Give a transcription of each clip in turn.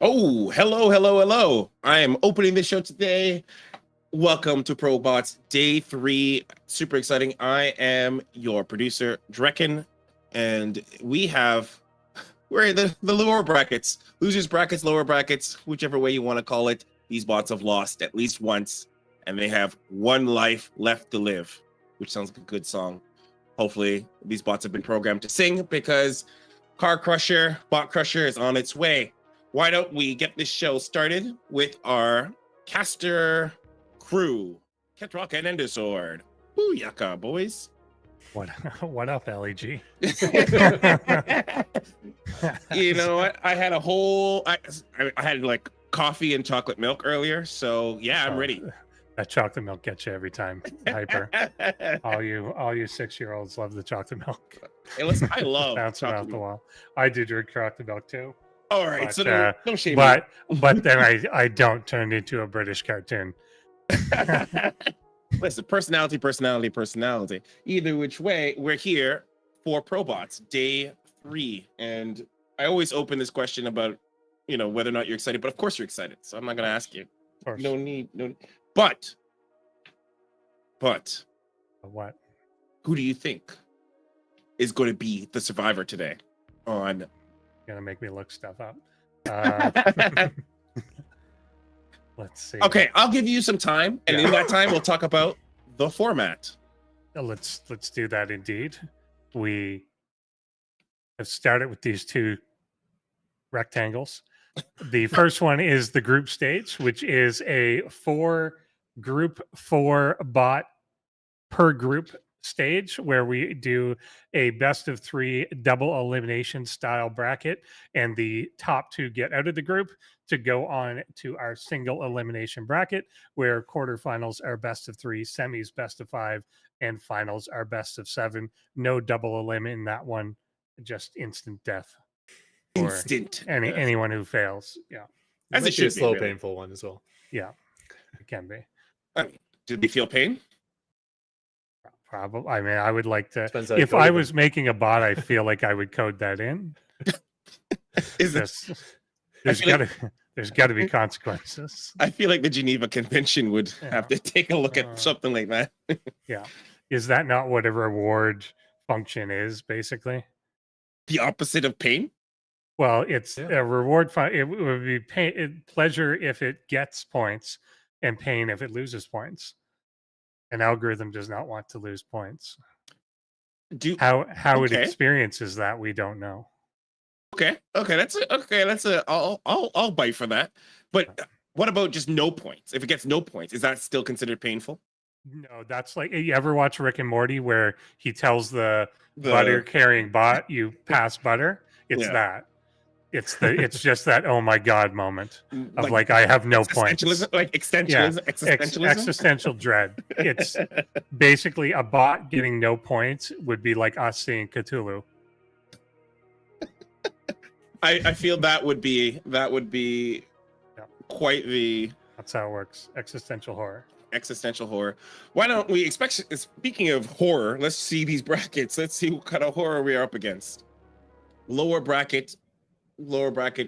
Oh, hello, hello, hello. I am opening the show today. Welcome to ProBots Day 3. Super exciting. I am your producer, Drekken, and we're in the lower brackets, losers brackets, lower brackets, whichever way you want to call it. These bots have lost at least once, and they have one life left to live, which sounds like a good song. Hopefully, these bots have been programmed to sing because Bot Crusher is on its way. Why don't we get this show started with our caster crew? Ketrock and Endersword. Booyaka, boys. What up, LEG? You know what? I had I had like coffee and chocolate milk earlier, so yeah, I'm ready. That chocolate milk gets you every time. Hyper. all you 6-year-olds love the chocolate milk. Hey, listen, I love bouncing off the wall. I do drink chocolate milk too. All right, but, so don't shame me. But then I don't turn into a British cartoon. Listen, personality. Either which way, we're here for ProBots Day 3, and I always open this question about whether or not you're excited, but of course you're excited, so I'm not going to ask you. No need. But what? Who do you think is going to be the survivor today? On gonna make me look stuff up. Let's see. Okay, I'll give you some time, and in that time, we'll talk about the format. Let's do that. Indeed, we have started with these two rectangles. The first one is the group stage, which is a 4 bot per group stage where we do a best of 3 double elimination style bracket, and the top 2 get out of the group to go on to our single elimination bracket, where quarterfinals are best of 3, semis best of 5, and finals are best of 7. No double elim in that one, just instant death. Anyone who fails. Yeah, as it should be a slow, painful one as well. Yeah, it can be. Did they feel pain? Probably. I mean, I would like to. If I was making a bot, I feel like I would code that in. There's got to be consequences. I feel like the Geneva Convention would have to take a look at something like that. Yeah, is that not what a reward function is? Basically, the opposite of pain. Well, it's a reward. It would be pleasure if it gets points, and pain if it loses points. An algorithm does not want to lose points. How it experiences that, we don't know. Okay, that's I'll bite for that. But what about just no points? If it gets no points, is that still considered painful? No, that's like, you ever watch Rick and Morty where he tells the butter carrying bot, you pass butter? It's that. It's just that oh my god moment of like I have no points. Like existentialism. Existential dread. It's basically a bot getting no points would be like us seeing Cthulhu. I feel that would be quite the. That's how it works. Existential horror. Why don't we speaking of horror, let's see these brackets. Let's see what kind of horror we are up against. Lower bracket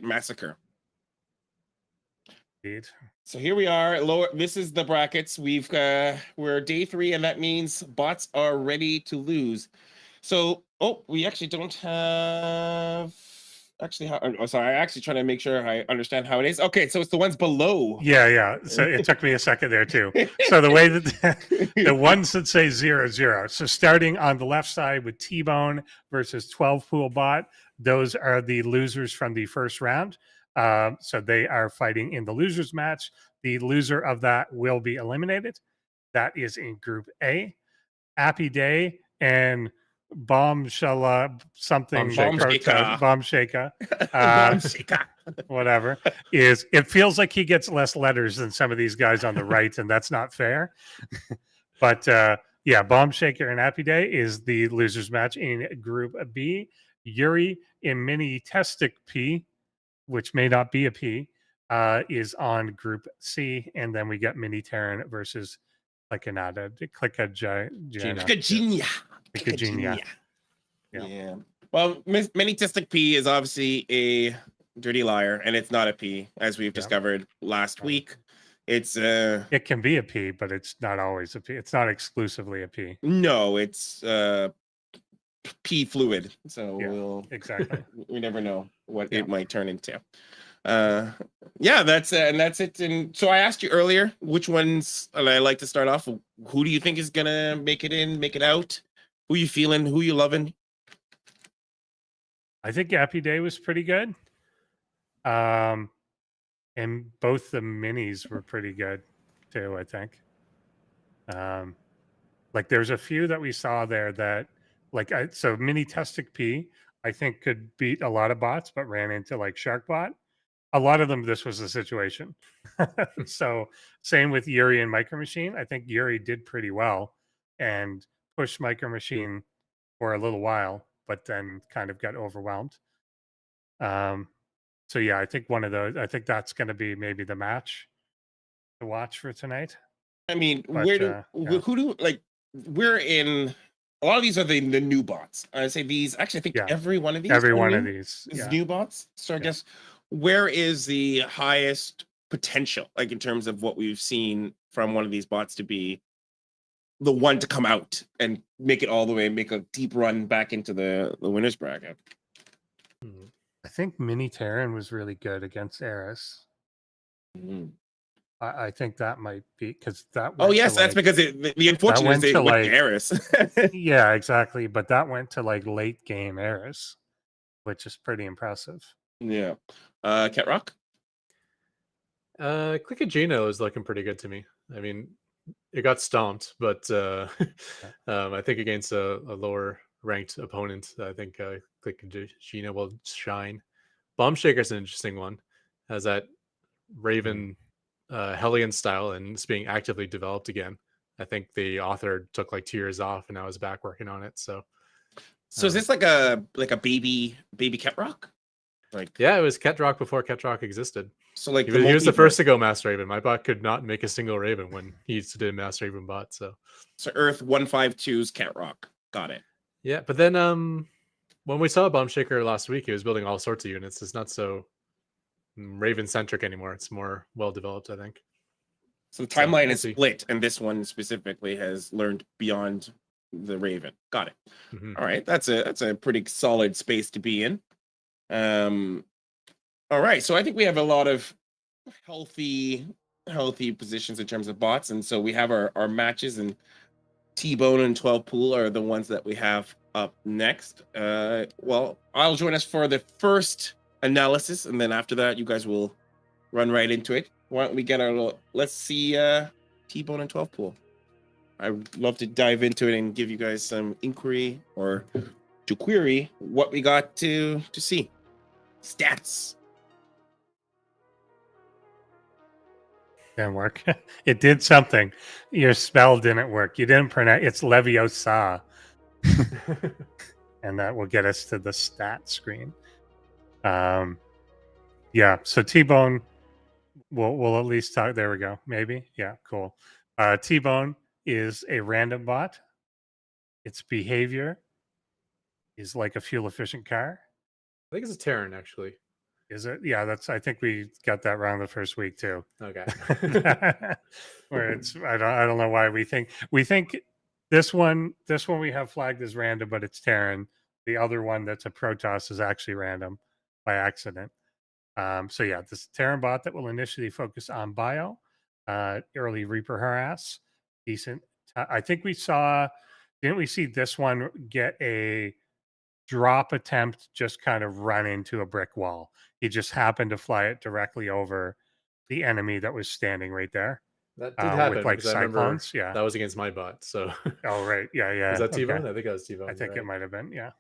massacre. Indeed. So here we are. This is the brackets. We're day 3, and that means bots are ready to lose. So we actually don't have. Sorry. I actually trying to make sure I understand how it is. Okay, so it's the ones below. Yeah. So it took me a second there too. So the way that the ones that say 0-0. So starting on the left side with T-Bone versus 12 Pool Bot, those are the losers from the first round. So they are fighting in the losers match. The loser of that will be eliminated. That is in Group A. Happy Day and Bomb Shaker, whatever, it feels like he gets less letters than some of these guys on the right, and that's not fair. But Bomb Shaker and Happy Day is the losers match in Group B. Yuri in Mini Testic P, which may not be a P, is on Group C, and then we get Mini Terran versus Yeah. Well, Mini Testic P is obviously a dirty liar, and it's not a P, as we've discovered last week. It's it can be a P, but it's not always a P. It's not exclusively a P. No, it's P fluid. So we'll exactly. We never know what it might turn into. Yeah, that's it. And so I asked you earlier which ones, and I like to start off. Who do you think is gonna make it in, make it out? Who you feeling? Who you loving? I think Happy Day was pretty good. And both the minis were pretty good too, I think. Like there's a few that we saw there that so mini Testic P, I think could beat a lot of bots, but ran into like Sharkbot. A lot of them, this was the situation. So same with Yuri and Micro Machine. I think Yuri did pretty well and pushed Micro Machine for a little while, but then kind of got overwhelmed. So yeah, I think one of those. I think that's going to be maybe the match to watch for tonight. I mean, who do like? We're in. A lot of these are the new bots. I say these. Actually, I think every one of these. Every one of these is new bots. So I guess where is the highest potential, like in terms of what we've seen from one of these bots to be the one to come out and make it all the way, make a deep run back into the winners bracket? I think Mini Terran was really good against Eris. I think that might be because that. Oh yes, that's because the unfortunate is they went to Eris. Yeah, exactly. But that went to like late game Eris, which is pretty impressive. Yeah. Cat Rock. Click Gino is looking pretty good to me. I mean, it got stomped, but I think against a lower ranked opponent, I think Click Gino will shine. Bomb Shaker's an interesting one. Has that Raven Hellion style, and it's being actively developed again. I think the author took like 2 years off and now is back working on it. So is this like a baby Cat Rock? Like, yeah, it was Cat Rock before Cat Rock existed. So like he was the first to go Master Raven. My bot could not make a single Raven when he used to do Master Raven bot. So Earth 152's Cat Rock. Got it. Yeah, but then when we saw Bomb Shaker last week, he was building all sorts of units. It's not so Raven centric anymore. It's more well developed, I think. So the timeline is split, and this one specifically has learned beyond the Raven. Got it. All right, that's a pretty solid space to be in. All right, so I think we have a lot of healthy positions in terms of bots, and so we have our matches, and T-Bone and 12 Pool are the ones that we have up next. Well, I'll join us for the first analysis, and then after that, you guys will run right into it. Why don't we get our little, let's see T-Bone and 12 Pool. I'd love to dive into it and give you guys some inquiry or to query what we got to see. Stats. Didn't work. It did something. Your spell didn't work. You didn't pronounce it's Leviosa. And that will get us to the stat screen. Yeah, so T-Bone we'll at least talk. There we go. Maybe. Yeah, cool. T-Bone is a random bot. Its behavior is like a fuel efficient car. I think it's a Terran, actually. Is it? Yeah, I think we got that wrong the first week too. Okay. Where it's I don't know why we think this one we have flagged as random, but it's Terran. The other one that's a Protoss is actually random by accident. So yeah, this Terran bot that will initially focus on bio, early Reaper harass, decent. I think didn't we see this one get a drop attempt, just kind of run into a brick wall? He just happened to fly it directly over the enemy that was standing right there. That did happen with like cyclones. Yeah, that was against my bot. So oh right, yeah. Was that T-Bone? I think that was T-Bone. I think it might have been. Yeah.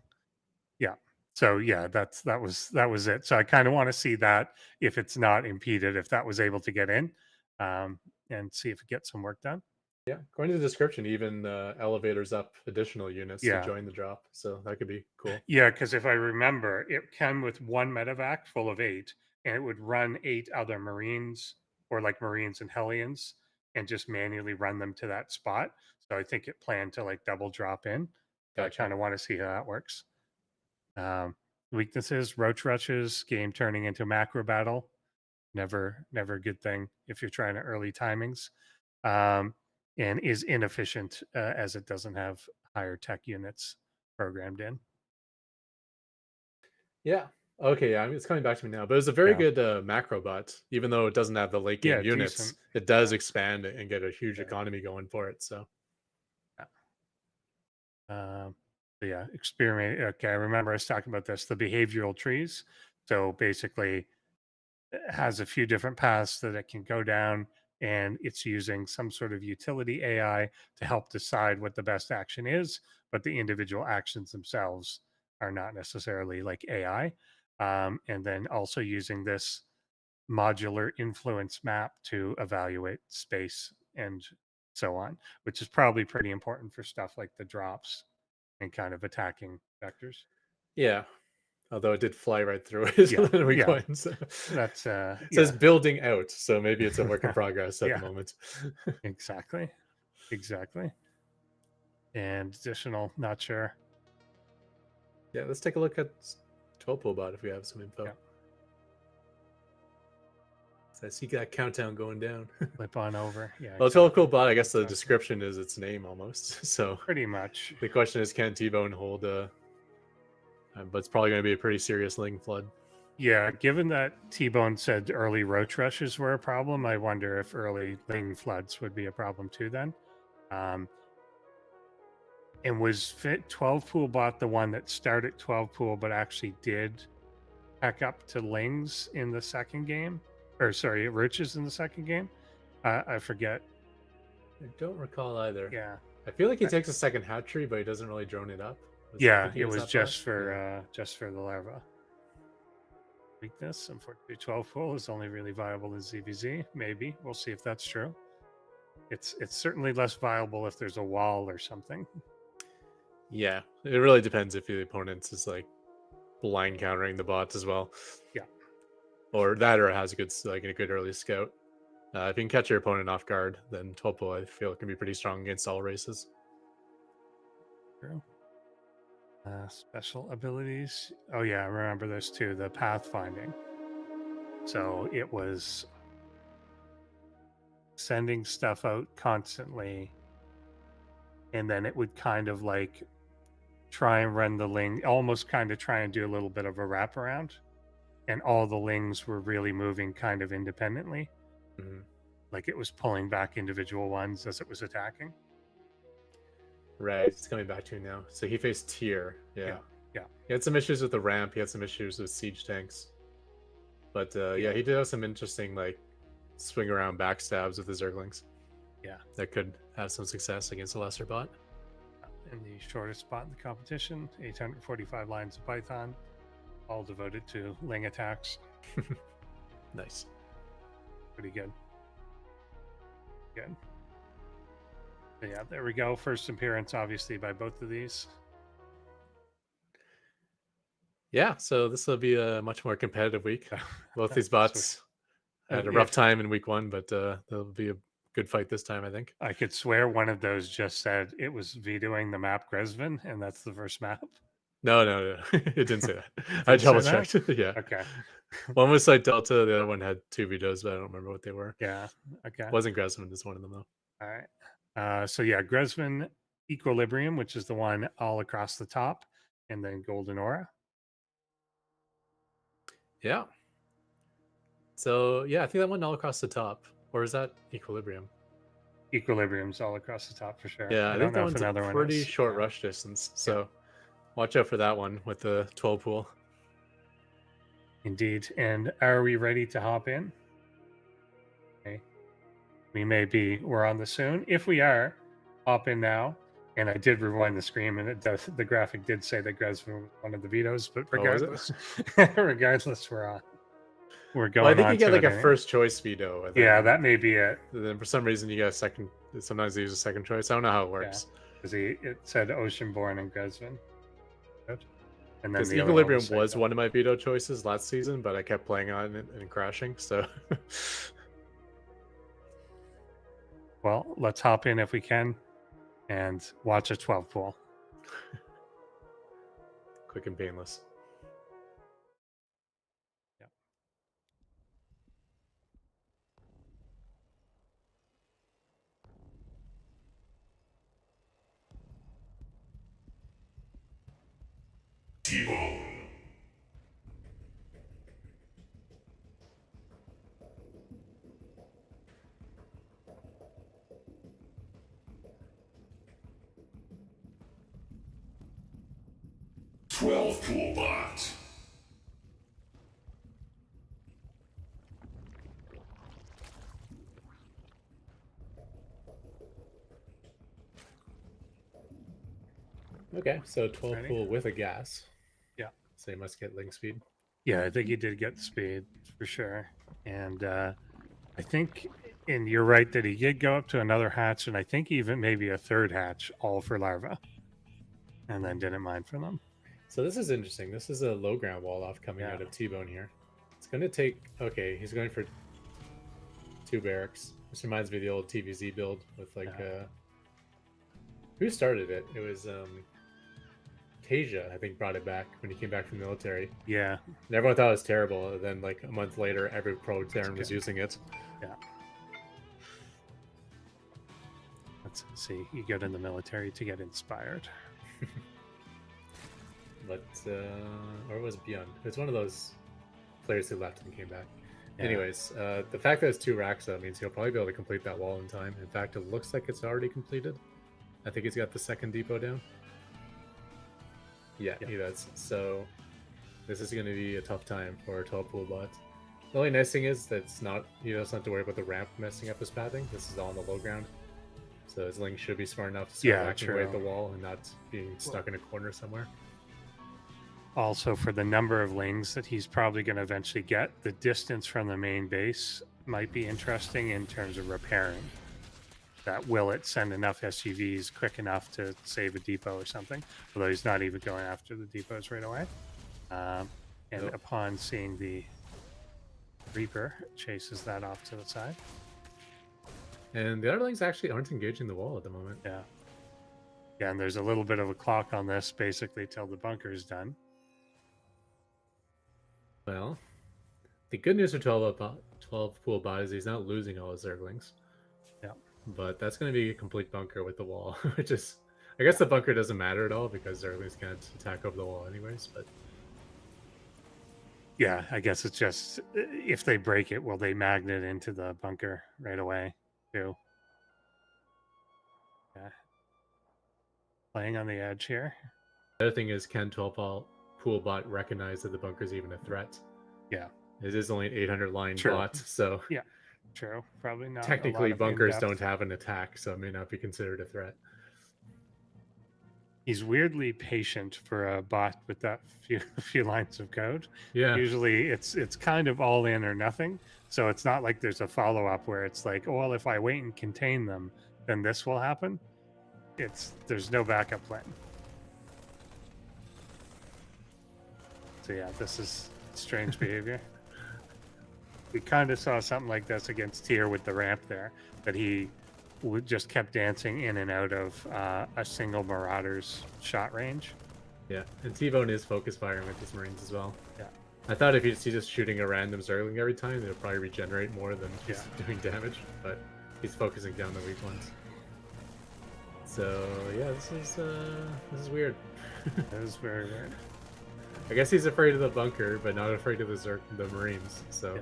So yeah, that was it. So I kind of want to see that if it's not impeded, if that was able to get in, and see if it gets some work done. Yeah, according to the description, even elevators up additional units to join the drop. So that could be cool. Yeah, because if I remember, it came with one medevac full of 8, and it would run 8 other Marines or like Marines and Hellions and just manually run them to that spot. So I think it planned to like double drop in. Gotcha. I kind of want to see how that works. Weaknesses: roach rushes, game turning into macro battle. Never a good thing if you're trying to early timings. And is inefficient as it doesn't have higher tech units programmed in. Yeah. Okay. Yeah. I mean, it's coming back to me now, but it's a very Yeah. good macro bot. Even though it doesn't have the late game Yeah, units, decent. it does expand and get a huge Yeah. economy going for it. So So yeah, experiment. Okay, I remember I was talking about this. The behavioral trees. So basically, it has a few different paths that it can go down, and it's using some sort of utility AI to help decide what the best action is. But the individual actions themselves are not necessarily like AI. And then also using this modular influence map to evaluate space and so on, which is probably pretty important for stuff like the drops and kind of attacking vectors. yeah. Although it did fly right through his Yeah, weak yeah, points. that's It says yeah, building out, so maybe it's a work in progress at the yeah, moment. exactly, exactly. And additional, not sure. Yeah, let's take a look at 12 pool bot if we have some info. Yeah. So I see that countdown going down. Flip on over. Yeah. Well, 12 pool bot, I guess the Exactly. description is its name almost. So Pretty much. the question is, can T-Bone hold but it's probably going to be a pretty serious Ling flood. Yeah, given that T-Bone said early roach rushes were a problem, I wonder if early Ling floods would be a problem too then. And was Fit 12 pool bot the one that started 12 pool but actually did pack up to Lings in the second game? Or sorry, roaches in the second game? I forget. I don't recall either. Yeah. I feel like he takes a second hatchery, but he doesn't really drone it up. I Yeah, think he it gets was that far. just for the larva. Weakness, unfortunately, 12 pool is only really viable in ZVZ. Maybe we'll see if that's true. It's certainly less viable if there's a wall or something. Yeah, it really depends if the opponent is like blind countering the bots as well. Yeah, or that, or has a good a good early scout. If you can catch your opponent off guard, then 12 pool I feel can be pretty strong against all races. true. Special abilities. Oh yeah, I remember those two. The pathfinding. So it was sending stuff out constantly, and then it would kind of like try and run the ling, almost kind of try and do a little bit of a wraparound, and all the lings were really moving kind of independently. Mhm. Like it was pulling back individual ones as it was attacking. Right, it's coming back to you now. So he faced Tier. Yeah. He had some issues with the ramp. He had some issues with siege tanks. But yeah, he did have some interesting like swing around backstabs with the Zerglings. Yeah. That could have some success against a lesser bot. In the shortest spot in the competition, 845 lines of Python, all devoted to ling attacks. Nice. Pretty good. Good. So yeah, there we go. First appearance, obviously, by both of these. Yeah, so this will be a much more competitive week. Both these bots had a rough time in week one, but there'll be a good fight this time, I think. I could swear one of those just said it was vetoing the map Gresvin, and that's the first map. No. It didn't say that. I double checked. Yeah. Okay. One was Site Delta, the other one had 2 vetoes, but I don't remember what they were. Yeah. Okay. Wasn't Gresman, is one of them though. All right. So yeah, Gresvin Equilibrium, which is the one all across the top, and then Golden Aura. Yeah. So yeah, I think that one all across the top. Or is that Equilibrium? Equilibrium's all across the top for sure. Yeah, I think that one's another a one pretty is. short rush distance. So watch out for that one with the 12 pool. Indeed. And are we ready to hop in? Okay. We may be. We're on the soon. If we are, hop in now. And I did rewind the screen, and it does. The graphic did say that Gresvin was one of the vetoes, but regardless, regardless, we're on. We're going. Well, I think on you get like a anyway. first choice veto. Yeah, that may be it. Then for some reason you get a second. Sometimes they use a second choice. I don't know how it works. Because it said Oceanborn and Gresvin. And then because the Equilibrium was one of my veto choices last season, but I kept playing on it and crashing. So, well, let's hop in if we can, and watch a 12 pool. Quick and painless. 12 pool bot. Okay, so 12 Ready? pool with a gas. Yeah. So you must get link speed. Yeah, I think he did get speed for sure. And I think, and you're right that he did go up to another hatch, and I think even maybe a third hatch, all for larva, and then didn't mind for them. So this is interesting. This is a low ground wall off coming Yeah. out of T-Bone here. It's going to take... Okay, he's going for 2 barracks. This reminds me of the old TVZ build with like... Yeah. Who started it? It was Tasia, I think, brought it back when he came back from the military. Yeah. And everyone thought it was terrible. And then like a month later, every pro Terran was good. using it. Yeah. Let's see. You get in the military to get inspired. But or it was Beyond. It's one of those players who left and came back. Yeah. Anyways, the fact that it's 2 racks though means he'll probably be able to complete that wall in time. In fact, it looks like it's already completed. I think he's got the second depot down. Yeah, he does. So this is going to be a tough time for a 12 pool bot. The only nice thing is that it's not, he doesn't have to worry about the ramp messing up his pathing. This is all on the low ground. So his link should be smart enough to start hacking away at the wall and not being stuck in a corner somewhere. Also, for the number of lings that he's probably going to eventually get, the distance from the main base might be interesting in terms of repairing. That will it send enough SUVs quick enough to save a depot or something? Although he's not even going after the depots right away. And upon seeing the Reaper, chases that off to the side. And the other lings actually aren't engaging the wall at the moment. Yeah. Yeah, and there's a little bit of a clock on this, basically till the bunker is done. Well, the good news for 12 pool bot is he's not losing all his Zerglings. Yeah. But that's going to be a complete bunker with the wall, which is... I guess the bunker doesn't matter at all because Zerglings can't attack over the wall anyways, but... Yeah, I guess it's just, if they break it, will they magnet into the bunker right away, too? Yeah. Playing on the edge here. The other thing is, can 12 pool bot recognize that the bunker is even a threat? Yeah. It is only an 800 line True. bot, so... Yeah, true. Probably not. Technically, bunkers don't have an attack, so it may not be considered a threat. He's weirdly patient for a bot with that few lines of code. Yeah. Usually it's kind of all in or nothing. So it's not like there's a follow-up where it's like, oh, well, if I wait and contain them, then this will happen. There's no backup plan. So yeah, this is strange behavior. We kind of saw something like this against Tyr with the ramp there, that he just kept dancing in and out of a single Marauder's shot range. Yeah, and T-Bone is focus firing with his Marines as well. Yeah. I thought if he's just shooting a random Zergling every time, they'll probably regenerate more than just doing damage, but he's focusing down the weak ones. So yeah, this is weird. That was very weird. I guess he's afraid of the bunker, but not afraid of the Marines. So Yeah.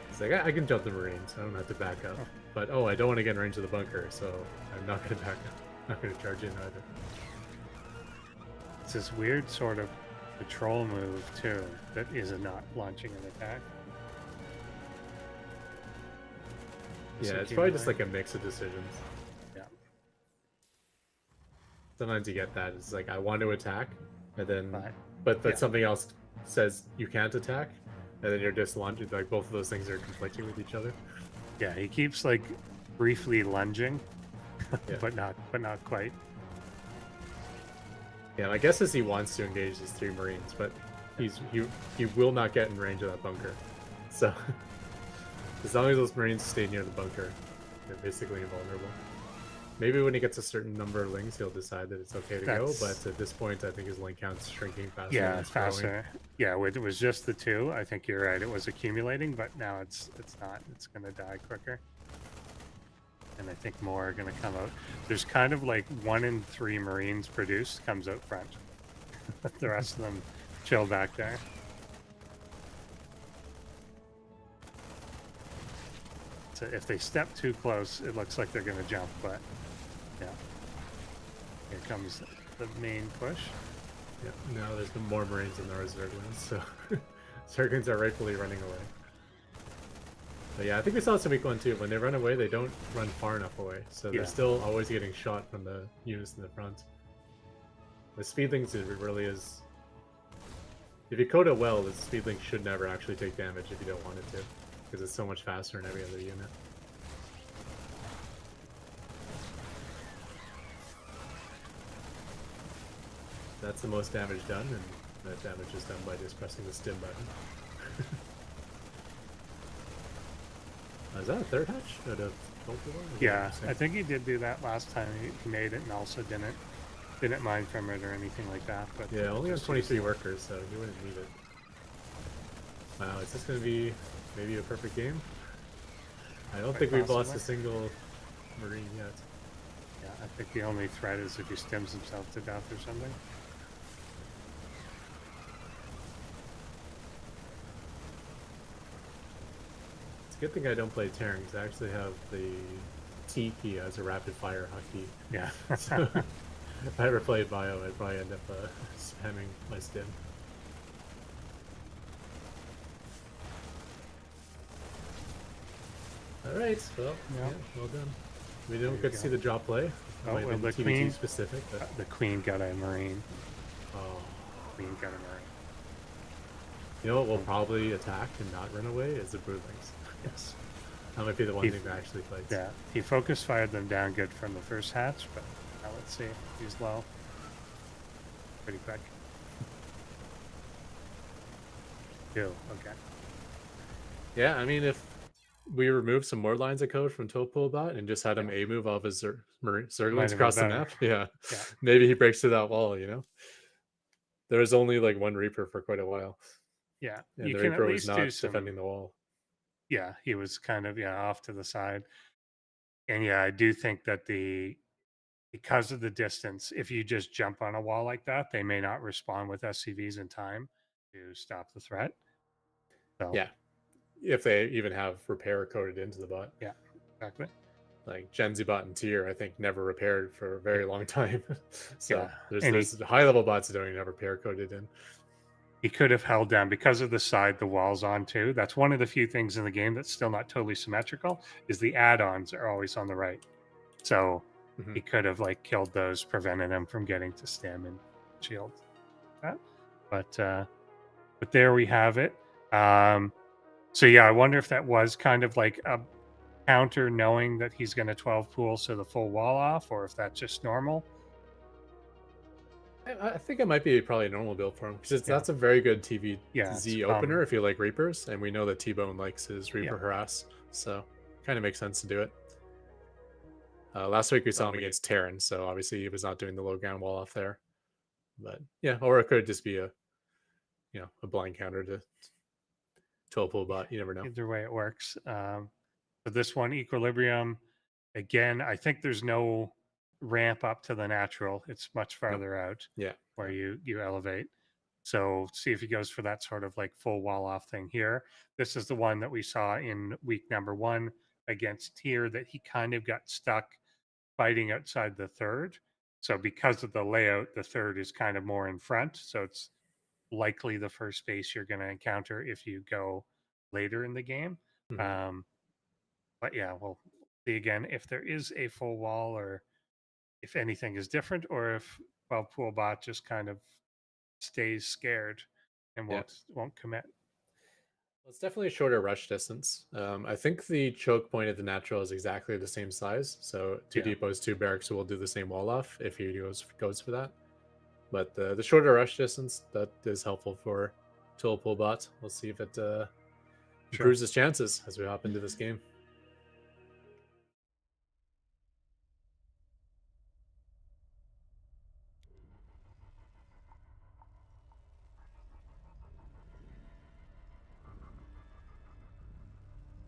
it's like I can jump the Marines. I don't have to back up. But I don't want to get in range of the bunker, so I'm not going to back up. I'm not going to charge in either. It's this weird sort of patrol move too that is not launching an attack. Yeah, it's probably just like a mix of decisions. Yeah. Sometimes you get that. It's like I want to attack, and then but yeah. something else says you can't attack, and then you're just lunging. Like both of those things are conflicting with each other. Yeah, he keeps like briefly lunging, Yeah. but not quite. Yeah, my guess is he wants to engage these 3 Marines, but he will not get in range of that bunker. So as long as those Marines stay near the bunker, they're basically invulnerable. Maybe when he gets a certain number of lings, he'll decide that it's okay to go. But at this point, I think his link count's shrinking faster. Yeah, than it's faster. Yeah, it was just the 2. I think you're right. It was accumulating, but now it's not. It's going to die quicker. And I think more are going to come out. There's kind of like 1 in 3 Marines produced comes out front. The rest of them chill back there. So if they step too close, it looks like they're going to jump, but yeah. Here comes the main push. Yeah, now there's more Marines than there are Zerglings, so Zerglings are rightfully running away. But yeah, I think we saw this in week 1 too. When they run away, they don't run far enough away, so they're still always getting shot from the units in the front. With Speedlings, it really is. If you code it well, the Speedling should never actually take damage if you don't want it to, because it's so much faster than every other unit. That's the most damage done, and that damage is done by just pressing the stim button. Is that a third hatch? Out of yeah, I think he did do that last time he made it, and also didn't mine from it or anything like that. But yeah, only has 23 workers, so he wouldn't need it. Wow, is this going to be maybe a perfect game? I don't think we've lost a single Marine yet. Yeah, I think the only threat is if he stims himself to death or something. Good thing I don't play Terran, because I actually have the T key as a rapid fire hotkey. Yeah. So if I ever played Bio, I'd probably end up spamming my stim. Alright, well, yeah, well done. We didn't get to see the drop play. Oh, well, the TBT queen specific, but... the queen got a Marine. Oh. Queen got a Marine. You know what will probably attack and not run away is the Broodlings. Yes. That might be the one thing that actually plays. Yeah, he focus fired them down good from the first hatch, but now let's see. He's low. Pretty quick. Ew, okay. Yeah, I mean, if we removed some more lines of code from ToolPoolBot and just had him A-move all of his Zerglings across the map, yeah, maybe he breaks through that wall, you know? There was only like one Reaper for quite a while. Yeah, and the Reaper was not defending the wall. Yeah, he was kind of off to the side. And yeah, I do think that because of the distance, if you just jump on a wall like that, they may not respond with SCVs in time to stop the threat. So yeah, if they even have repair coded into the bot. Yeah, exactly. Like GenZBot and Tier, I think never repaired for a very long time. So yeah. there's high level bots that don't even have repair coded in. He could have held down because of the side the wall's on too. That's one of the few things in the game that's still not totally symmetrical, is the add-ons are always on the right. So he could have like killed those, prevented them from getting to stem and shield. But there we have it. So yeah, I wonder if that was kind of like a counter knowing that he's going to 12 pool so the full wall off, or if that's just normal. I think it might be probably a normal build for him, because that's a very good Z opener if you like Reapers, and we know that T-Bone likes his Reaper harass, so kind of makes sense to do it. Last week we saw him against Terran, so obviously he was not doing the low ground wall off there. But yeah, or it could just be a blind counter to 12 pull bot. You never know. Either way it works. But this one, Equilibrium, again, I think there's no ramp up to the natural. It's much farther out. Yeah, where you elevate. So see if he goes for that sort of like full wall off thing here. This is the one that we saw in week number 1 against Tier, that he kind of got stuck fighting outside the third. So because of the layout, the third is kind of more in front. So it's likely the first space you're going to encounter if you go later in the game. But yeah, we'll see again if there is a full wall, or if anything is different, or if Pool Bot just kind of stays scared and won't commit. Well, it's definitely a shorter rush distance. I think the choke point at the natural is exactly the same size, so 2 depots, 2 barracks will do the same wall off if he goes for that. But the shorter rush distance, that is helpful for Pool Bot. We'll see if it improves his chances as we hop into this game.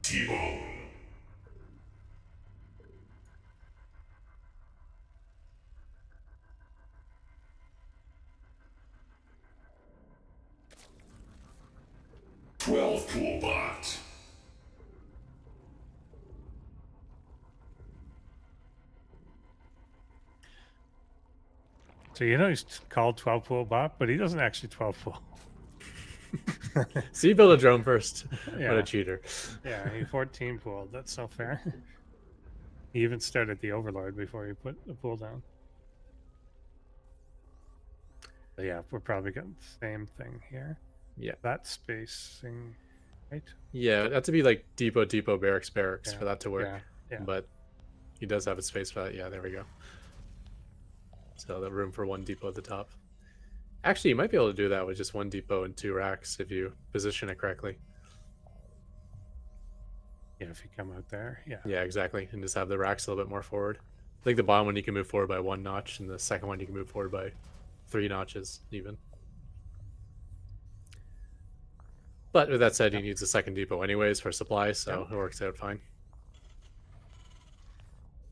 T-Bone. Pool bot. So he's called 12 pool bot, but he doesn't actually 12 pool. So you build a drone first. Yeah. What a cheater. Yeah, he 14 pooled. That's so fair. He even started the Overlord before he put the pool down. But yeah, we're probably getting the same thing here. Yeah. That spacing, right? Yeah, it had to be like depot, barracks Yeah, for that to work. yeah. But he does have a space for that. Yeah, there we go. So the room for one depot at the top. Actually, you might be able to do that with just one depot and 2 racks if you position it correctly. Yeah, if you come out there, yeah. Yeah, exactly. And just have the racks a little bit more forward. I think the bottom one you can move forward by 1 notch, and the second one you can move forward by 3 notches even. But with that said, he needs a second depot anyways for supply, so it works out fine.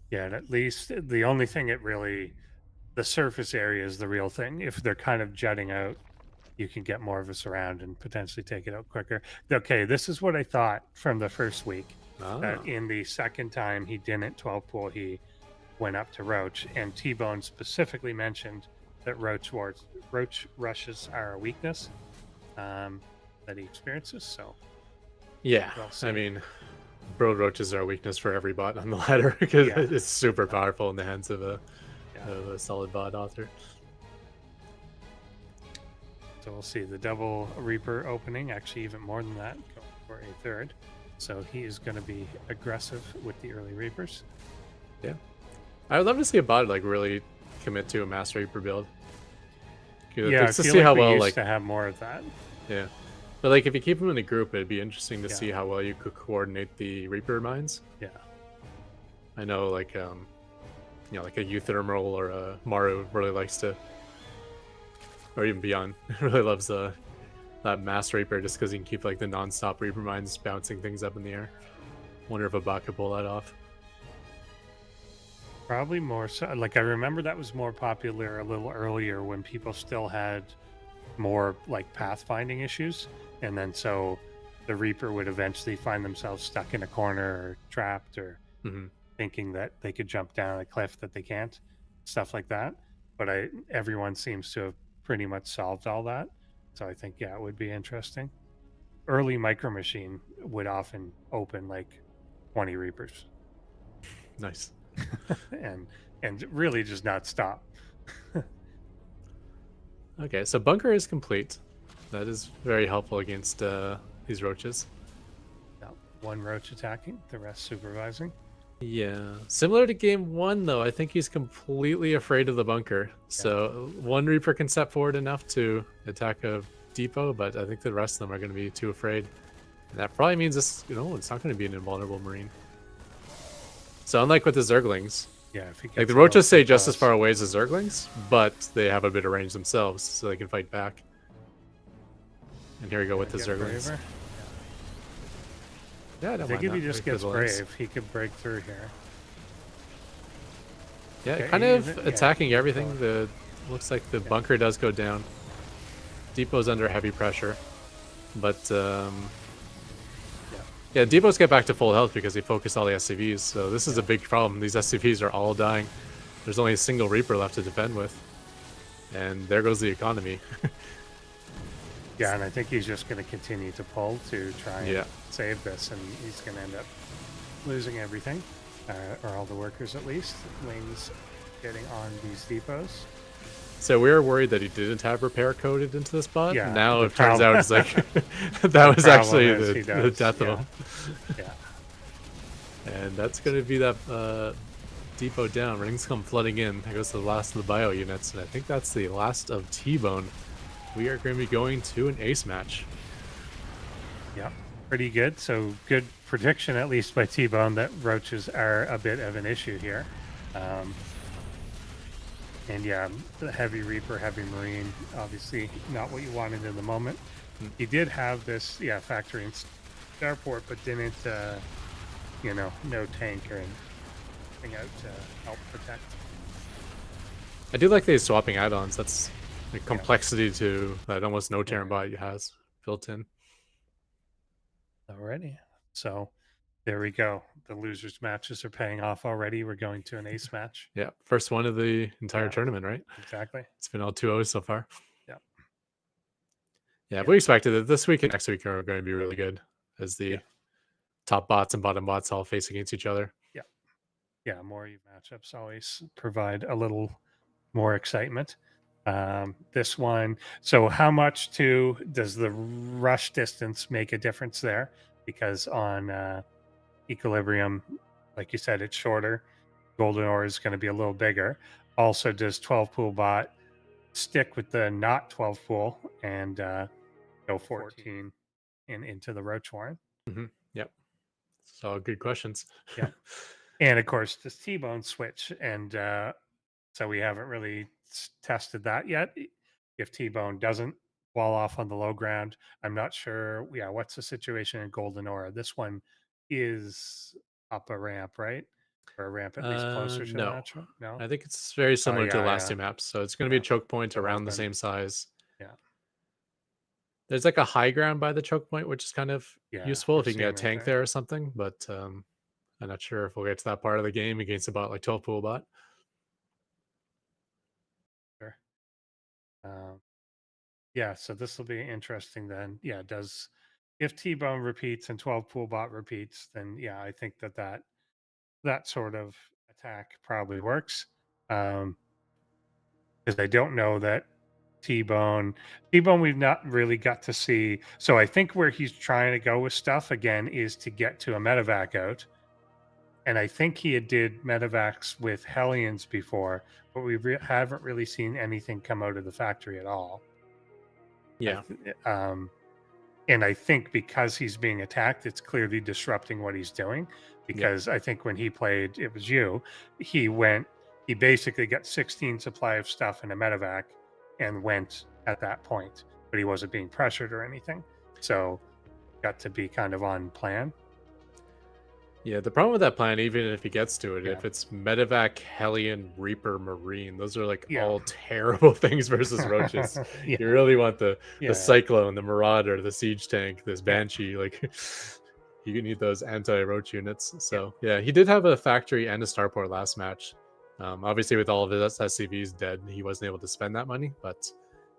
Yeah, and at least the only thing the surface area is the real thing. If they're kind of jutting out, you can get more of a surround and potentially take it out quicker. Okay, this is what I thought from the first week. That in the second time he didn't 12 pool, he went up to Roach, and T-Bone specifically mentioned that Roach rushes are a weakness that he experiences. So yeah, I mean, Broad Roaches are a weakness for every bot on the ladder because it's super powerful in the hands of a solid bot author. So we'll see the double Reaper opening, actually even more than that, going for a third. So he is going to be aggressive with the early Reapers. Yeah. I would love to see a bot like really commit to a Master Reaper build. Yeah, to see how well to have more of that. Yeah. But like if you keep them in a group, it'd be interesting to see how well you could coordinate the Reaper mines. Yeah. I know like like a Euthermal or a Maru really likes to, or even Beyond really loves that Mass Reaper just because you can keep like the non-stop Reaper mines bouncing things up in the air. Wonder if a bot could pull that off. Probably more so. Like I remember that was more popular a little earlier when people still had more like pathfinding issues, and then so the Reaper would eventually find themselves stuck in a corner or trapped or thinking that they could jump down a cliff that they can't, stuff like that. But everyone seems to have pretty much solved all that. So I think it would be interesting. Early Micro Machine would often open like 20 Reapers. Nice. and really just not stop. Okay, so bunker is complete. That is very helpful against these roaches. One roach attacking, the rest supervising. Yeah, similar to game 1 though, I think he's completely afraid of the bunker. So one Reaper can step forward enough to attack a depot, but I think the rest of them are going to be too afraid. And that probably means this, it's not going to be an invulnerable Marine. So unlike with the Zerglings, if he like the roaches stay just as far away as the Zerglings, but they have a bit of range themselves, so they can fight back. And here we go with the Zerglings. Yeah, I think if he just gets brave, he could break through here. Yeah, kind of attacking everything. Looks like the bunker does go down. Depot's under heavy pressure, but depots get back to full health because they focus all the SCVs. So this is a big problem. These SCVs are all dying. There's only a single Reaper left to defend with, and there goes the economy. Yeah, and I think he's just going to continue to pull to try and save this, and he's going to end up losing everything, or all the workers at least. Wings getting on these depots. So we were worried that he didn't have repair coded into this bot. Yeah, now it turns out it's like that was actually the death of him. Yeah. And that's going to be that depot down. Rings come flooding in. There goes the last of the bio units, and I think that's the last of T-Bone. We are going to be going to an ace match. Yeah, pretty good. So good prediction, at least by T-Bone, that roaches are a bit of an issue here. And the heavy Reaper, heavy Marine, obviously not what you wanted in the moment. He did have this, factory in Starport, but didn't, no tank or anything out to help protect. I do like these swapping add-ons. That's the complexity to that almost no Terran bot has built in. Alrighty. So there we go. the losers matches are paying off already. We're going to an ace match. Yeah, first one of the entire Yeah. tournament, right? Exactly. It's been all 2-0 so far. Yeah. Yeah, Yeah. we expected that this week and next week are going to be really good as the Yeah. top bots and bottom bots all face against each other. Yeah, more Eve matchups always provide a little more excitement. This one, so how much does the rush distance make a difference there? Because on Equilibrium, like you said, it's shorter. Golden Ore is going to be a little bigger. Also, does 12 pool bot stick with the not 12 pool and go 14 and into the Roach Warren? Yep. So good questions. Yeah. And of course, does T-Bone switch? And so we haven't really tested that yet. If T-Bone doesn't fall off on the low ground, I'm not sure. Yeah, what's the situation in Golden Aura? This one is up a ramp, right? Or a ramp at least closer to the No. natural? No? I think it's very similar to the last yeah. two maps. So it's going to be a choke point It has around the been. same size. Yeah. There's like a high ground by the choke point, which is kind of Yeah, useful we're if you can get a seeing it tank there. there or something. But I'm not sure if we'll get to that part of the game against a bot like 12 pool bot. Sure. Yeah, so this will be interesting then. Yeah, if T-Bone repeats and 12 pool bot repeats, then yeah, I think that sort of attack probably works. Because I don't know that T-Bone we've not really got to see. So I think where he's trying to go with stuff again is to get to a medevac out. And I think he did medevacs with Hellions before, but we haven't really seen anything come out of the factory at all. Yeah. And I think because he's being attacked, it's clearly disrupting what he's doing. Because I think when he played, it was you, he basically got 16 supply of stuff in a medevac and went at that point, but he wasn't being pressured or anything. So got to be kind of on plan. Yeah, the problem with that plan, even if he gets to it, Yeah. if it's Medevac, Hellion, Reaper, Marine, those are like Yeah. all terrible things versus roaches. Yeah. You really want the Yeah. Cyclone, the Marauder, the Siege Tank, this Banshee. Like you need those anti-roach units. So yeah, he did have a factory and a starport last match. Obviously, with all of his SCVs dead, he wasn't able to spend that money, but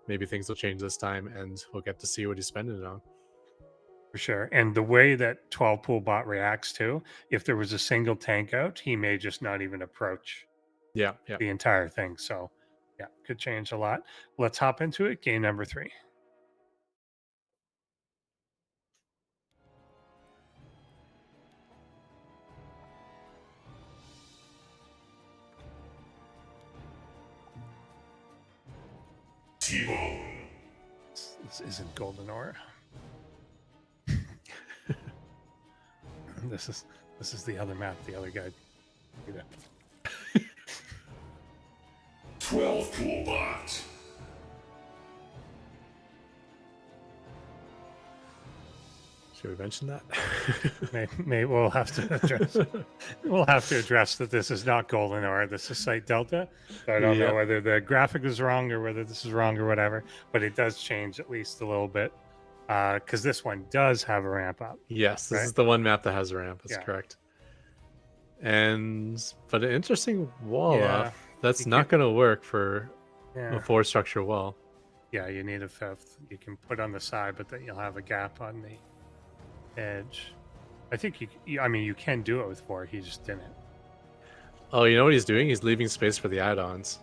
maybe things will change this time, and we'll get to see what he's spending it on. For sure. And the way that 12 pool bot reacts to, if there was a single tank out, he may just not even approach Yeah. the entire thing. So yeah, could change a lot. Let's hop into it. Game number 3. T-Bone. This isn't Golden Ore. This is the other map, the other guy. 12 pool bot. Should we mention that? Maybe we'll have to address that this is not Golden Ore. This is Site Delta. So I don't know whether the graphic is wrong or whether this is wrong or whatever, but it does change at least a little bit. Because this one does have a ramp up. Yes, this right? is the one map that has a ramp. That's Yeah. correct. But an interesting wall Yeah, off. That's you not going to work for Yeah. a 4-structure wall. Yeah, you need a 5th. You can put on the side, but then you'll have a gap on the edge. I think you can do it with 4. He just didn't. Oh, you know what he's doing? He's leaving space for the add-ons.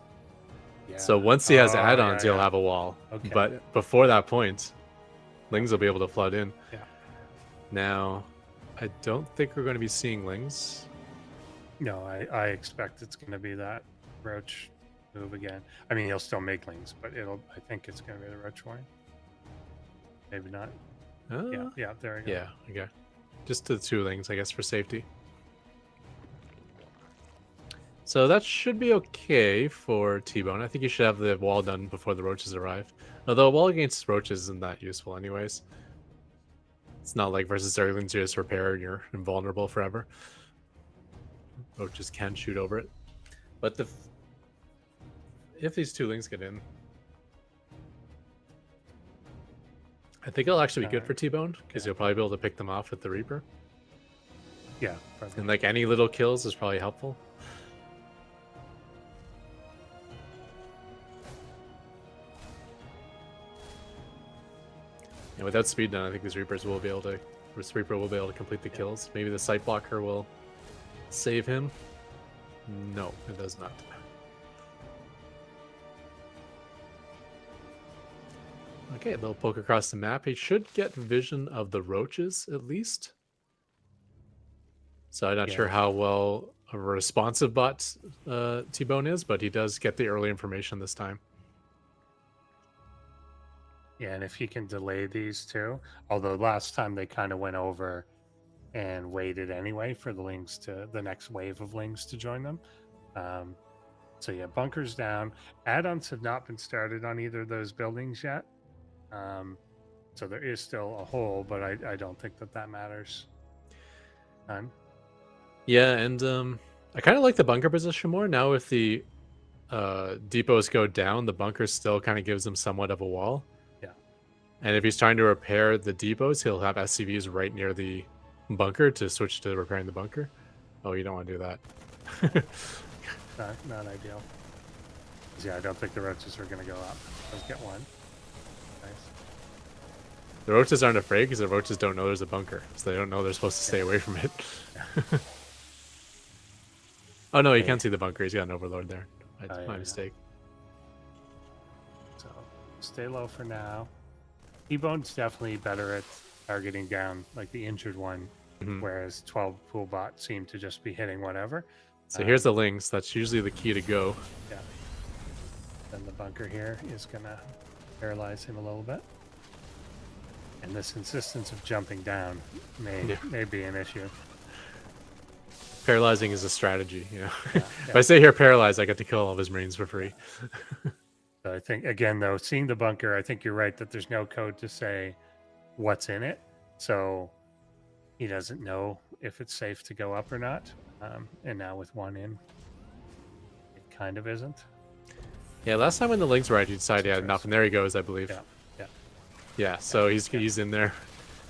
Yeah. So once he has add-ons, yeah. he'll have a wall. Okay. But before that point, Lings will be able to flood in. Yeah. Now, I don't think we're going to be seeing Lings. No, I expect it's going to be that Roach move again. I mean, he'll still make Lings, but I think it's going to be the Roach one. Maybe not. Yeah, there we go. Yeah, okay. Just to the 2 Lings, I guess, for safety. So that should be okay for T-Bone. I think you should have the wall done before the roaches arrive. Although a wall against roaches isn't that useful anyways. It's not like versus Zerglings, you just repair and you're invulnerable forever. Roaches can shoot over it. But if these 2 Lings get in, I think it'll actually be good for T-Bone, because you'll probably be able to pick them off with the Reaper. Yeah. Probably. And like any little kills is probably helpful. And without speed down, I think these Reapers will be able to. This Reaper will be able to complete the kills. Maybe the Sight Blocker will save him. No, it does not. Okay, they'll poke across the map. He should get vision of the roaches at least. So I'm not sure how well a responsive bot T-Bone is, but he does get the early information this time. Yeah, and if he can delay these too, although last time they kind of went over and waited anyway for the next wave of lings to join them. So yeah, bunkers down. Add-ons have not been started on either of those buildings yet. So there is still a hole, but I don't think that matters. Yeah, and I kind of like the bunker position more. Now if the depots go down, the bunker still kind of gives them somewhat of a wall. Yeah. And if he's trying to repair the depots, he'll have SCVs right near the bunker to switch to repairing the bunker. Oh, you don't want to do that. Not ideal. Yeah, I don't think the roaches are going to go up. Let's get one. Nice. The roaches aren't afraid because the roaches don't know there's a bunker, so they don't know they're supposed to stay away from it. Oh no, you can't see the bunker. He's got an overlord there. My mistake. So stay low for now. T-Bone's definitely better at targeting down like the injured one, whereas 12 pool bots seem to just be hitting whatever. So here's the lings. That's usually the key to go. Yeah. Then the bunker here is gonna paralyze him a little bit. And this insistence of jumping down may be an issue. Paralyzing is a strategy, you know. Yeah, If I say here paralyzed, I get to kill all of his marines for free. So I think again though, seeing the bunker, I think you're right that there's no code to say what's in it. So he doesn't know if it's safe to go up or not. And now with one in, it kind of isn't. Yeah, last time when the lings were out, he decided he had enough, and there he goes, I believe. Yeah, so he's in there.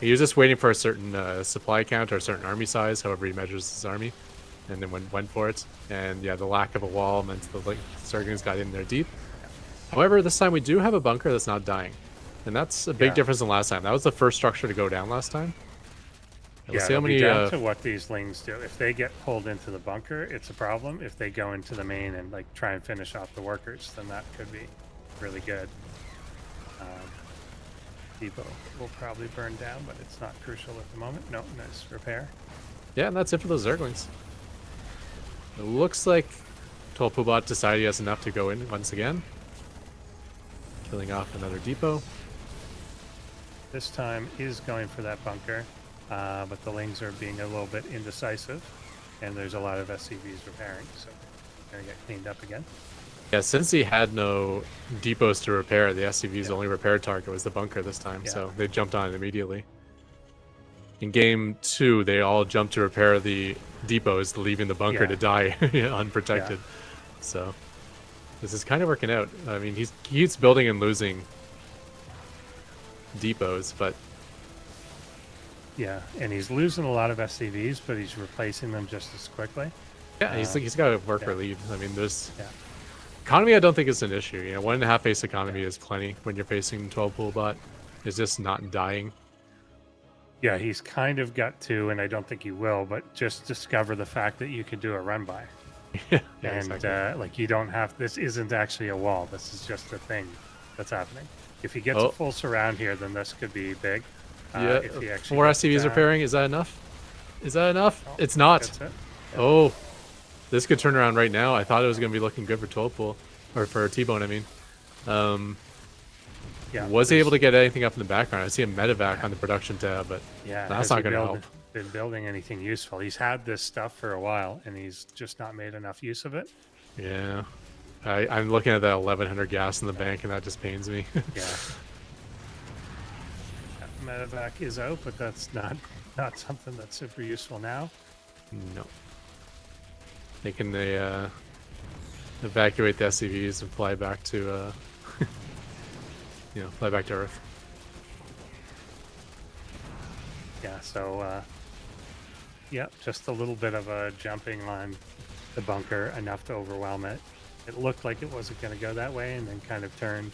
He was just waiting for a certain supply count or a certain army size, however he measures his army, and then went for it. And yeah, the lack of a wall meant the Zerglings got in there deep. However, this time we do have a bunker that's not dying, and that's a big difference than last time. That was the first structure to go down last time. Let's see how many. Down to what these lings do. If they get pulled into the bunker, it's a problem. If they go into the main and like try and finish off the workers, then that could be really good. Depot will probably burn down, but it's not crucial at the moment. No, nice repair. Yeah, and that's it for those Zerglings. It looks like Tolpubot decided he has enough to go in once again. Killing off another depot. This time is going for that bunker, but the lings are being a little bit indecisive, and there's a lot of SCVs repairing, so they're going to get cleaned up again. Yeah, since he had no depots to repair, the SCV's only repair target was the bunker this time, so they jumped on it immediately. In game 2, they all jumped to repair the depots, leaving the bunker to die unprotected. So this is kind of working out. I mean, he keeps building and losing depots, but yeah, and he's losing a lot of SCVs, but he's replacing them just as quickly. Yeah, he's got a work relief. I mean, there's economy. I don't think is an issue. You know, 1.5 base economy is plenty when you're facing 12 pool bot. It's just not dying. Yeah, he's kind of got to, and I don't think he will, but just discover the fact that you can do a run by. And exactly. like you don't have, this isn't actually a wall. This is just a thing that's happening. If he gets a full surround here, then this could be big. If he 4 SCVs repairing, is that enough? Is that enough? Oh, it's not. That's it. Yeah. Oh, this could turn around right now. I thought it was going to be looking good for 12 pool, or for T-Bone, I mean. Was he able to get anything up in the background? I see a medevac on the production tab, but that's not going to help. Been building anything useful? He's had this stuff for a while, and he's just not made enough use of it. Yeah, I'm looking at that 1100 gas in the bank, and that just pains me. Medevac is out, but that's not something that's super useful now. No. They can evacuate the SCVs and fly back to fly back to Earth. Yeah, so Yep, just a little bit of a jumping on the bunker, enough to overwhelm it. It looked like it wasn't going to go that way, and then kind of turned.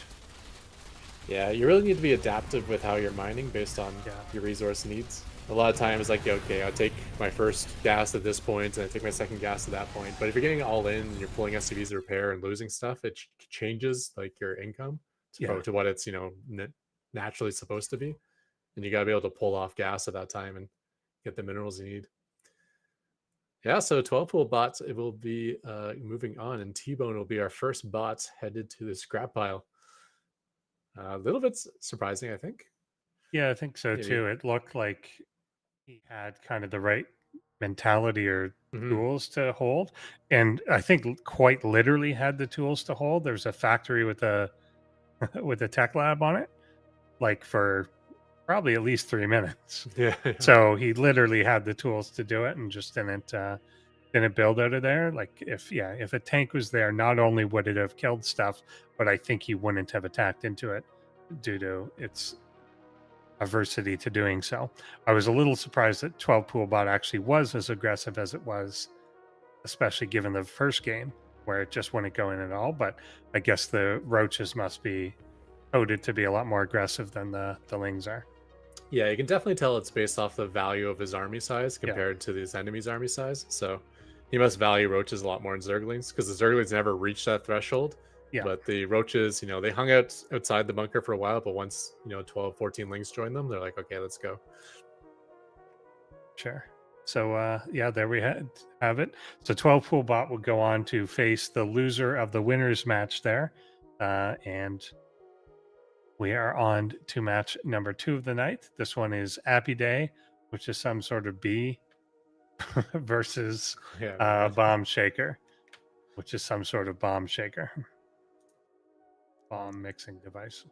Yeah, you really need to be adaptive with how you're mining based on Yeah. your resource needs. A lot of times, like, okay, I'll take my first gas at this point, and I take my second gas at that point. But if you're getting all in and you're pulling SCVs to repair and losing stuff, it changes like your income Yeah. to what it's naturally supposed to be, and you got to be able to pull off gas at that time and get the minerals you need. Yeah, so 12 pool bots, it will be moving on, and T-Bone will be our first bot headed to the scrap pile. A little bit surprising, I think. Yeah, I think so Maybe. too. It looked like he had kind of the right mentality or tools to hold, and I think quite literally had the tools to hold. There's a factory with a with a tech lab on it, like for probably at least 3 minutes. Yeah. So he literally had the tools to do it, and just didn't build out of there. Like if a tank was there, not only would it have killed stuff, but I think he wouldn't have attacked into it due to its aversity to doing so. I was a little surprised that 12 pool bot actually was as aggressive as it was, especially given the first game where it just wouldn't go in at all. But I guess the roaches must be coded to be a lot more aggressive than the lings are. Yeah, you can definitely tell it's based off the value of his army size compared to his enemy's army size. So he must value roaches a lot more than zerglings, because the zerglings never reached that threshold. Yeah. But the roaches, they hung out outside the bunker for a while, but once 12, 14 lings joined them, they're like, okay, let's go. Sure. So yeah, there we have it. So 12 pool bot will go on to face the loser of the winners match there, and we are on to match number 2 of the night. This one is Appy Day, which is some sort of bee, versus Bomb Shaker, which is some sort of bomb shaker, bomb mixing device.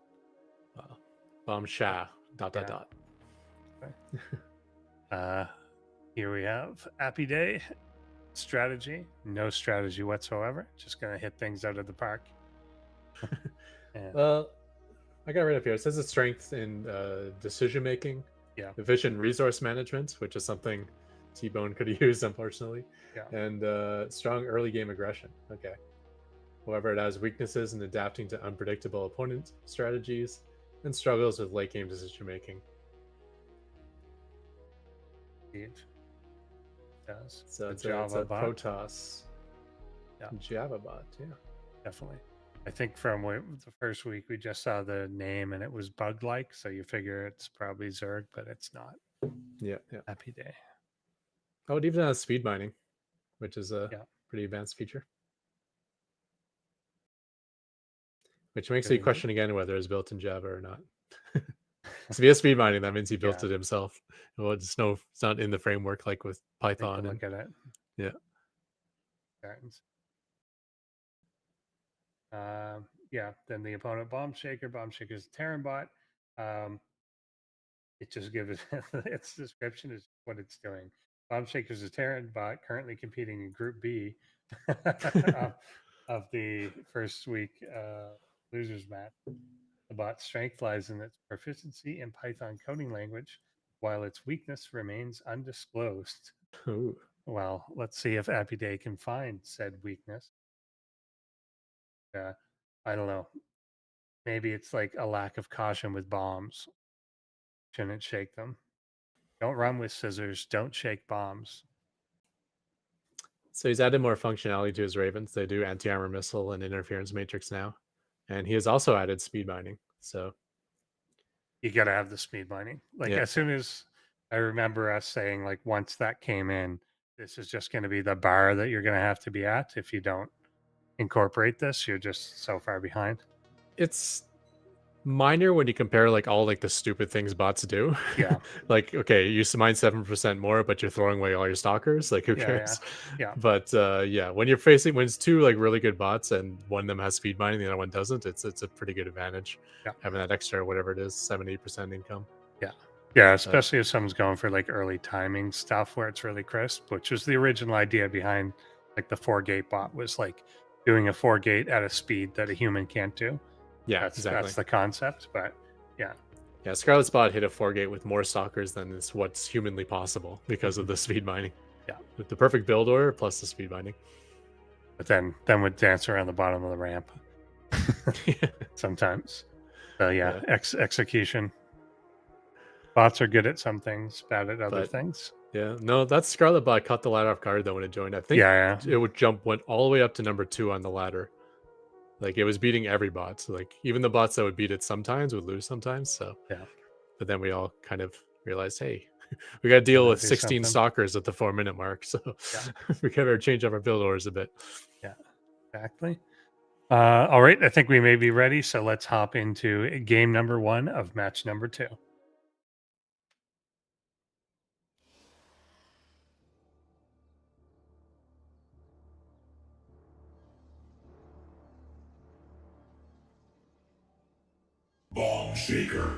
Bomb sha dot. Here we have Appy Day strategy. No strategy whatsoever. Just gonna hit things out of the park. Well, I got rid of here. It says it's strength in decision making, efficient resource management, which is something T-Bone could use, unfortunately, and strong early game aggression. Okay. However, it has weaknesses in adapting to unpredictable opponent strategies and struggles with late game decision making. It does. So it's a Protoss Java bot, definitely. I think from the first week we just saw the name and it was bug-like, so you figure it's probably Zerg, but it's not. Yeah. Appy Day. Oh, it even has speed mining, which is a pretty advanced feature. Which makes you question again whether it's built in Java or not. So if he has speed mining, that means he built it himself. Well, it's not in the framework like with Python. Look at it. Yeah. Then the opponent Bomb Shaker. Bomb Shaker is a Terran bot. It just gives its description is what it's doing. Bomb Shaker is a Terran bot currently competing in Group B of the first week losers match. The bot's strength lies in its proficiency in Python coding language, while its weakness remains undisclosed. Ooh. Well, let's see if Appy Day can find said weakness. I don't know. Maybe it's like a lack of caution with bombs. Shouldn't shake them. Don't run with scissors. Don't shake bombs. So he's added more functionality to his Ravens. They do anti-armor missile and interference matrix now. And he has also added speed mining. So you got to have the speed mining. Like as soon as I remember us saying, like once that came in, this is just going to be the bar that you're going to have to be at. If you don't incorporate this, you're just so far behind. It's minor when you compare like all like the stupid things bots do. Yeah. Like, okay, you mine 7% more, but you're throwing away all your stalkers. Like, who cares? Yeah. But when it's two like really good bots and one of them has speed mining, the other one doesn't, it's a pretty good advantage. Having that extra, whatever it is, 70% income. Yeah, especially if someone's going for like early timing stuff where it's really crisp, which was the original idea behind like the 4-gate bot, was like doing a 4-gate at a speed that a human can't do. Yeah, exactly. That's the concept, but yeah. Yeah, Scarlet's bot hit a 4-gate with more stalkers than is what's humanly possible because of the speed mining. Yeah. With the perfect build order plus the speed mining. But then would dance around the bottom of the ramp sometimes. So yeah. Execution. Bots are good at some things, bad at other things. Yeah, no, that Scarlet bot caught the ladder off guard though when it joined. I think it would went all the way up to number 2 on the ladder. Like it was beating every bot. So like even the bots that would beat it sometimes would lose sometimes. So yeah. But then we all kind of realized, hey, we got to deal with 16 something. stalkers at the 4-minute mark. So we got to change up our build orders a bit. Yeah, exactly. All right, I think we may be ready. So let's hop into game number 1 of match number 2. Bomb Shaker.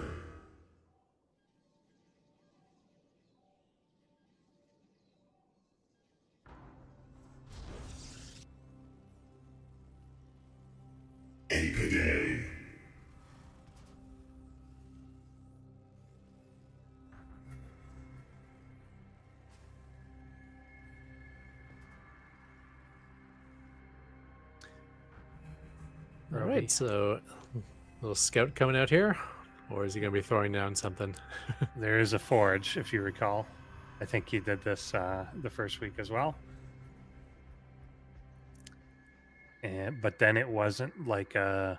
Ape-a-day. All right, so little scout coming out here, or is he going to be throwing down something? There is a forge, if you recall. I think he did this the first week as well. But then it wasn't like it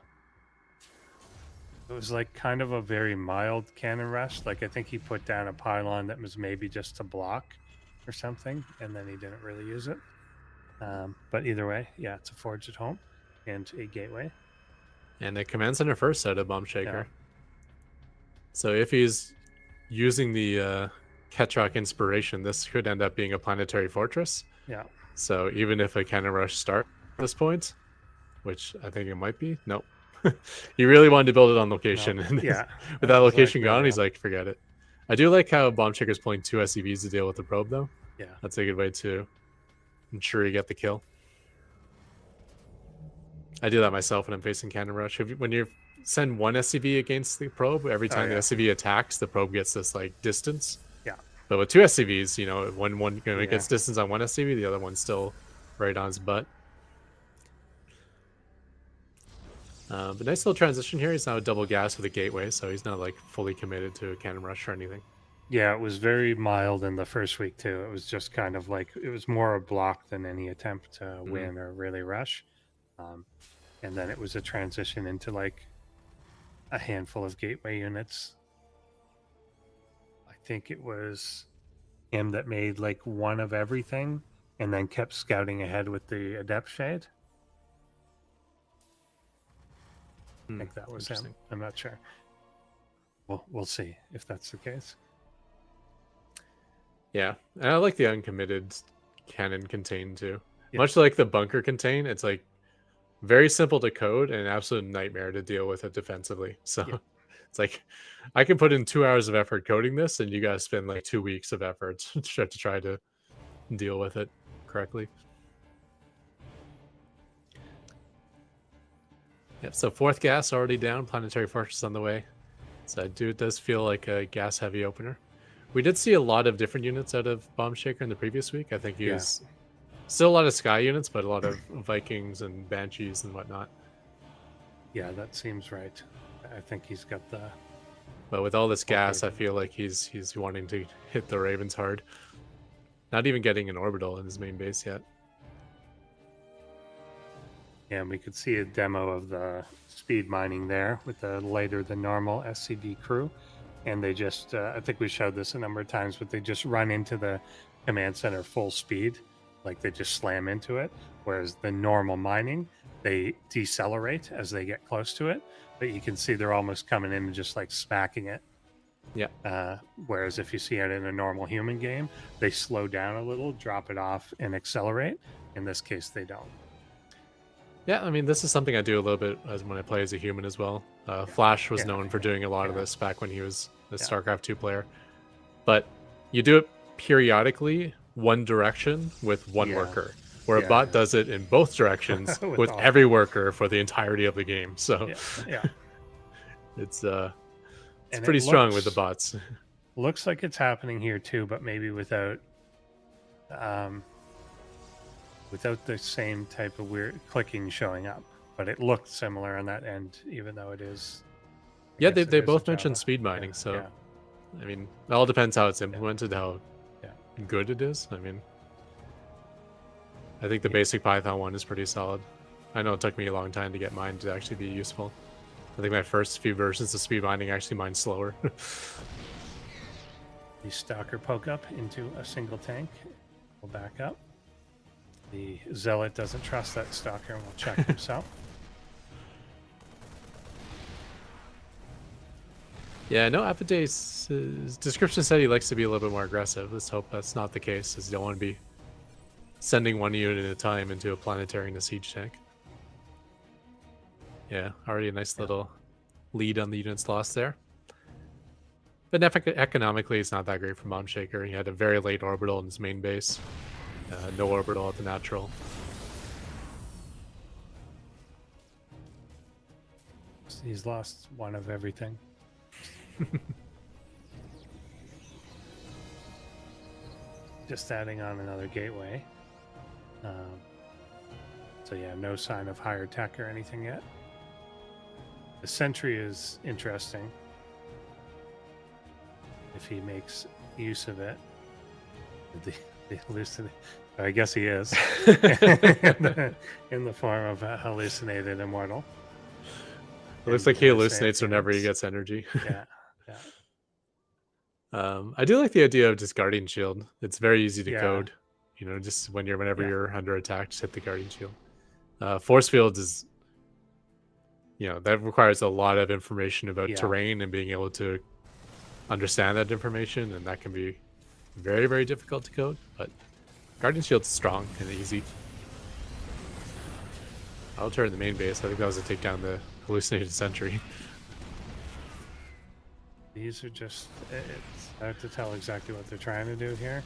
was like kind of a very mild cannon rush. Like I think he put down a pylon that was maybe just to block or something, and then he didn't really use it. But either way, yeah, it's a forge at home and a gateway. And a command center first out of Bomb Shaker. Yeah. So if he's using the Ketrock inspiration, this could end up being a planetary fortress. Yeah. So even if a cannon rush start at this point, which I think it might be, nope. He really wanted to build it on location. No. And Yeah. with that location gone, he's like, forget it. I do like how Bomb Shaker's pulling 2 SCVs to deal with the probe, though. Yeah. That's a good way to ensure you get the kill. I do that myself when I'm facing cannon rush. When you send 1 SCV against the probe, every time the SCV attacks, the probe gets this like distance. Yeah. But with 2 SCVs, you know, when one gets distance on 1 SCV, the other one's still right on his butt. But nice little transition here. He's now double gas with a gateway, so he's not like fully committed to a cannon rush or anything. Yeah, it was very mild in the first week too. It was just kind of like it was more a block than any attempt to win or really rush. And then it was a transition into like a handful of gateway units. I think it was him that made like 1 of everything and then kept scouting ahead with the Adept Shade. I think that was him. I'm not sure. We'll see if that's the case. Yeah, and I like the uncommitted cannon contain too. Yeah. Much like the bunker contain, it's like very simple to code and an absolute nightmare to deal with it defensively. So it's like I can put in 2 hours of effort coding this, and you guys spend like 2 weeks of effort to try to deal with it correctly. Yep. So 4th gas already down. Planetary Fortress on the way. So it does feel like a gas heavy opener. We did see a lot of different units out of Bomb Shaker in the previous week. I think he was still a lot of Sky units, but a lot of Vikings and Banshees and whatnot. Yeah, that seems right. I think he's got the... But with all this gas, I feel like he's wanting to hit the Ravens hard. Not even getting an orbital in his main base yet. Yeah, and we could see a demo of the speed mining there with the lighter than normal SCV crew. And they just, I think we showed this a number of times, but they just run into the command center full speed. Like they just slam into it. Whereas the normal mining, they decelerate as they get close to it. But you can see they're almost coming in and just like smacking it. Yeah. Whereas if you see it in a normal human game, they slow down a little, drop it off, and accelerate. In this case, they don't. Yeah, I mean, this is something I do a little bit as when I play as a human as well. Flash was known for doing a lot of this back when he was a StarCraft 2 player. But you do it periodically, one direction with one worker. Where a bot does it in both directions with every worker for the entirety of the game. So it's It's And pretty it strong with the looks- bots. Looks like it's happening here too, but maybe without the same type of weird clicking showing up. But it looked similar on that end, even though it is. I Yeah, guess they it is a both mentioned Java. speed mining, Yeah, so yeah. I mean, it all depends how it's implemented, how Yeah. good it is. I mean, I think the Yeah. basic Python one is pretty solid. I know it took me a long time to get mine to actually be useful. I think my first few versions of speed mining actually mined slower. The stalker poke up into a single tank. We'll back up. The zealot doesn't trust that stalker and will check himself. Yeah, no, Apidate's description said he likes to be a little bit more aggressive. Let's hope that's not the case, as you don't want to be sending one unit at a time into a planetary in a siege tank. Yeah, already a nice little lead on the units lost there. But economically, it's not that great for Bomb Shaker. He had a very late orbital in his main base. No orbital at the natural. He's lost one of everything. Just adding on another gateway. So yeah, no sign of higher tech or anything yet. The sentry is interesting if he makes use of it. The hallucinate. I guess he is in the form of a hallucinated immortal. It looks like he hallucinates whenever he gets energy. Yeah, yeah. I do like the idea of just Guardian Shield. It's very easy to Yeah. code. You know, just whenever Yeah. you're under attack, just hit the Guardian Shield. Force Fields is, that requires a lot of information about Yeah. terrain and being able to understand that information, and that can be very, very difficult to code. But Guardian Shield's strong and easy. I'll turn the main base. I think that was to take down the hallucinated sentry. These are just, it's hard to tell exactly what they're trying to do here.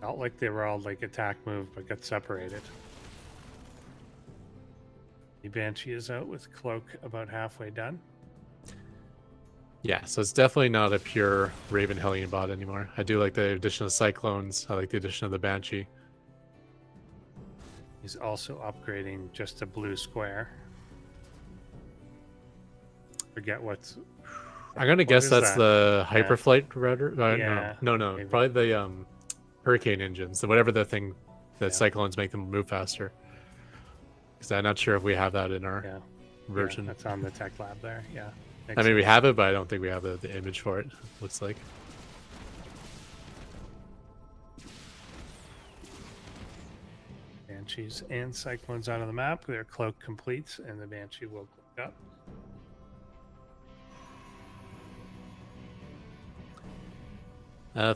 Felt like they were all like attack move, but got separated. The Banshee is out with Cloak about halfway done. Yeah, so it's definitely not a pure Raven Hellion bot anymore. I do like the addition of Cyclones. I like the addition of the Banshee. He's also upgrading just a blue square. Forget what's. I'm gonna what guess is that's that? the Hyperflight router. Yeah, No, maybe. probably the Hurricane engines. So whatever the thing that Yeah. Cyclones make them move faster. Because I'm not sure if we have that in our Yeah, version. that's on the tech lab there. Yeah. I mean, we have it, but I don't think we have the image for it. Looks like. Banshees and Cyclones out of the map. Their Cloak completes, and the Banshee will click up.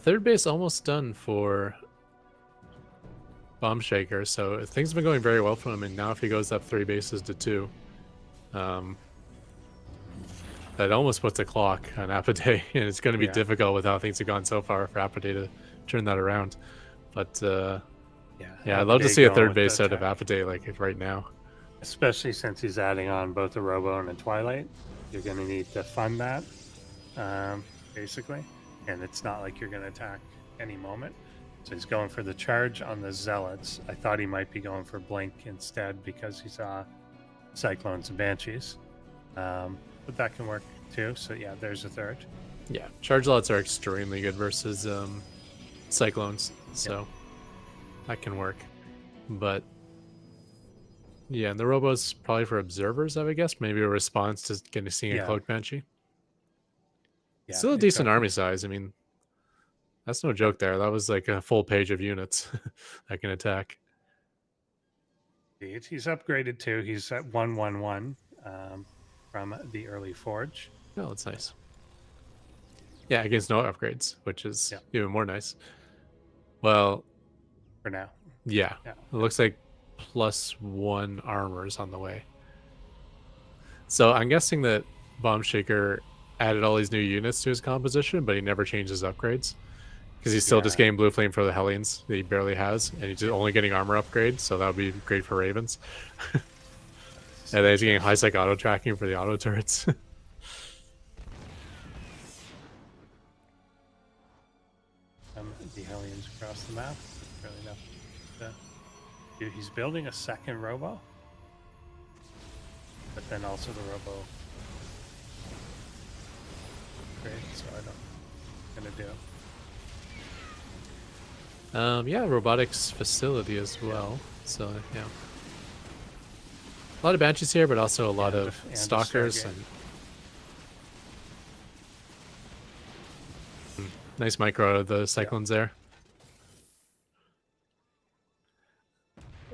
Third base almost done for Bomb Shaker, so things have been going very well for him. And now if he goes up 3 bases to 2, that almost puts a clock on Apode, and it's going to be Yeah. difficult with how things have gone so far for Apode to turn that around. But yeah, I'd love to Apode see a going third with base the out of tech. Apode like right now. Especially since he's adding on both a Robo and a Twilight. You're going to need to fund that, basically. And it's not like you're going to attack any moment. So he's going for the charge on the Zealots. I thought he might be going for Blink instead because he saw Cyclones and Banshees. But that can work too. So yeah, there's a third. Yeah, charge lots are extremely good versus Cyclones, so that can work. But yeah, and the Robo's probably for observers, I would guess. Maybe a response to seeing Yeah. a Cloak Banshee. Yeah, Still a decent exactly. army size. I mean, that's no joke there. That was like a full page of units that can attack. He's upgraded too. He's at 111 from the early Forge. Oh, that's nice. Yeah, against no upgrades, which is even more nice. Well, For now. yeah. Yeah. It looks like +1 armors on the way. So I'm guessing that Bomb Shaker added all these new units to his composition, but he never changed his upgrades. Because he's still just Yeah. getting Blue Flame for the Hellions that he barely has, and he's just only getting armor upgrades, so that would be great for Ravens. And then he's getting high sec auto tracking for the auto turrets. The aliens across the map. Really enough. Dude, he's building a second robo, but then also the robo. Great, so I don't gonna do. Yeah, robotics facility as well. So yeah, a lot of banshees here, but also a lot of and a stalkers Stargate. and nice micro out of the cyclones there.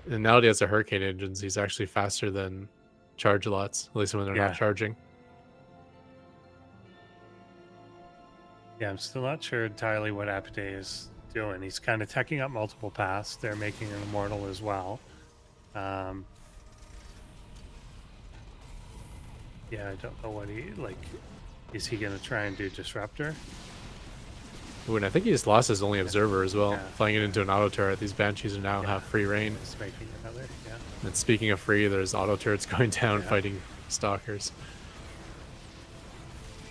And now that he has the hurricane engines, he's actually faster than charge lots, at least when they're Yeah. not charging. Yeah, I'm still not sure entirely what Apide is doing. He's kind of teching up multiple paths. They're making an immortal as well. Yeah, I don't know what he like. Is he gonna try and do disruptor? Ooh, and I think he just lost his only observer as well, Yeah. flying it into an auto turret. These banshees are now have free reign. He's making another. Yeah. And speaking of free, there's auto turrets going down Yeah. fighting stalkers.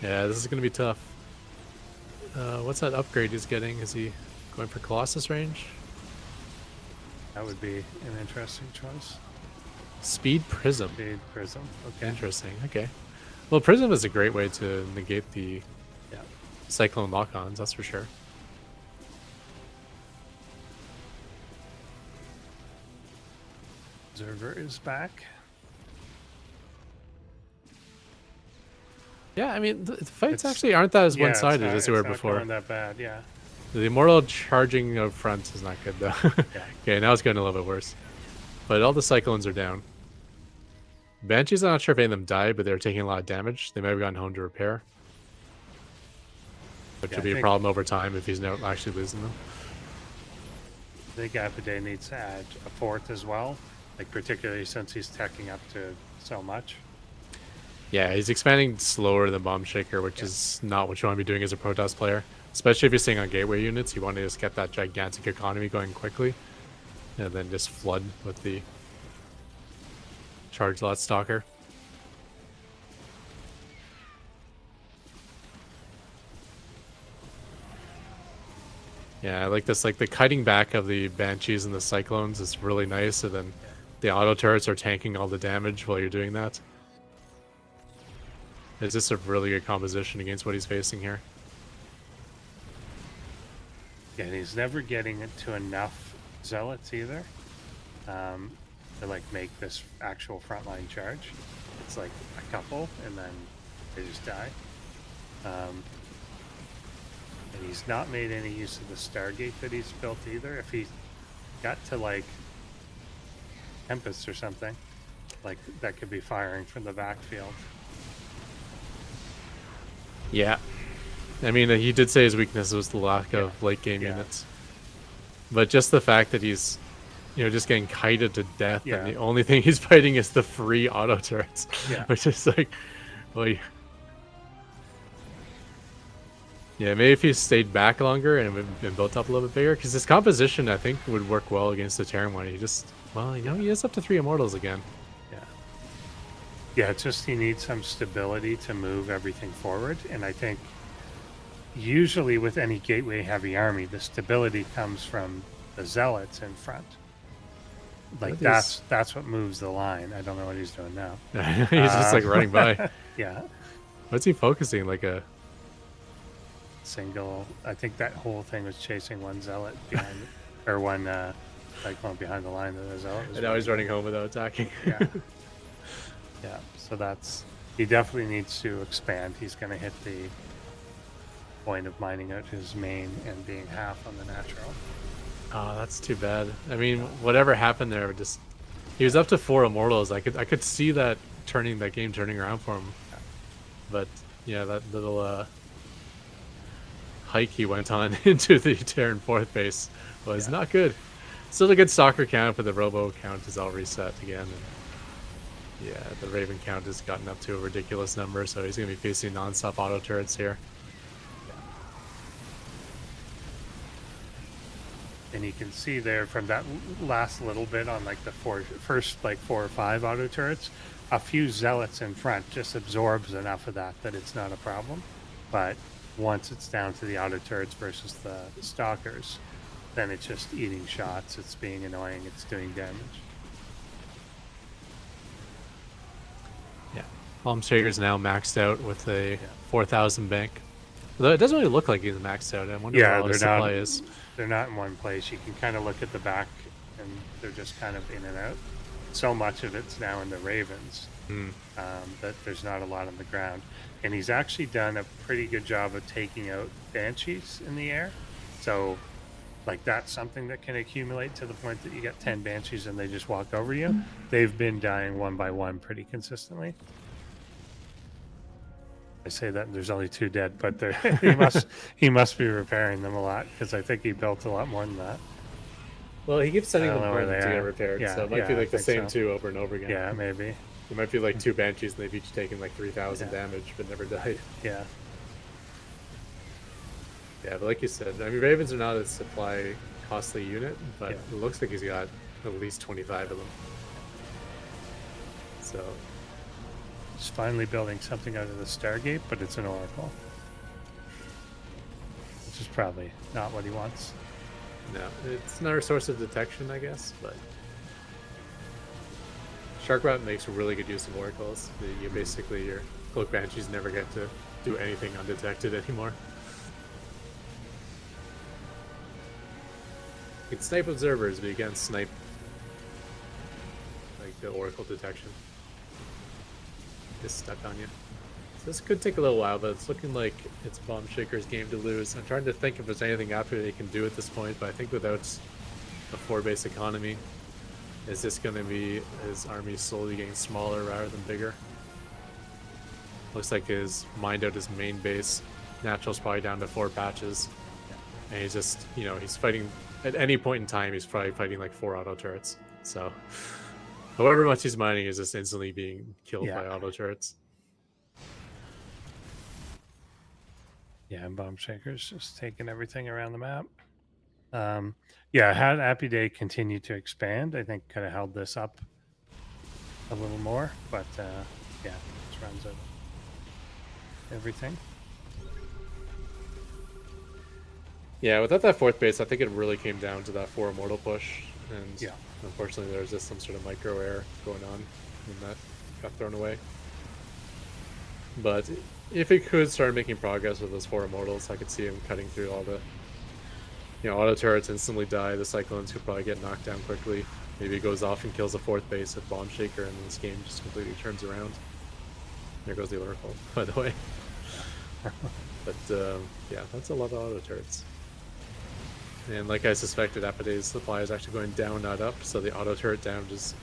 Yeah, this is going to be tough. What's that upgrade he's getting? Is he going for Colossus range? That would be an interesting choice. Speed Prism. Big prism. Okay. Interesting. Okay. Well, Prism is a great way to negate the Yeah. Cyclone lock-ons, that's for sure. Observer is back. Yeah, I mean, the fights It's- actually aren't that as Yeah, it's one-sided not- as they were it's not before. going that bad. Yeah. The Immortal charging up front is not good, though. Okay, now it's getting a little bit worse. But all the Cyclones are down. Banshees, I'm not sure if any of them died, but they're taking a lot of damage. They might have gone home to repair. Which Yeah, will I be a think- problem over time if he's not actually losing them. I think Apide needs to add a fourth as well, like particularly since he's teching up to so much. Yeah, he's expanding slower than Bomb Shaker, which is not what you want to be doing as a Protoss player. Especially if you're staying on gateway units, you want to just get that gigantic economy going quickly. And then just flood with the Charge Lot Stalker. Yeah, I like this. Like the kiting back of the Banshees and the Cyclones is really nice. And then the auto turrets are tanking all the damage while you're doing that. It's just a really good composition against what he's facing here. Yeah, and he's never getting it to enough zealots either to like make this actual frontline charge. It's like a couple, and then they just die. And he's not made any use of the Stargate that he's built either. If he got to like Tempest or something, like that could be firing from the backfield. Yeah. I mean, he did say his weakness was the lack of late game Yeah. units. But just the fact that he's, just getting kited to death, Yeah. and the only thing he's fighting is the free auto turrets. Yeah. Which is like, well, yeah, maybe if he stayed back longer and been built up a little bit bigger, because his composition, I think, would work well against the Terran one. He just, he is up to 3 Immortals again. Yeah, it's just he needs some stability to move everything forward. And I think usually with any gateway heavy army, the stability comes from the zealots in front. Like That is- that's what moves the line. I don't know what he's doing now. He's just like running by. Yeah, What's he focusing? Like a single. I think that whole thing was chasing one zealot behind, or one cyclone behind the line that the zealot was. and now he's running home without attacking. Yeah. Yeah, so he definitely needs to expand. He's going to hit the point of mining out his main and being half on the natural. Oh, that's too bad. I mean, whatever happened there, he was up to 4 Immortals. I could see that game turning around for him. But yeah, that little hike he went on into the Terran 4th base was not good. Still a good stalker count, but the robo count is all reset again. And yeah, the Raven count has gotten up to a ridiculous number, so he's going to be facing non-stop auto turrets here. And you can see there from that last little bit on like the first 4 or 5 auto turrets, a few zealots in front just absorbs enough of that it's not a problem. But once it's down to the auto turrets versus the stalkers, then it's just eating shots. It's being annoying. It's doing damage. Yeah. Bomb Shaker's now maxed out with a 4,000 bank. Though it doesn't really look like he's maxed out. I wonder Yeah, what all his they're not. supply is. They're not in one place. You can kind of look at the back, and they're just kind of in and out. So much of it's now in the Ravens that there's not a lot on the ground. And he's actually done a pretty good job of taking out Banshees in the air. So, like, that's something that can accumulate to the point that you get 10 Banshees and they just walk over you. They've been dying one by one pretty consistently. I say that and there's only 2 dead, but he must be repairing them a lot, because I think he built a lot more than that. Well, he keeps sending I them don't know where home they to get are. repaired, Yeah, so it might yeah, be I like the think same so. 2 over and over again. Yeah, maybe. It might be like 2 Banshees and they've each taken like 3,000 damage but never died. Yeah. Yeah, but like you said, I mean, Ravens are not a supply costly unit, but Yeah. it looks like he's got at least 25 of them. So, He's finally building something out of the Stargate, but it's an Oracle. Which is probably not what he wants. no, it's another source of detection, I guess, but Sharkrat makes really good use of oracles. You basically, your Cloak Banshees never get to do anything undetected anymore. You can snipe observers, but you can't snipe like the oracle detection. Just stuck on you. So this could take a little while, but it's looking like it's Bomb Shaker's game to lose. I'm trying to think if there's anything after they can do at this point, but I think without a 4-base economy, is this going to be his army slowly getting smaller rather than bigger? Looks like his mined out his main base. Natural's probably down to 4 patches. And he's just, you know, he's fighting, at any point in time, he's probably fighting like 4 auto turrets. So, however much he's mining is just instantly being killed by auto turrets. Yeah, and Bomb Shaker's just taking everything around the map. Yeah, had Happy Day continued to expand, I think could have held this up a little more, but yeah, just runs out of everything. Yeah, without that 4th base, I think it really came down to that 4 immortal push, and Yeah. unfortunately there was just some sort of micro error going on, and that got thrown away. But if he could start making progress with those 4 immortals, I could see him cutting through all the, you know, auto turrets instantly die. The Cyclones could probably get knocked down quickly. Maybe he goes off and kills a 4th base with Bomb Shaker, and this game just completely turns around. There goes the Oracle, by the way. But yeah, that's a lot of auto turrets. And like I suspected, Apoday's supply is actually going down, not up, so the auto turret damage is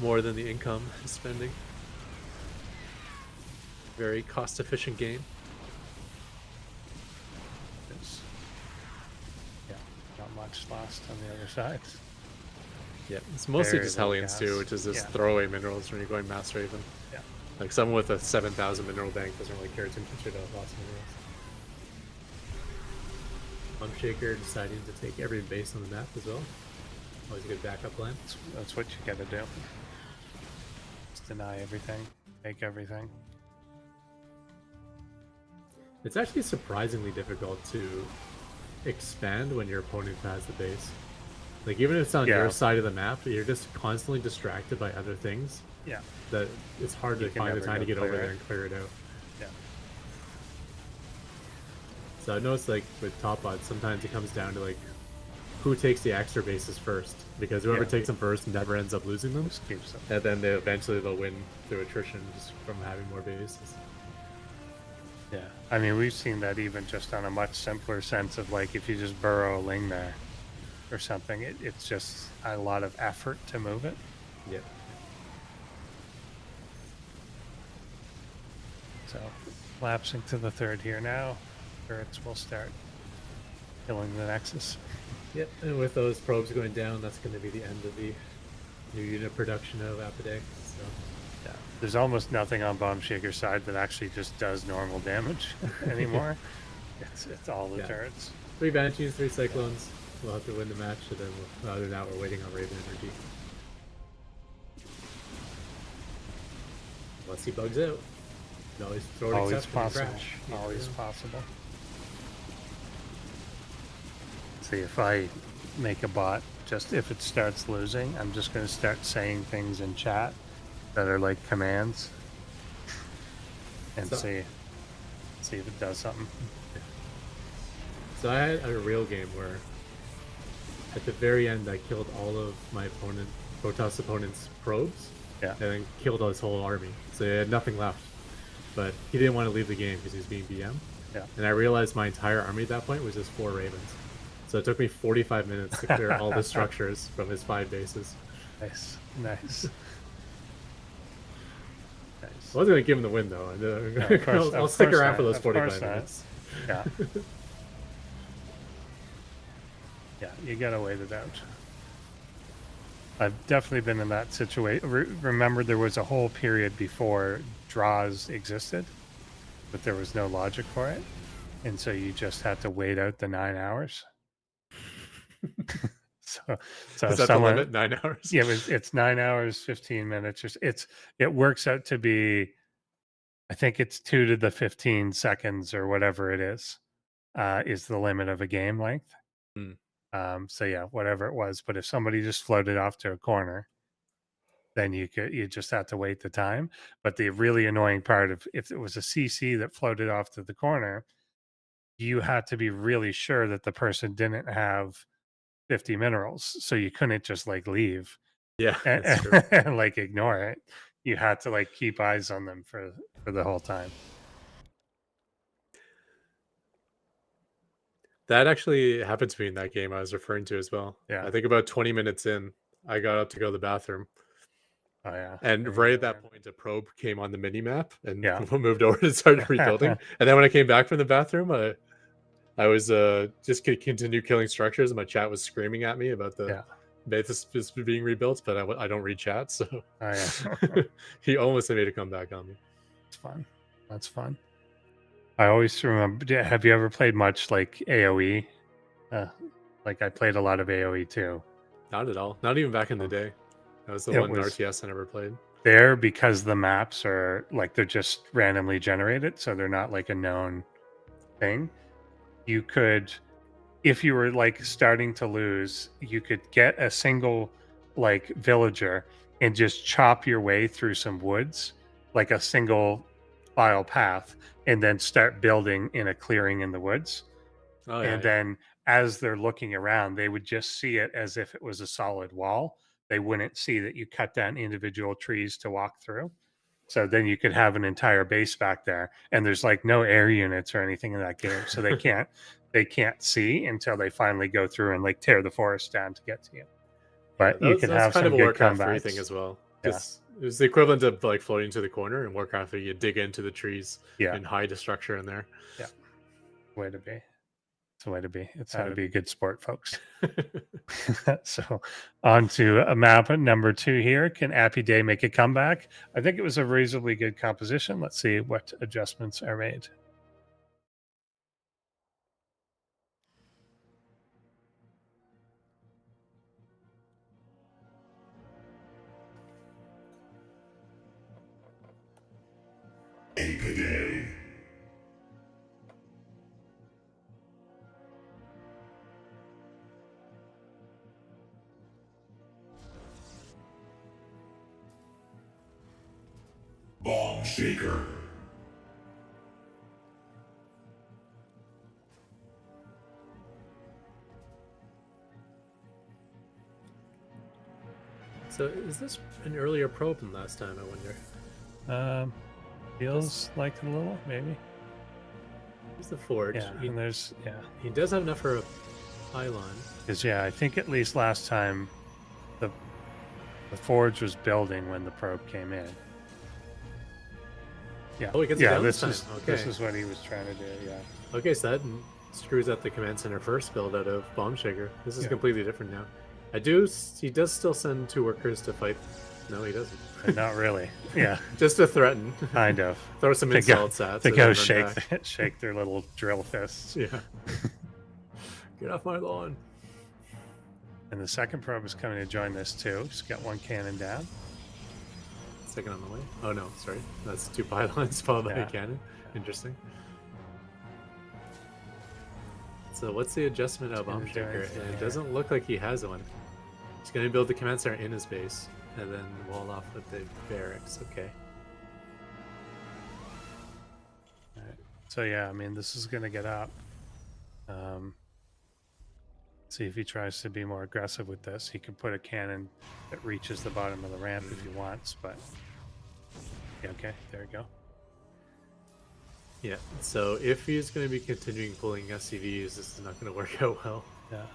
more than the income is spending. Very cost-efficient game. Yeah, not much lost on the other side. Yeah, it's mostly Very just little Hellions gas. too, which is just throwaway minerals when you're going Mass Raven. Yeah. Like someone with a 7,000 mineral bank doesn't really care too much about lost minerals. Bomb Shaker deciding to take every base on the map as well. Always a good backup plan. That's what you gotta do. Just deny everything, make everything. It's actually surprisingly difficult to expand when your opponent has the base. Like even if it's on your side of the map, you're just constantly distracted by other things. Yeah. That it's hard to can find the never time go to get clear over it. there and clear it out. Yeah. So I noticed like with top odds, sometimes it comes down to like who takes the extra bases first, because whoever takes them first never ends up losing them, Just keeps them. and then they'll win through attrition just from having more bases. Yeah, I mean, we've seen that even just on a much simpler sense of like if you just burrow a ling there or something, it's just a lot of effort to move it. Yeah. So, lapsing to the 3rd here now, turrets will start killing the Nexus. Yep, and with those probes going down, that's going to be the end of the new unit production of Apoday. So Yeah, there's almost nothing on Bomb Shaker's side that actually just does normal damage anymore. It's all the turrets. 3 Banshees, 3 Cyclones. We'll have to win the match, and then other than that, we're waiting on Raven Energy. Unless he bugs out. No, he's throwing Always exception and possible. crash. You never Always know. possible. See, if I make a bot, just if it starts losing, I'm just going to start saying things in chat that are like commands, and So- see if it does something. So I had a real game where at the very end I killed all of my Protoss opponent's probes, Yeah. and then killed his whole army. So he had nothing left. But he didn't want to leave the game because he was being BM. Yeah. And I realized my entire army at that point was just 4 ravens. So it took me 45 minutes to clear all the structures from his 5 bases. Nice, nice. I wasn't going to give him the win though. No, of course- I'll of stick course around not, for those of course 45 not. minutes. Yeah. Yeah, you gotta wait it out. I've definitely been in that situation. Remember, there was a whole period before draws existed, but there was no logic for it, and so you just had to wait out the 9 hours. so Is that someone, the limit? 9 hours? yeah, it's 9 hours, 15 minutes. It works out to be, I think it's 2 to the 15 seconds or whatever it is the limit of a game length. Hmm. So yeah, whatever it was. But if somebody just floated off to a corner, then you just have to wait the time. But the really annoying part of if it was a CC that floated off to the corner, you had to be really sure that the person didn't have 50 minerals, so you couldn't just like leave Yeah, and, that's true. and like ignore it. You had to like keep eyes on them for the whole time. That actually happened to me in that game I was referring to as well. Yeah. I think about 20 minutes in, I got up to go to the bathroom. Oh yeah. And There you right go, at that man. point, a probe came on the mini map and Yeah. moved over and started rebuilding. And then when I came back from the bathroom, I was just continue killing structures, and my chat was screaming at me about the base is being rebuilt, but I don't read chat, so Oh yeah. he almost made a comeback on me. It's fun. That's fun. I always remember. Have you ever played much like AOE? Like I played a lot of AOE too. Not at all. Not even back in the day. That was the It one was- RTS I never played. There, because the maps are like they're just randomly generated, so they're not like a known thing. You could, if you were like starting to lose, you could get a single like villager and just chop your way through some woods, like a single file path, and then start building in a clearing in the woods. Oh yeah. And then as they're looking around, they would just see it as if it was a solid wall. They wouldn't see that you cut down individual trees to walk through. So then you could have an entire base back there, and there's like no air units or anything in that game, so they can't see until they finally go through and like tear the forest down to get to you. But you can have kind some of a good Warcraft 3 comebacks. thing as well. Yeah. It was the equivalent of like floating to the corner in Warcraft 3. You dig into the trees Yeah, and hide a structure in there. way to be. It's a way to be. It's how to be a good sport, folks. So on to map number 2 here. Can Appy Day make a comeback? I think it was a reasonably good composition. Let's see what adjustments are made. Ape-a-day. Bomb shaker. So is this an earlier probe than last time, I wonder? Feels like a little, maybe. Here's the forge. Yeah, and there's He does have enough for a pylon. because I think at least last time the forge was building when the probe came in. Yeah. Oh, he gets it yeah. down This this is time. this Okay. is what he was trying to do. Yeah. Okay, so that screws up the command center first build out of Bomb Shaker. This is Yeah. completely different now. He does still send 2 workers to fight. No, he doesn't. Not really. Yeah. Just to threaten. Kind of. Throw some To go- insults at. To so go they run back. shake their little drill fists. Yeah. Get off my lawn. And the second probe is coming to join this too. Just got one cannon down. Second on the way. Oh no, sorry. That's 2 pylons followed by Yeah. a cannon. Interesting. So what's the adjustment of Gonna Bomb do Shaker? anything It here. doesn't look like he has one. He's going to build the command center in his base and then wall off with the barracks. Okay. Alright. So yeah, I mean, this is going to get up. See if he tries to be more aggressive with this. He could put a cannon that reaches the bottom of the ramp if he wants, but yeah, okay, there we go. Yeah. So if he's going to be continuing pulling SCVs, this is not going to work out well. Yeah.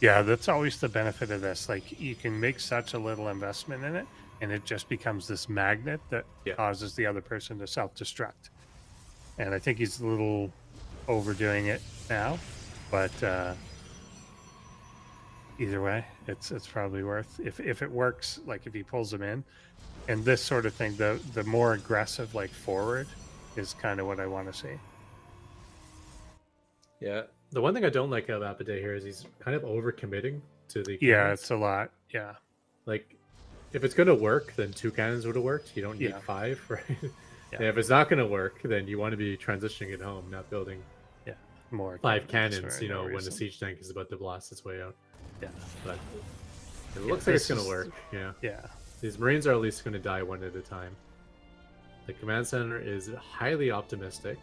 Yeah, that's always the benefit of this. Like, you can make such a little investment in it, and it just becomes this magnet that Yeah. causes the other person to self-destruct. And I think he's a little overdoing it now, but either way, it's probably worth, if it works, like if he pulls them in, and this sort of thing, the more aggressive, like, forward is kind of what I want to see. Yeah. The one thing I don't like about Apide here is he's kind of overcommitting to the Yeah, cannons. it's a lot. Yeah. Like, if it's going to work, then 2 cannons would have worked. You don't need Yeah. 5, right? Yeah. And if it's not going to work, then you want to be transitioning it home, not building More 5 cannons cannons, for you know, no when the reason. siege tank is about to blast its way out. Yeah. But it Yeah, looks like it's this going to is- work. Yeah. Yeah. These Marines are at least going to die one at a time. The command center is highly optimistic.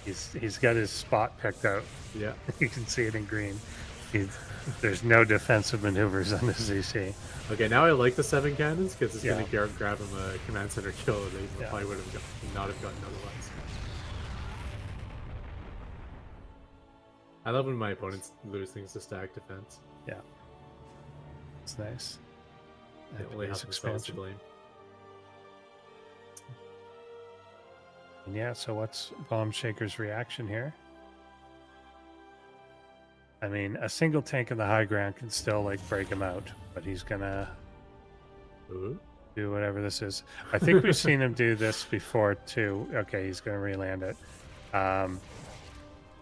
He's got his spot picked out. Yeah. You can see it in green. There's no defensive maneuvers on this ZC. Okay, now I like the 7 cannons because it's going Yeah. to grab him a command center kill that they Yeah. probably would have not have gotten otherwise. I love when my opponents lose things to stack defense. Yeah. It's nice. They only have Base themselves to expansion. blame. And yeah, so what's Bomb Shaker's reaction here? I mean, a single tank in the high ground can still, like, break him out, but he's gonna Ooh. do whatever this is. I think we've seen him do this before too. Okay, he's gonna reland it.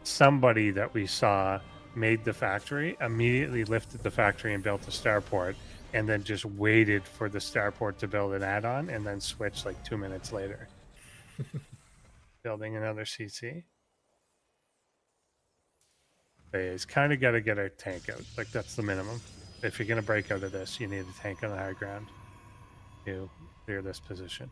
Somebody that we saw made the factory, immediately lifted the factory and built a starport, and then just waited for the starport to build an add-on, and then switched like 2 minutes later. Building another CC. But yeah, he's kind of got to get a tank out. Like, that's the minimum. If you're going to break out of this, you need a tank on the high ground to clear this position.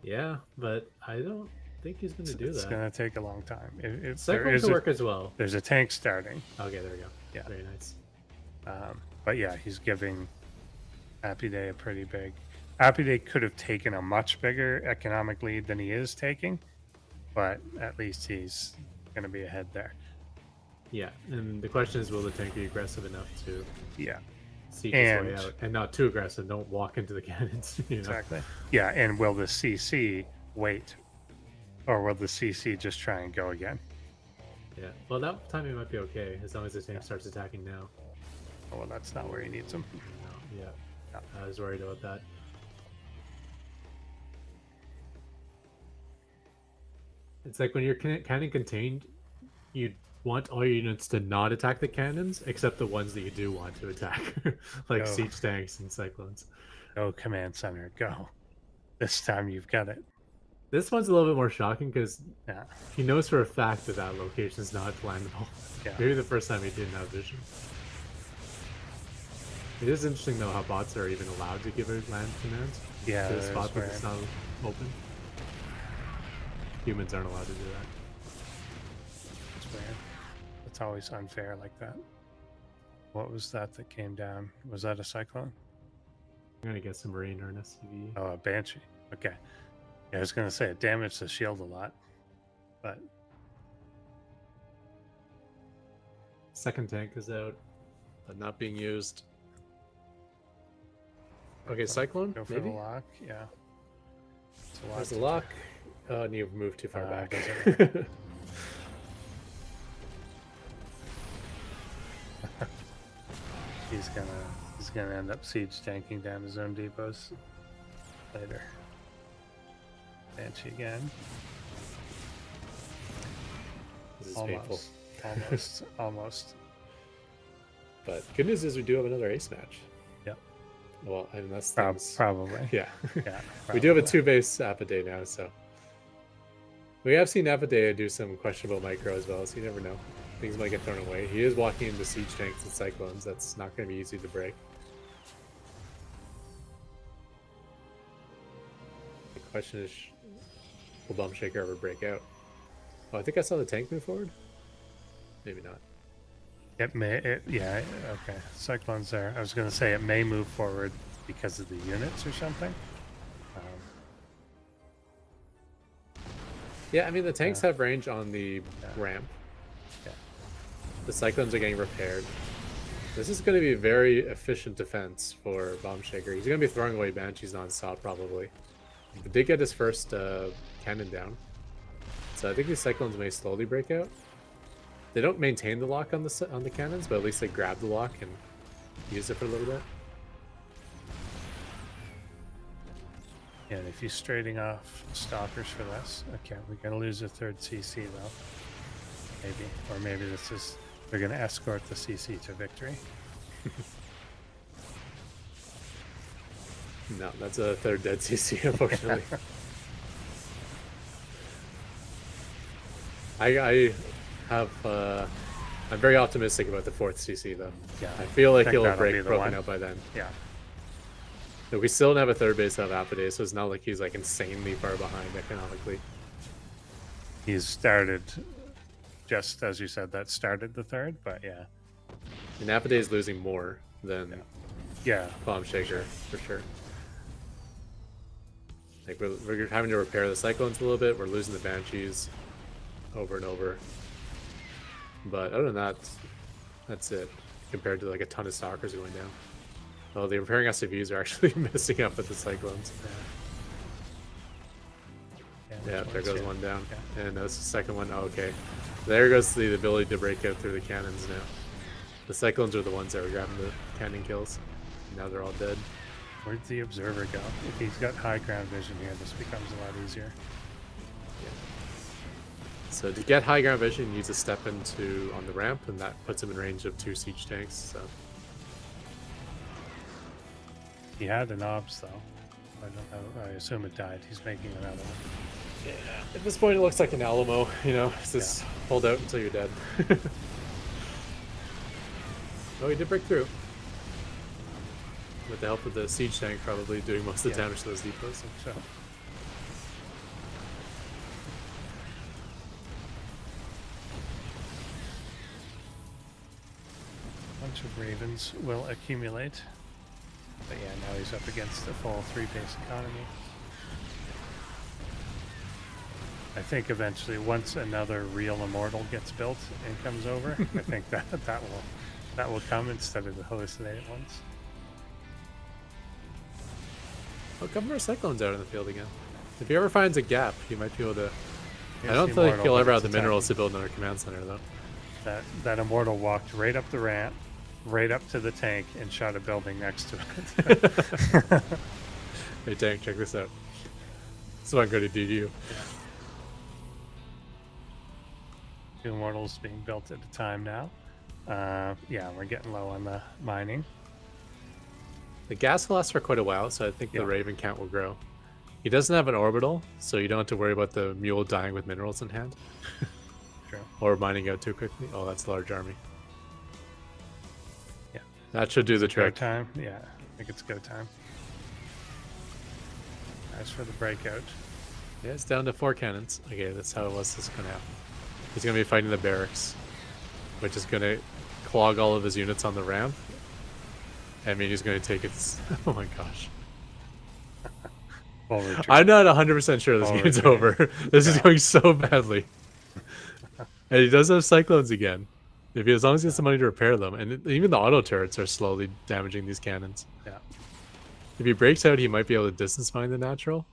Yeah, but I don't think he's going to do It's that. going to take a long time. If there Cyclone is can a, work as well. there's a tank starting, Okay, there we go. Yeah. Very nice. but yeah, he's giving Happy Day a pretty big. Happy Day could have taken a much bigger economic lead than he is taking, but at least he's going to be ahead there. Yeah, and the question is, will the tank be aggressive enough to Yeah, siege his way And- out? And not too aggressive. Don't walk into the cannons. You know? exactly. Yeah, and will the CC wait, or will the CC just try and go again? Yeah. Well, that timing might be okay as long as the tank starts attacking now. Oh, well, that's not where he needs him. Yeah. Yeah. I was worried about that. It's like when you're cannon contained, you want all your units to not attack the cannons, except the ones that you do want to attack, like Oh. siege tanks and cyclones. Go command center, go. This time you've got it. This one's a little bit more shocking because Yeah, he knows for a fact that that location is not landable. Yeah. Maybe the first time he didn't have vision. It is interesting though how bots are even allowed to give a land command yeah. to a that is spot weird. that's not open. Humans aren't allowed to do that. It's weird. It's always unfair like that. What was that came down? Was that a cyclone? I'm gonna get some marine or an SCV. Oh, a banshee. Okay. Yeah, I was gonna say it damaged the shield a lot, but Second tank is out, but not being used. Okay, cyclone. go for Maybe. the lock. Yeah. It's a lot There's to a do. lock. Oh, and you've moved too far back. doesn't He's gonna end up siege tanking down his own depots later. Banshee again. This is painful. Almost. But good news is we do have another ace match. Yep. Well, and that's things. Probably. Yeah. Yeah. We do have a probably. 2-base Apodee now, so. We have seen Apodee do some questionable micro as well, so you never know. Things might get thrown away. He is walking into siege tanks and cyclones. That's not going to be easy to break. The question is, will Bomb Shaker ever break out? Oh, I think I saw the tank move forward. Maybe not. It may. Yeah. Okay. Cyclone's there. I was going to say it may move forward because of the units or something. Yeah, I mean, the tanks have range on the ramp. Yeah. The cyclones are getting repaired. This is going to be a very efficient defense for Bomb Shaker. He's going to be throwing away Banshees non-stop, probably. But did get his first cannon down. So I think these cyclones may slowly break out. They don't maintain the lock on the cannons, but at least they grab the lock and use it for a little bit. Yeah, and if he's trading off stalkers for this, okay, we're gonna lose a third CC though. Maybe, or maybe this is they're gonna escort the CC to victory. No, that's a third dead CC, unfortunately. I have I'm very optimistic about the fourth CC though. Yeah, I feel like think he'll that'll be break the broken one. out by then. Yeah, But we still don't have a third base of Apodee, so it's not like he's like insanely far behind economically. he's started just as you said. That started the third, but yeah, And Apodee is losing more than yeah, Bomb Shaker for sure. Like we're having to repair the cyclones a little bit. We're losing the Banshees over and over. But other than that, that's it. Compared to like a ton of stalkers going down. Oh, the repairing SUVs are actually messing up with the cyclones. Yeah, there goes one down. Okay. And that's the second one. Oh, okay. There goes the ability to break out through the cannons now. The cyclones are the ones that were grabbing the cannon kills. Now they're all dead. Where'd the observer go? If he's got high ground vision here, this becomes a lot easier. So to get high ground vision, he needs to step into on the ramp, and that puts him in range of 2 siege tanks. So He had an obs though. I don't know. I assume it died. He's making another one. yeah, at this point, it looks like an Alamo. You know, it's just hold out until you're dead. Oh, he did break through. With the help of the siege tank, probably doing most of the damage to those depots. So a bunch of ravens will accumulate. But yeah, now he's up against a full 3-base economy. I think eventually, once another real immortal gets built and comes over, I think that will come instead of the hallucinated ones. Oh, couple more cyclones out in the field again. If he ever finds a gap, he might be able to. Here's I don't the think immortal, he'll but ever it's have the minerals to attacking. build another command center, though. That immortal walked right up the ramp, right up to the tank, and shot a building next to it. Hey, tank, check this out. So I'm going to do to you. 2 immortals being built at a time now. Yeah, we're getting low on the mining. The gas will last for quite a while, so I think the Raven count will grow. He doesn't have an orbital, so you don't have to worry about the mule dying with minerals in hand. True. Or mining out too quickly. Oh, that's a large army. Yeah. That should do the Go trick. time. Yeah, I think it's go time. As for the breakout, Yeah, it's down to 4 cannons. Okay, that's how it was. This is going to happen. He's going to be fighting the barracks, which is going to clog all of his units on the ramp. I mean, he's going to take its... Oh my gosh. full retreat. I'm not 100% sure this Full game's retreat. over. This is going so badly. And he does have cyclones again. As long as he has the money to repair them. And even the auto turrets are slowly damaging these cannons. Yeah. If he breaks out, he might be able to distance mine the natural.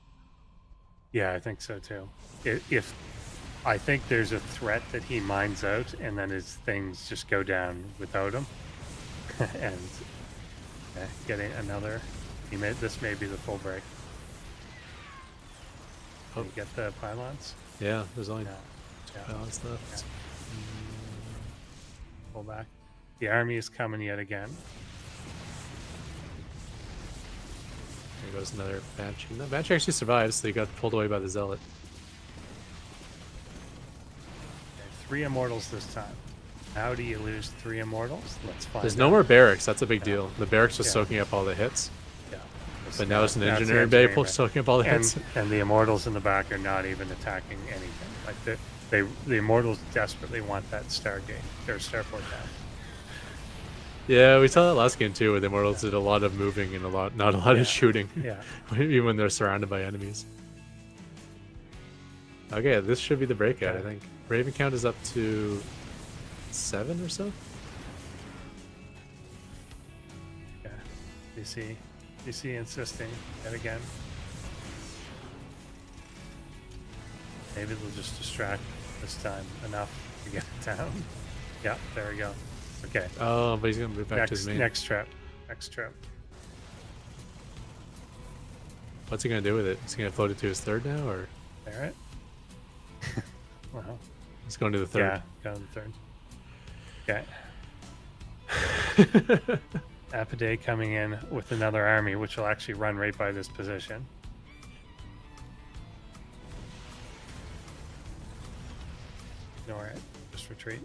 Yeah, I think so too. If I think there's a threat that he mines out, and then his things just go down without him, and getting another. This may be the full break. Can you get the pylons? Yeah, there's only Yeah. balance left. Pull back. The army is coming yet again. There goes another Banshee. No, Banshee actually survives, so he got pulled away by the Zealot. Okay, 3 immortals this time. How do you lose 3 immortals? Let's find There's out. no more barracks. That's a big Yeah. deal. The barracks was Yeah. soaking up all the hits, Yeah. but now it's an That's the engineering bay engineering bay. soaking up all the hits. And the immortals in the back are not even attacking anything. Like the immortals desperately want that Stargate or Starport down. Yeah, we saw that last game too, where the Immortals did a lot of moving and not a lot Yeah. of shooting, Yeah. even when they're surrounded by enemies. Okay, this should be the breakout, I Okay. think. Raven count is up to 7 or so. Yeah. DC insisting yet again. Maybe they'll just distract this time enough to get it down. Yeah, there we go. Okay. Oh, but he's gonna move back to his main. Next trip. Next trip. What's he gonna do with it? Is he gonna float it to his third now, or There it. Well, he's going to the third? yeah, go to the third. Okay. Apide coming in with another army, which will actually run right by this position. Ignore it. Just retreat.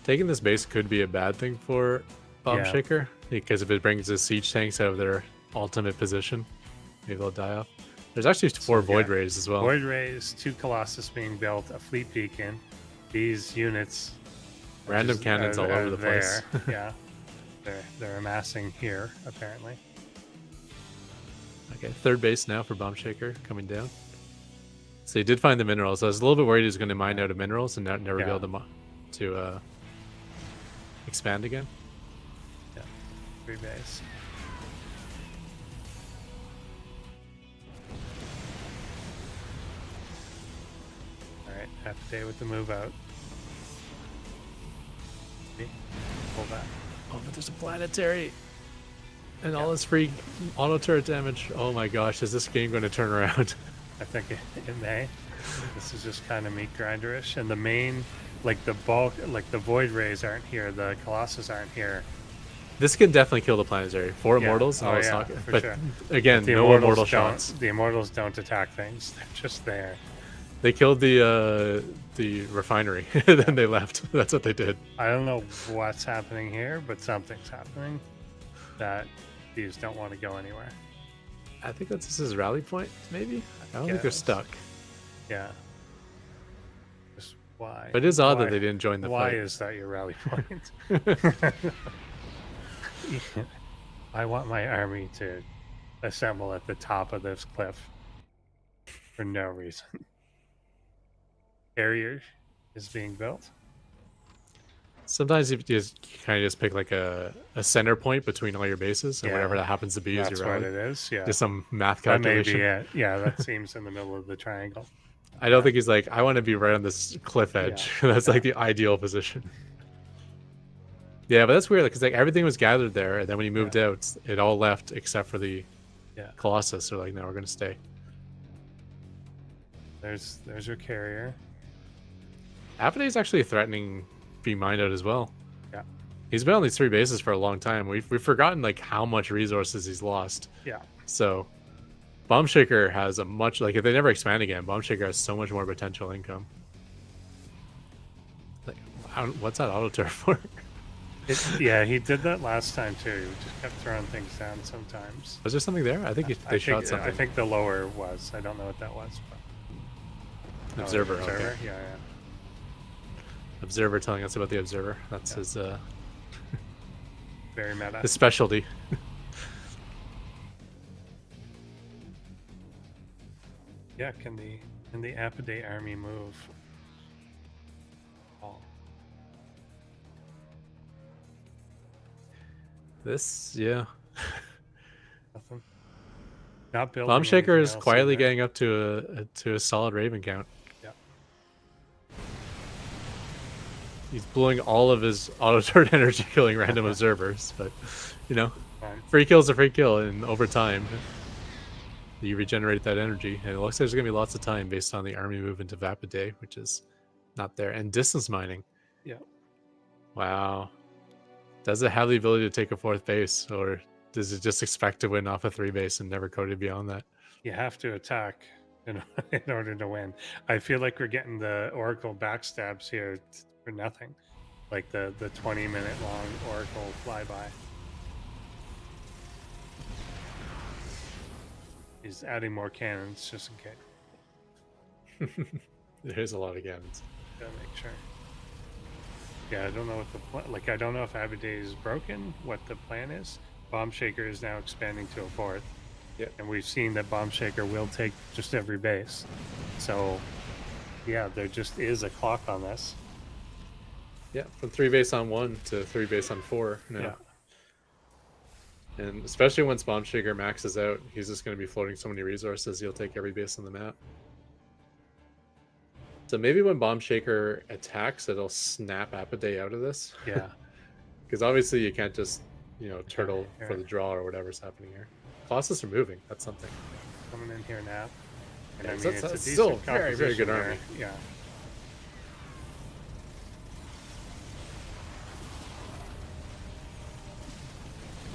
Taking this base could be a bad thing for Bomb Yeah. Shaker, because if it brings the siege tanks out of their ultimate position, maybe they'll die off. There's actually 4 Void yeah. Rays as well. Void Rays, 2 Colossus being built, a fleet beacon. These units. Random cannons all over the place. Yeah. They're amassing here, apparently. Okay, third base now for Bomb Shaker coming down. So he did find the minerals. I was a little bit worried he was going to mine out of minerals and never be Yeah. able to expand again. Yeah. 3 base. Alright, Apide with the move out. See? Pull back. Oh, but there's a planetary. And all this free auto turret damage. Oh my gosh, is this game going to turn around? I think it may. This is just kind of meat grinderish, and the main, like the bulk, like the Void Rays aren't here, the Colossus aren't here. This can definitely kill the planetary. 4 Yeah. immortals. Oh, and all this yeah, talk- for but sure. again, The no Immortals immortal don't- shots. The Immortals don't attack things; they're just there. They killed the refinery, then they left. That's what they did. I don't know what's happening here, but something's happening that these don't want to go anywhere. I think that's his rally point, maybe? I don't think they're Guess. stuck. Yeah. Just why? But it is odd Why- that they didn't join the Why fight. is that your rally point? I want my army to assemble at the top of this cliff for no reason. Carrier is being built. Sometimes you kind of just pick like a center point between all your bases, and Yeah. whatever that happens to be is That's your what rally. it is. Yeah. Just some math That may be calculation. it. Yeah, that seems in the middle of the triangle. I don't think he's like, I want to be right on this cliff edge. That's like the ideal position. Yeah, but that's weird because like everything was gathered there, and then when he moved out, it all left except for the Yeah. Colossus. They're like, no, we're gonna stay. There's your carrier. Apide is actually threatening being mined out as well. Yeah. He's been on these 3 bases for a long time. We've forgotten like how much resources he's lost. Yeah. So Bomb Shaker has a much like if they never expand again, Bomb Shaker has so much more potential income. Like, what's that auto turret for? Yeah, he did that last time too. He just kept throwing things down sometimes. Was there something there? I think they shot something. I think the lower was. I don't know what that was. But... Observer. Oh, observer. Okay. Yeah. Observer telling us about the observer. That's Very meta. his specialty. Yeah. Can the Apide army move? Oh. Yeah. Nothing. Not building. Bomb Shaker anything is else quietly either. getting up to a solid Raven count. Yeah. He's blowing all of his auto turret energy killing random observers, but you know, Fine. free kill's a free kill, and over time you regenerate that energy. And it looks like there's gonna be lots of time based on the army movement of Apide, which is not there, and distance mining. Yeah. Wow. Does it have the ability to take a 4th base, or does it just expect to win off a 3-base and never code it beyond that? You have to attack in order to win. I feel like we're getting the Oracle backstabs here for nothing, like the 20-minute long Oracle flyby. He's adding more cannons just in case. There is a lot of cannons. Gotta make sure. Yeah, I don't know what the like. I don't know if Abiday is broken. What the plan is? Bomb Shaker is now expanding to a 4th. Yep. And we've seen that Bomb Shaker will take just every base. So, yeah, there just is a clock on this. Yeah, from 3-base on 1 to 3-base on 4 now. Yeah. And especially once Bomb Shaker maxes out, he's just going to be floating so many resources, he'll take every base on the map. So maybe when Bomb Shaker attacks, it'll snap Apiday out of this. Yeah. Because obviously you can't just, turtle Here. for the draw or whatever's happening here. Colossus are moving. That's something. Coming in here now. And Yeah, I mean, that's- it's a that's decent still very, very good composition army. there. Yeah.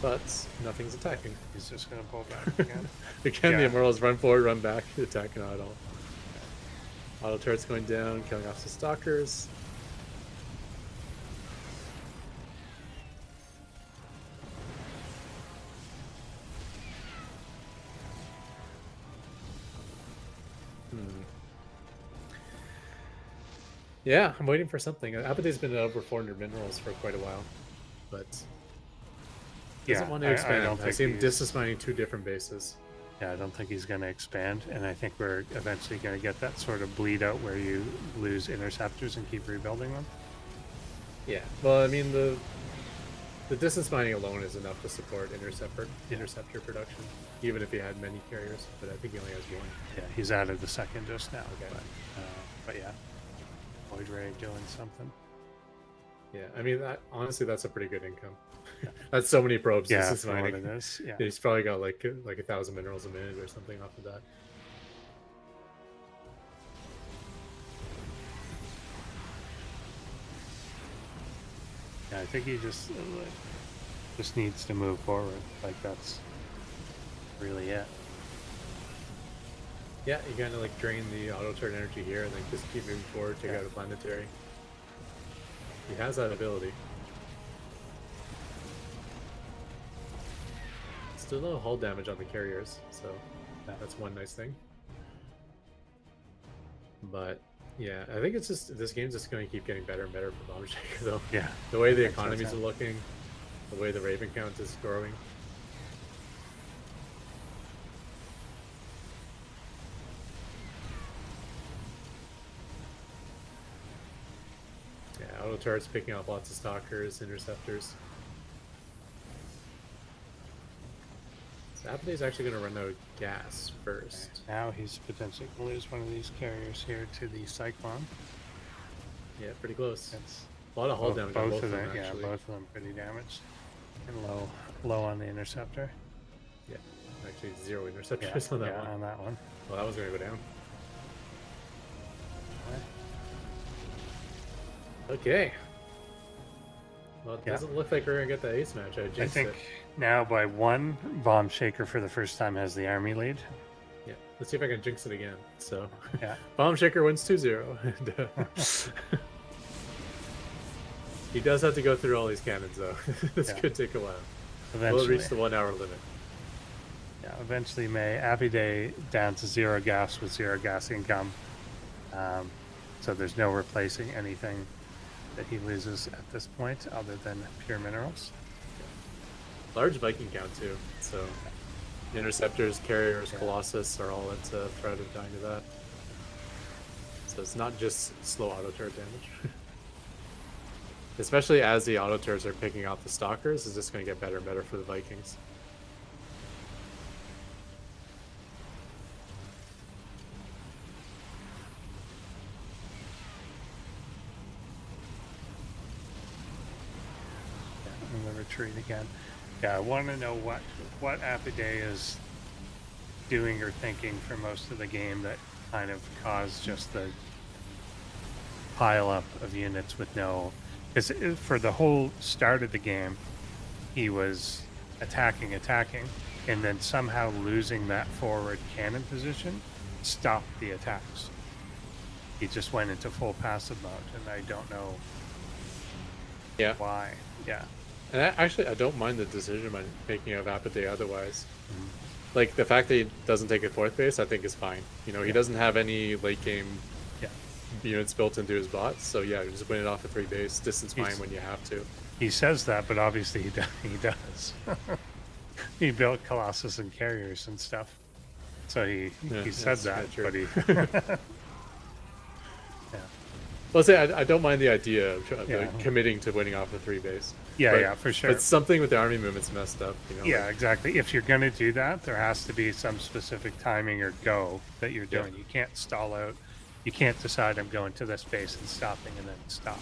But nothing's attacking. He's just going to pull back again. Again, Yeah. the Immortals run forward, run back, attack not at all. Auto turrets going down, killing off the stalkers. Yeah, I'm waiting for something. Apathy's been at over 400 minerals for quite a while, but doesn't want to I expand. don't I think see him he's- distance mining 2 different bases. Yeah, I don't think he's going to expand, and I think we're eventually going to get that sort of bleed out where you lose interceptors and keep rebuilding them. Yeah, well, I mean the distance mining alone is enough to support interceptor production, even if he had many carriers. But I think he only has 1. Yeah, he's added the second just now. Okay. But yeah, Void Ray doing something. Yeah, I mean honestly, that's a pretty good income. That's so many probes. Yeah, Distance for what mining. it is. Yeah. He's probably got like 1,000 minerals a minute or something off of that. Yeah, I think he just needs to move forward. Like that's really it. Yeah, you kind of like drain the auto turn energy here and then just keep moving forward, take Yeah. out a planetary. He has that ability. Still no hull damage on the carriers, so that's one nice thing. But yeah, I think it's just this game's just going to keep getting better and better for Bomb Shaker though. Yeah. The way the Makes sense, economies yeah. are looking, the way the Raven count is growing. Yeah, auto turrets picking up lots of stalkers, interceptors. So Apathy's actually going to run out of gas first. Now he's potentially going to lose one of these carriers here to the Cyclone. Yeah, pretty close. That's A lot of hull damage on both of them, yeah, actually. both of them pretty damaged. And low on the interceptor. Yeah, actually 0 interceptors on that one. On that one. Well, that was going to go down. Okay. Well, it Yeah. doesn't look like we're going to get the ace match. I I jinxed think it. now by 1, Bomb Shaker for the first time has the army lead. Yeah, let's see if I can jinx it again. So, Yeah. Bomb Shaker wins 2-0. And, he does have to go through all these cannons, though. This Yeah. could take a while. Eventually. We'll reach the 1 hour limit. Yeah, eventually May. Happy Day down to 0 gas with 0 gas income. So there's no replacing anything that he loses at this point other than pure minerals. Large Viking count, too. So, interceptors, carriers, Colossus are all at threat of dying to that. So it's not just slow auto turret damage. Especially as the auto turrets are picking off the stalkers, it's just going to get better and better for the Vikings. And the retreat again. Yeah, I want to know what Apiday is doing or thinking for most of the game that kind of caused just the pile up of units with no. Because for the whole start of the game, he was attacking, and then somehow losing that forward cannon position stopped the attacks. He just went into full passive mode, and I don't know Yeah. why. Yeah. And I don't mind the decision by making of Apathy otherwise. Mhm. Like, the fact that he doesn't take a 4th base, I think is fine. You know, he Yeah. doesn't have any late game Yeah. units built into his bots, so yeah, just win it off a 3 base, distance mine He's- when you have to. He says that, but obviously he does. He built Colossus and carriers and stuff. So he said that's that, kinda but true. he yeah. Well, say I don't mind the idea of Yeah. committing to winning off a 3 base. Yeah, But- yeah, for sure. But something with the army movement's messed up. You know, Yeah, like, exactly. If you're going to do that, there has to be some specific timing or go that you're Yeah. doing. You can't stall out. You can't decide I'm going to this base and stopping and then stop.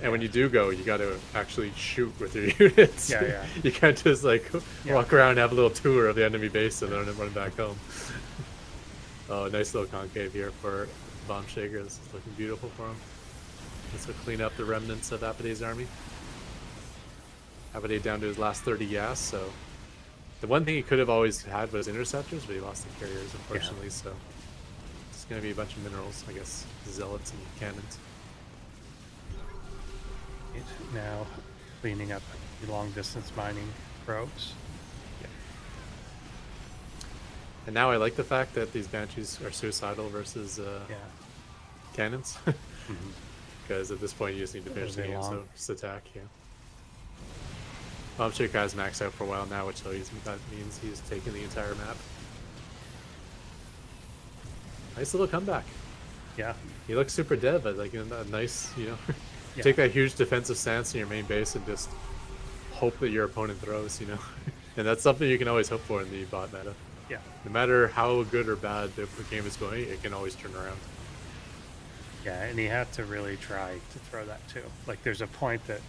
and when you do go, you got to actually shoot with your units. Yeah, yeah. You can't just like Yeah. walk around and have a little tour of the enemy base and then run back home. Oh, nice little concave here for Bomb Shaker. This is looking beautiful for him. This will clean up the remnants of Apathy's army. Apathy down to his last 30 gas, so the one thing he could have always had was interceptors, but he lost the carriers, unfortunately, so it's going to be a bunch of minerals, I guess, zealots and cannons. Now cleaning up the long distance mining probes. And now I like the fact that these Banshees are suicidal versus Yeah. cannons, Mhm. because at this point you just need to finish the They game, so long. just attack, yeah. Bomb Shaker has maxed out for a while now, which that means he's taken the entire map. Nice little comeback. Yeah. He looks super dead, but like a nice, Yeah. take that huge defensive stance in your main base and just hope that your opponent throws, and that's something you can always hope for in the bot meta. Yeah. No matter how good or bad the game is going, it can always turn around. Yeah, and he had to really try to throw that too. Like there's a point that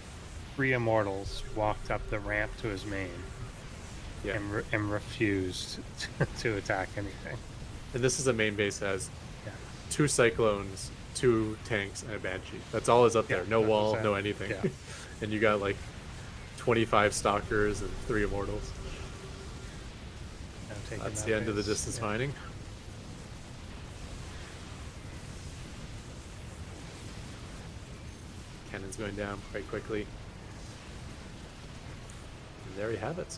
3 Immortals walked up the ramp to his main Yeah. and refused to attack anything. And this is a main base that has Yeah. 2 Cyclones, 2 tanks, and a Banshee. That's all is up Yeah, there. No wall, 100%. no anything. Yeah. And you got like 25 Stalkers and 3 Immortals. Now taking That's that the end of the base. distance Yeah. mining. Cannon's going down quite quickly. And there you have it.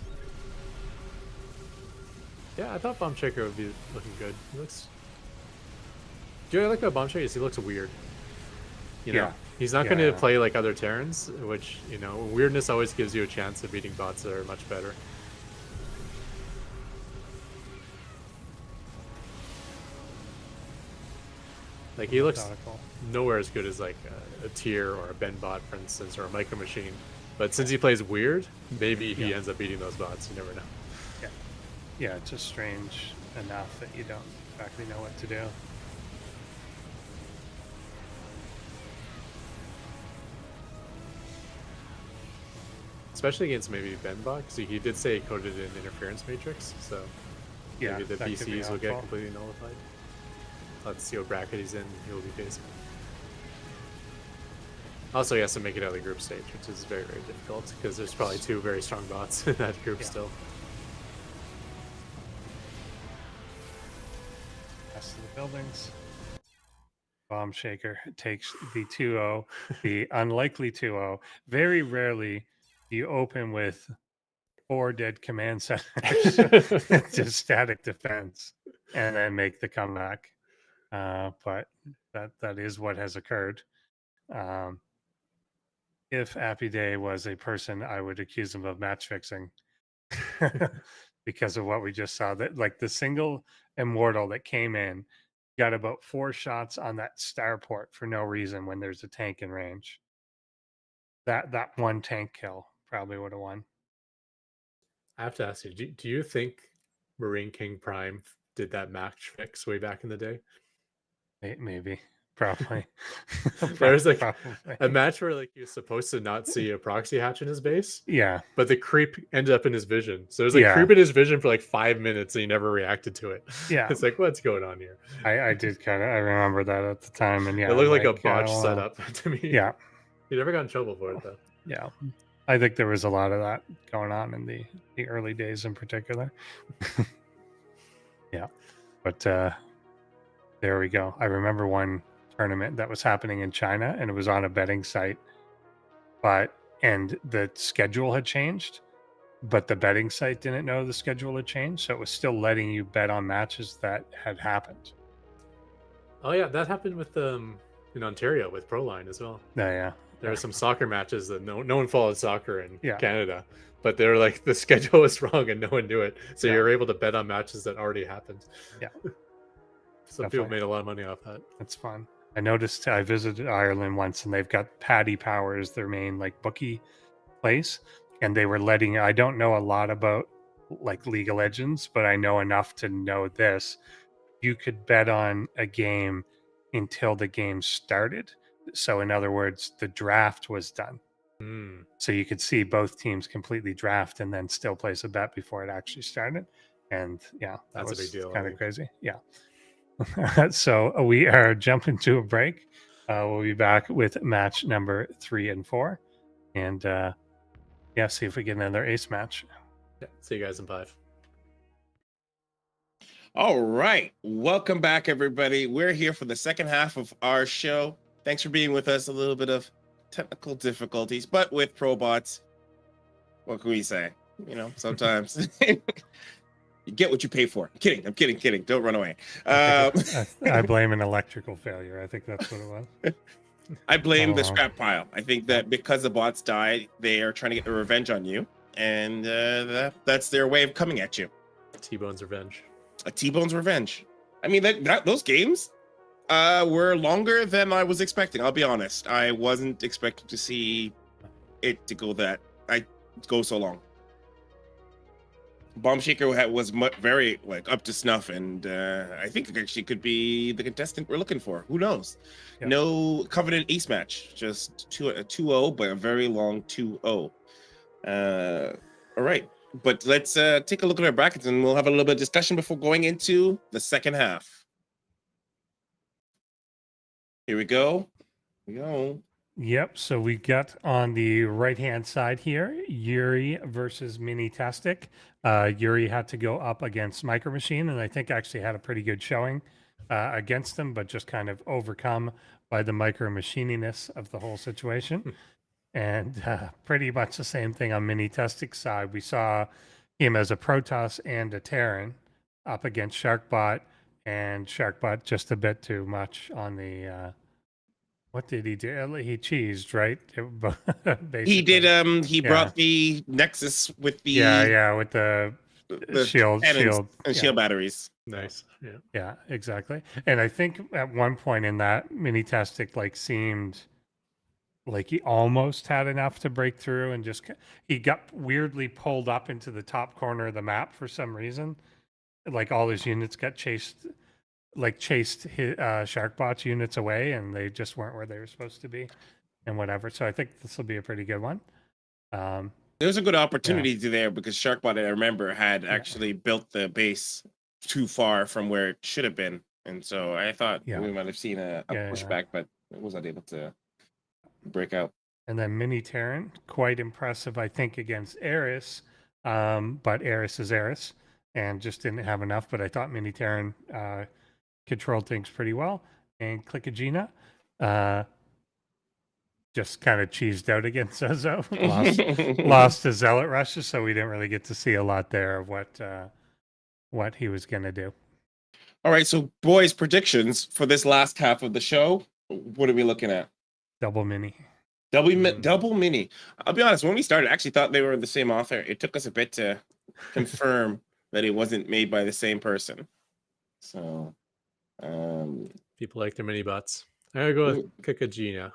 Yeah, I thought Bomb Shaker would be looking good. He looks... Do you know what I like about Bomb Shaker is he looks weird. You know? Yeah. He's not going to Yeah. play like other Terrans, which, weirdness always gives you a chance of beating bots that are much better. Like, he looks Methodical. nowhere as good as like a tier or a Ben bot, for instance, or a Micro Machine. But since he plays weird, maybe he Yeah. ends up beating those bots. You never know. Yeah. Yeah, it's just strange enough that you don't exactly know what to do. Especially against maybe Ben bot, because he did say he coded in interference matrix, so Yeah, maybe the that could be PCs will get helpful. completely nullified. Let's see what bracket he's in. He'll be facing. Also, he has to make it out of the group stage, which is very, very difficult because there's probably 2 very strong bots in that group Yeah. still. Rest of the buildings. Bomb Shaker takes the 2-0, the unlikely 2-0. Very rarely do you open with 4 dead command centers, just static defense, and then make the comeback. But that is what has occurred. If Appy Day was a person, I would accuse him of match fixing because of what we just saw. That like the single immortal that came in got about 4 shots on that starport for no reason when there's a tank in range. That one tank kill probably would have won. I have to ask you, do you think Marine King Prime did that match fix way back in the day? Maybe, probably. There's like Probably. a match where like you're supposed to not see a proxy hatch in his base, Yeah, but the creep ended up in his vision. So there's like Yeah. creep in his vision for like 5 minutes and he never reacted to it. yeah. It's like, what's going on here? I did kind of I remember that at the time, and yeah, It looked like a well, botch setup to me. Yeah, He never got in trouble for it though. yeah. I think there was a lot of that going on in the early days in particular. Yeah, but there we go. I remember one tournament that was happening in China, and it was on a betting site, and the schedule had changed, but the betting site didn't know the schedule had changed, so it was still letting you bet on matches that had happened. Oh yeah, that happened with in Ontario with Proline as well. Yeah. There were some soccer matches that no one followed soccer in Yeah. Canada, but they were like the schedule was wrong and no one knew it, so Yeah. you're able to bet on matches that already happened. Yeah. Some people made a lot of money off that. That's fun. I noticed I visited Ireland once, and they've got Paddy Power as their main like bookie place, and they were letting. I don't know a lot about like League of Legends, but I know enough to know this. You could bet on a game until the game started. So in other words, the draft was done. Mm. So you could see both teams completely draft and then still place a bet before it actually started. And yeah, that That's a was big deal, I kind of think. crazy. Yeah. So we are jumping to a break. We'll be back with match number 3 and 4. And yeah, see if we get another ace match. Yeah, see you guys in 5. All right. Welcome back, everybody. We're here for the second half of our show. Thanks for being with us. A little bit of technical difficulties, but with ProBots, what can we say? You know, sometimes you get what you pay for. I'm kidding. Don't run away. I blame an electrical failure. I think that's what it was. I blame the scrap pile. I think that because the bots died, they are trying to get the revenge on you, and that's their way of coming at you. T-Bone's revenge. A T-Bone's revenge. I mean, those games were longer than I was expecting. I'll be honest. I wasn't expecting to see it to go so long. Bomb Shaker was very like up to snuff, and I think it actually could be the contestant we're looking for. Who knows? Yep. No Covenant Ace match, just a 2-0, but a very long 2-0. All right, but let's take a look at our brackets, and we'll have a little bit of discussion before going into the second half. Here we go. Yep. So we got on the right-hand side here, Yuri versus Mini Tastic. Yuri had to go up against Micro Machine, and I think actually had a pretty good showing against them, but just kind of overcome by the micro machininess of the whole situation. And pretty much the same thing on Mini Tastic's side. We saw him as a Protoss and a Terran up against Sharkbot, and Sharkbot just a bit too much on the what did he do? He cheesed, right? He did. He brought the Nexus with the with the shield and shield batteries. Nice. Yeah, exactly. And I think at one point in that, Mini Tastic like seemed like he almost had enough to break through, and just he got weirdly pulled up into the top corner of the map for some reason. Like all his units got chased his Sharkbot's units away, and they just weren't where they were supposed to be, and whatever. So I think this will be a pretty good one. There's a good opportunity there because Sharkbot, I remember, had actually built the base too far from where it should have been, and so I thought we might have seen a pushback, but it was not able to break out. And then Mini Terran, quite impressive, I think, against Eris, but Eris is Eris, and just didn't have enough. But I thought Mini Terran controlled things pretty well. And Clickagina just kind of cheesed out against Zozo. lost to Zealot Rushes, so we didn't really get to see a lot there of what he was going to do. All right, so boys, predictions for this last half of the show. What are we looking at? Double Mini. Double Mini. I'll be honest, when we started, I actually thought they were the same author. It took us a bit to confirm that it wasn't made by the same person. So people like their mini bots. I'm gonna go with Kikajina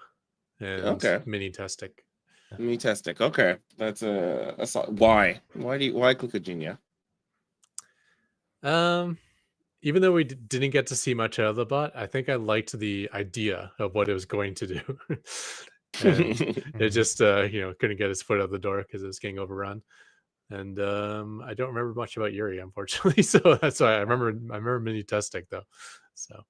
and Mini Tastic. Mini Tastic. Okay, that's why Kikajina? Even though we didn't get to see much out of the bot, I think I liked the idea of what it was going to do. And it just couldn't get his foot out the door because it was getting overrun. And I don't remember much about Yuri, unfortunately. So that's why I remember Mini Tastic though. So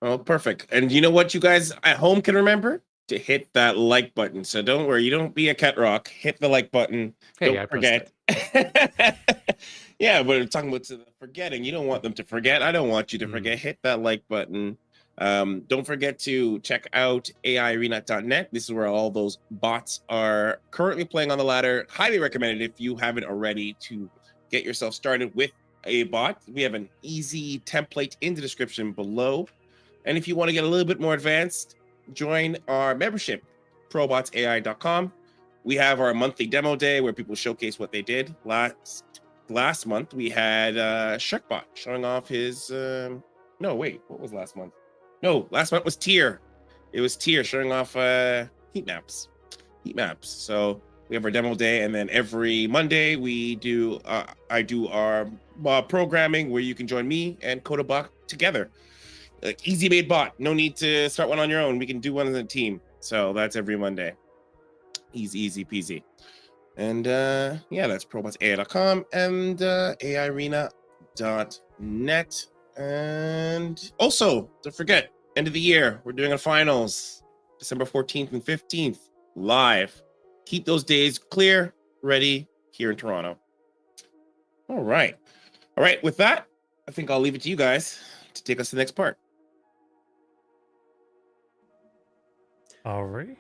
oh, perfect. And you know what you guys at home can remember? to hit that like button. So don't worry, you don't be a cat rock. Hit the like button. Hey, Don't I pressed forget. Yeah, but we're talking about forgetting. You don't want them to forget. I don't want you to forget. Hit that like button. Don't forget to check out aiarena.net. This is where all those bots are currently playing on the ladder. Highly recommended if you haven't already to get yourself started with a bot. We have an easy template in the description below. And if you want to get a little bit more advanced, join our membership, ProBotsAI.com. We have our monthly demo day where people showcase what they did. Last month, we had Shrekbot showing off his... no, wait, what was last month? No, last month was Tier. It was Tier showing off heat maps. So we have our demo day, and then every Monday we do I do our programming where you can join me and Codabot together. Like easy made bot, no need to start one on your own. We can do one as a team. So that's every Monday. Easy peasy. And yeah, that's ProBotsAI.com and AIarena.net. And also, don't forget, end of the year, we're doing a finals, December 14th and 15th, live. Keep those days clear, ready here in Toronto. All right. With that, I think I'll leave it to you guys to take us to the next part. All right.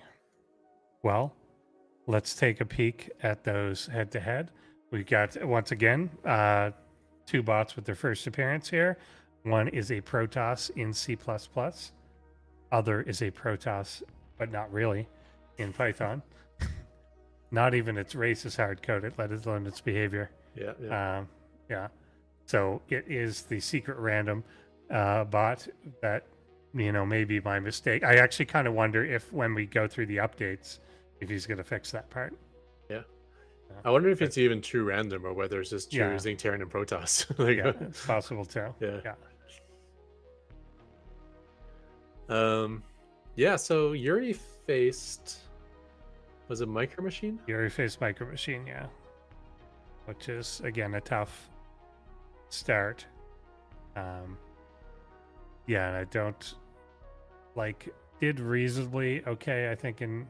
Well, let's take a peek at those head-to-head. We got, once again, two bots with their first appearance here. One is a Protoss in C++. Other is a Protoss, but not really, in Python. Not even its race is hard-coded, let alone its behavior. Yeah. Yeah. So it is the secret random bot that, may be my mistake. I actually kind of wonder if when we go through the updates, if he's going to fix that part. Yeah. I wonder if it's even true random or whether it's just choosing Terran and Protoss. Yeah, it's possible too. Yeah. Yeah, so Yuri faced, was it Micro Machine? Yuri faced Micro Machine, yeah. Which is, again, a tough start. Yeah, and I don't did reasonably okay, I think, and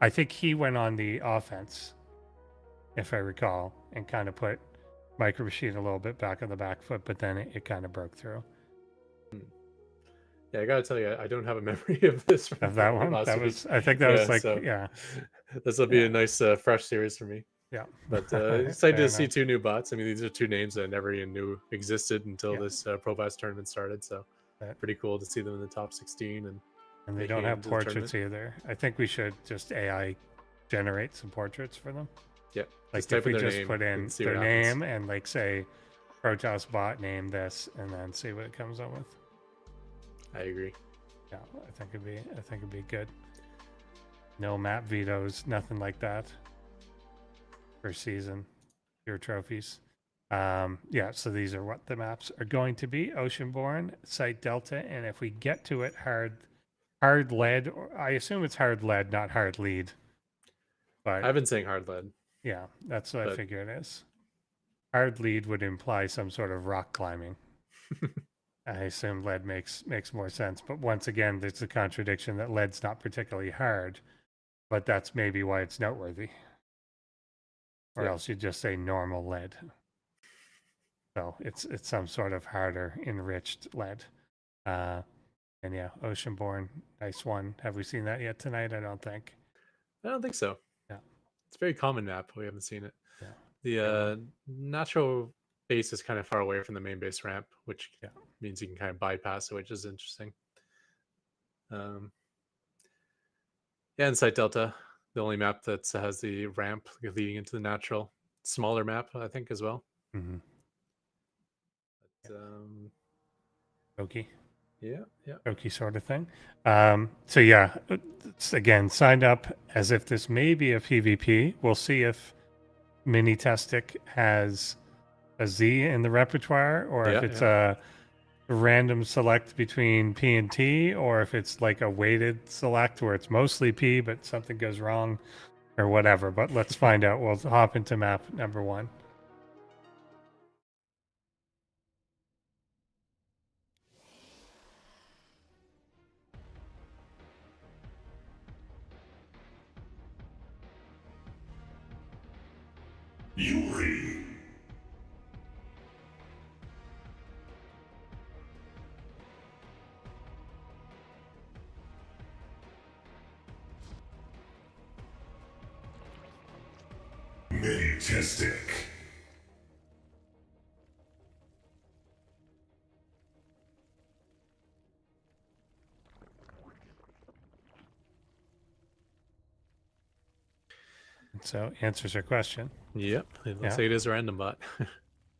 I think he went on the offense, if I recall, and kind of put Micro Machine a little bit back on the back foot, but then it kind of broke through. Yeah, I gotta tell you, I don't have a memory of this. Of that one? That was, I think that was This will be a nice fresh series for me. Yeah. But excited to see two new bots. I mean, these are two names that I never even knew existed until this ProBots tournament started. So pretty cool to see them in the top 16. And they don't have portraits either. I think we should just AI generate some portraits for them. Yeah. Like if we just put in their name and say Protoss bot name this, and then see what it comes up with. I agree. Yeah, I think it'd be good. No map vetoes, nothing like that. Per season, your trophies. Yeah, so these are what the maps are going to be: Oceanborn, Site Delta, and if we get to it, hard lead. Or I assume it's hard lead, not hard lead. But I've been saying hard lead. Yeah, that's what I figure it is. Hard lead would imply some sort of rock climbing. I assume lead makes more sense, but once again, there's a contradiction that lead's not particularly hard, but that's maybe why it's noteworthy. Or else you just say normal lead. So it's some sort of harder enriched lead. And yeah, Oceanborn, nice one. Have we seen that yet tonight? I don't think. I don't think so. Yeah, it's a very common map. We haven't seen it. Yeah, the natural base is kind of far away from the main base ramp, which means you can kind of bypass it, which is interesting. Yeah, and Site Delta, the only map that has the ramp leading into the natural, smaller map, I think, as well. Mm-hmm. But, okay. Yeah. Okay, sort of thing. So yeah, it's, again, signed up as if this may be a PvP. We'll see if Mini Testic has a Z in the repertoire, or if it's a random select between P and T, or if it's like a weighted select where it's mostly P but something goes wrong or whatever. But let's find out. We'll hop into map number 1. Yuri. Mini-tastic. So answers your question. Yep, it looks Yeah. like it is a random bot.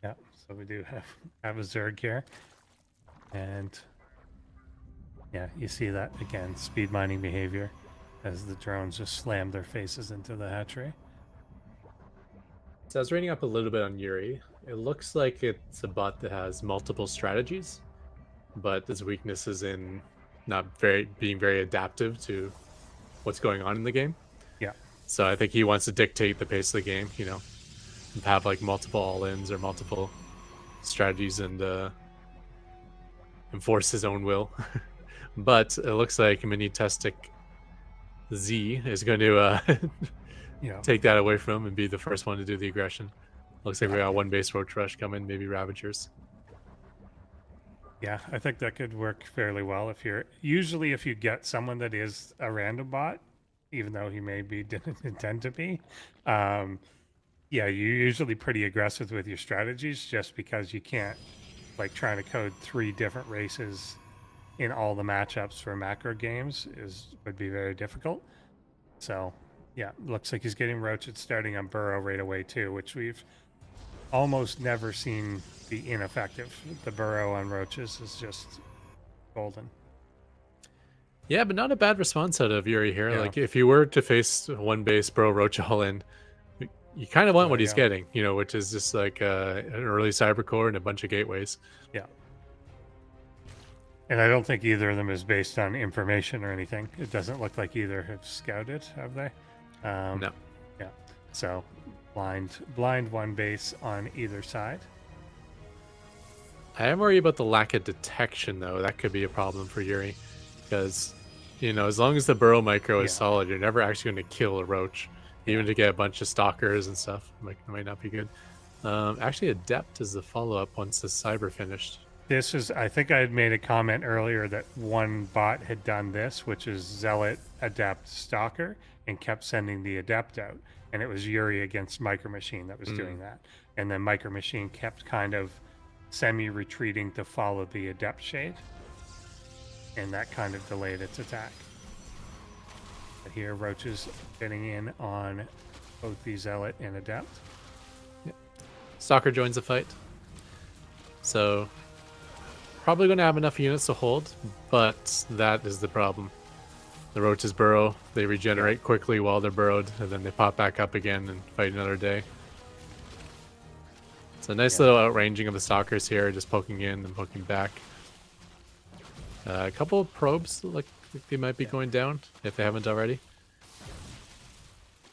Yeah. So we do have a Zerg here. And yeah, you see that again, speed mining behavior as the drones just slam their faces into the hatchery. So I was reading up a little bit on Yuri. It looks like it's a bot that has multiple strategies, but its weakness is in not being very adaptive to what's going on in the game. Yeah. So I think he wants to dictate the pace of the game, you know, have like multiple all-ins or multiple strategies and enforce his own will. But it looks like Mini-tastic Z is going to Yeah. take that away from him and be the first one to do the aggression. Looks like we got one base roach rush coming, maybe Ravagers. Yeah, I think that could work fairly well if you get someone that is a random bot, even though he maybe didn't intend to be. Yeah, you're usually pretty aggressive with your strategies just because you can't, like, trying to code 3 different races in all the matchups for macro games would be very difficult. So yeah, looks like he's getting roached starting on Burrow right away too, which we've almost never seen be ineffective. The Burrow on roaches is just golden. Yeah, but not a bad response out of Yuri here. Yeah. Like, if you were to face one base bro roach all in, you kind of want what There you he's go. getting, you know, which is just like an early cybercore and a bunch of gateways. Yeah. And I don't think either of them is based on information or anything. It doesn't look like either have scouted, have they? No. Yeah. So blind one base on either side. I am worried about the lack of detection, though. That could be a problem for Yuri. Because, you know, as long as the burrow micro is Yeah. solid, you're never actually going to kill a roach. Even to get a bunch of stalkers and stuff might not be good. Actually, Adept is the follow-up once the cyber finished. This is, I think I had made a comment earlier that one bot had done this, which is Zealot, Adept, Stalker, and kept sending the Adept out. And it was Yuri against Micro Machine that was doing that. And then Micro Machine kept kind of semi-retreating to follow the Adept shade. And that kind of delayed its attack. But here, Roach is getting in on both the Zealot and Adept. Stalker joins the fight. So, probably going to have enough units to hold, but that is the problem. The roaches burrow, they regenerate quickly while they're burrowed, and then they pop back up again and fight another day. It's a nice little outranging of the stalkers here, just poking in and poking back. A couple of probes look like they might be going down, if they haven't already.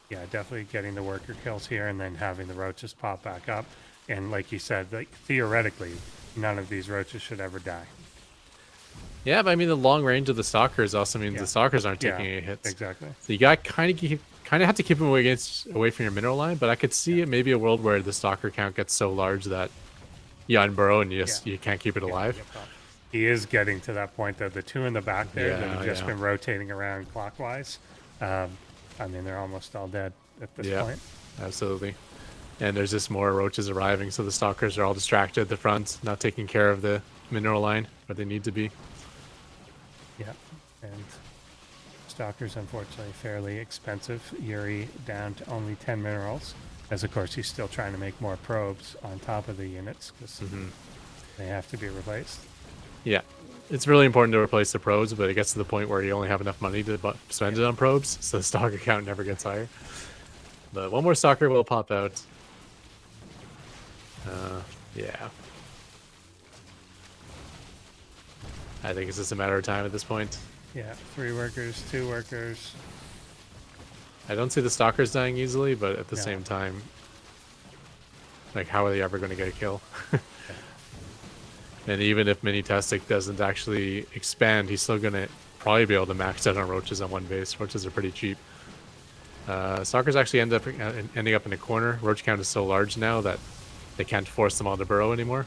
Yeah, definitely getting the worker kills here and then having the roaches pop back up. And like you said, like theoretically, none of these roaches should ever die. Yeah, but I mean, the long range of the stalkers also means Yeah. the stalkers aren't taking Yeah, any hits. Exactly. So you got kind of have to keep them away from your mineral line, but I could see it maybe a world where the stalker count gets so large that you unburrow and you can't keep it alive. He is getting to that point though. The two in the back there that have just Yeah. been rotating around clockwise. I mean, they're almost all dead at this Yeah. point. Absolutely. And there's just more roaches arriving, so the stalkers are all distracted at the front, not taking care of the mineral line where they need to be. Yeah, and Stalker's unfortunately fairly expensive. Yuri down to only 10 minerals, as of course he's still trying to make more probes on top of the units because they have to be replaced. Yeah. It's really important to replace the probes, but it gets to the point where you only have enough money to spend it on probes, so the stalker count never gets higher. But one more stalker will pop out. Yeah. I think it's just a matter of time at this point. Yeah, 3 workers, 2 workers. I don't see the stalkers dying easily, but at the No. same time, like, how are they ever going to get a kill? And even if Mini-tastic doesn't actually expand, he's still going to probably be able to max out on roaches on one base. Roaches are pretty cheap. Stalkers actually ending up in a corner. Roach count is so large now that they can't force them all to burrow anymore.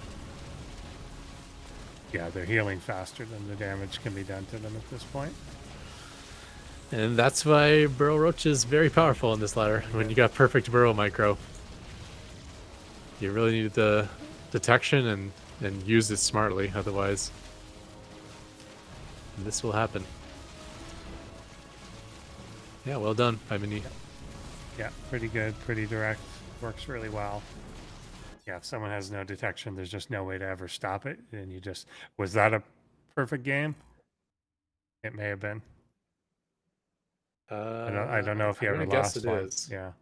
Yeah, they're healing faster than the damage can be done to them at this point. And that's why Burrow Roach is very powerful in this ladder. When you got perfect Burrow micro, you really need the detection and use it smartly. Otherwise, this will happen. Yeah, well done, Mini. Yeah, pretty good, pretty direct. Works really well. Yeah, if someone has no detection, there's just no way to ever stop it. And you just, was that a perfect game? It may have been. I don't know if you I'm ever gonna guess lost it one. is. Yeah.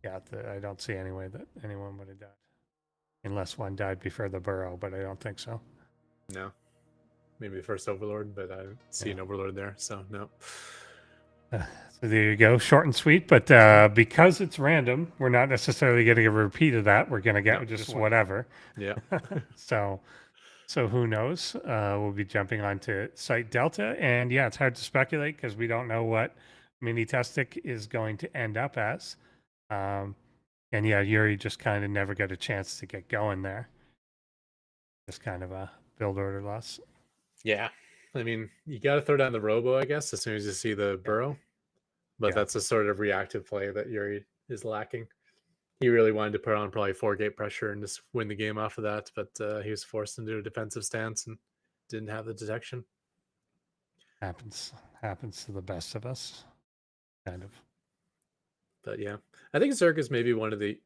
Yeah, I don't see any way that anyone would have died. Unless one died before the burrow, but I don't think so. No. Maybe the first Overlord, but I don't see an Overlord there, so no. So there you go, short and sweet. But because it's random, we're not necessarily getting a repeat of that. We're going to get just whatever. Yeah. So who knows? We'll be jumping onto Site Delta, and yeah, it's hard to speculate because we don't know what Mini Testic is going to end up as. And yeah, Yuri just kind of never got a chance to get going there. Just kind of a build order loss. Yeah. I mean, you got to throw down the Robo, I guess, as soon as you see the Burrow. But that's a sort of reactive play that Yuri is lacking. He really wanted to put on probably 4-gate pressure and just win the game off of that, but he was forced into a defensive stance and didn't have the detection. Happens to the best of us, kind of. But yeah, I think Zerg is maybe one of the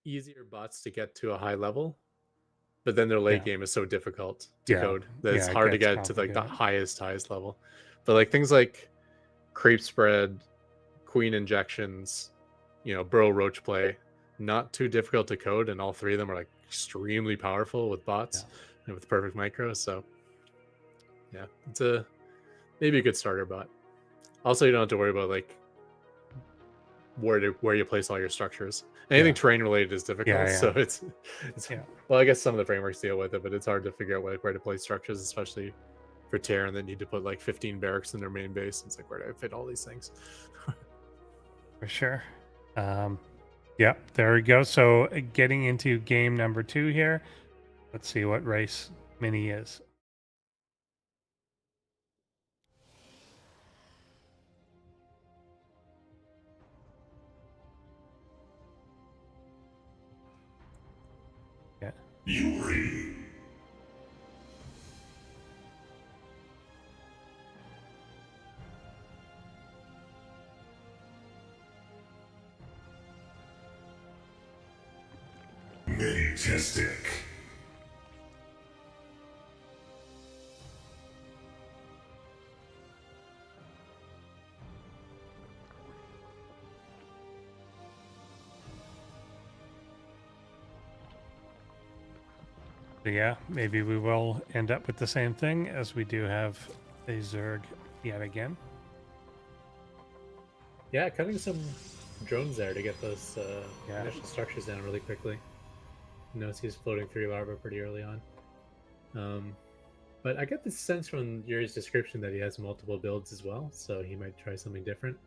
easier bots to get to a high level, but then their late game is so difficult to code that it's hard to get to like the highest level. But like things like creep spread, queen injections, burrow roach play, not too difficult to code, and all three of them are like extremely powerful with bots and with perfect micro. So yeah, it's maybe a good starter bot. Also, you don't have to worry about like where you place all your structures. Anything terrain related is difficult, so it's well, I guess some of the frameworks deal with it, but it's hard to figure out where to place structures, especially for Terran that need to put like 15 barracks in their main base. It's like, where do I fit all these things? For sure. Yep, there we go. So getting into game number 2 here. Let's see what race Mini is. Yeah. Yuri. Mini-tastic. So yeah, maybe we will end up with the same thing, as we do have a Zerg yet again. Yeah, cutting some drones there to get those initial structures down really quickly. Notice he's floating through larva pretty early on. But I get the sense from Yuri's description that he has multiple builds as well, so he might try something different.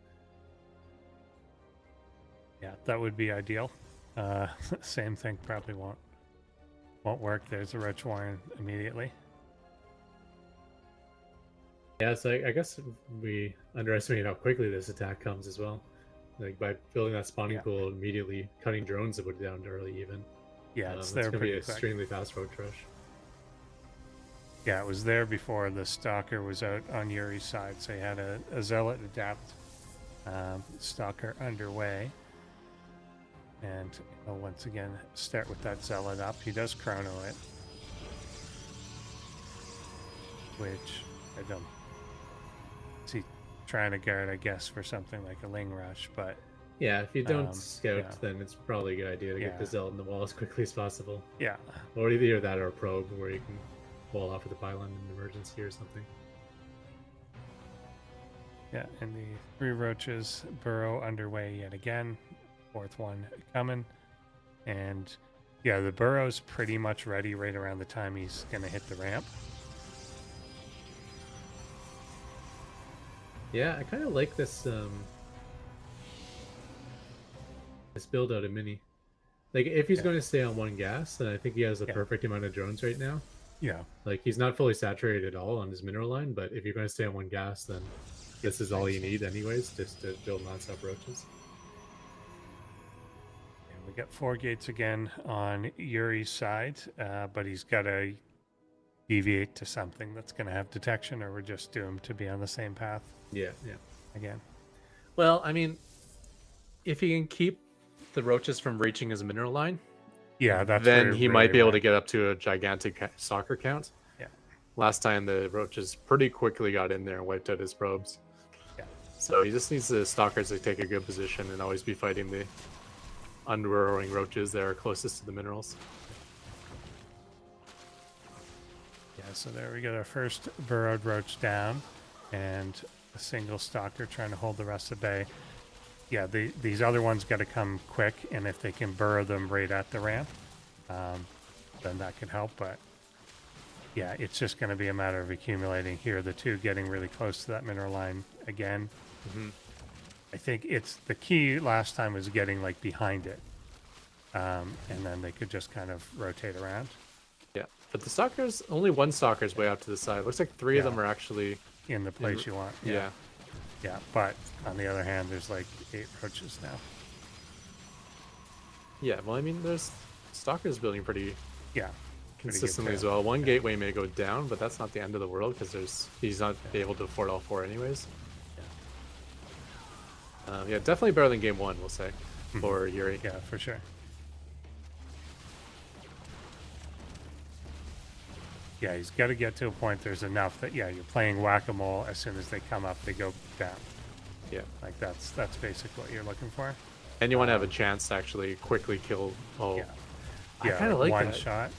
Yeah, that would be ideal. Same thing probably won't work. There's a Roach Warren immediately. Yeah, so I guess we underestimate how quickly this attack comes as well. Like by building that spawning pool immediately, cutting drones to put it down early even. Yeah, it's there. It's gonna be an extremely fast road rush. Yeah, it was there before the Stalker was out on Yuri's side, so he had a Zealot adapt Stalker underway. And once again, start with that Zealot up. He does chrono it, which I don't see trying to guard, I guess, for something like a Ling Rush, but yeah, if you don't scout, then it's probably a good idea to get the Zealot in the wall as quickly as possible. Yeah. Or either that or a probe where you can wall off with the pylon in emergency or something. Yeah, and the 3 roaches burrow underway yet again. 4th one coming. And yeah, the burrow's pretty much ready right around the time he's going to hit the ramp. Yeah, I kind of like this this build out of Mini. Like, if he's Yeah. going to stay on one gas, then I think he has the Yeah. perfect amount of drones right now. Yeah. Like, he's not fully saturated at all on his mineral line, but if you're going to stay on one gas, then this is all you need anyways, just to build nonstop roaches. And we got 4 gates again on Yuri's side, but he's got to deviate to something that's going to have detection, or we're just doomed to be on the same path Yeah, yeah. again. Well, I mean, if he can keep the roaches from reaching his mineral line, Yeah, that's then where he really might be able to works. get up to a gigantic soccer count. Yeah. Last time the roaches pretty quickly got in there and wiped out his probes. Yeah. So he just needs the stalkers to take a good position and always be fighting the unburrowing roaches that are closest to the minerals. Yeah, so there we get our first burrowed roach down, and a single stalker trying to hold the rest at bay. Yeah, these other ones got to come quick, and if they can burrow them right at the ramp, then that could help. But yeah, it's just going to be a matter of accumulating here. The 2 getting really close to that mineral line again. Mm-hmm. I think it's the key last time was getting like behind it, and then they could just kind of rotate around. Yeah, but the stalkers, only one stalker's way out to the side. Looks like 3 of them are actually In the place you want. Yeah. Yeah, but on the other hand, there's like 8 roaches now. Yeah, well, I mean, there's stalkers building pretty Yeah. consistently as well. One gateway may go down, but that's not the end of the world because he's not able to afford all 4 anyways. Yeah, definitely better than game 1, we'll say, for Yuri. Yeah, for sure. Yeah, he's got to get to a point there's enough that, yeah, you're playing whack-a-mole. As soon as they come up, they go down. Yeah. Like, that's basically what you're looking for. And you want to have a chance to actually quickly kill. Oh, Yeah. I kind of like one that. shot.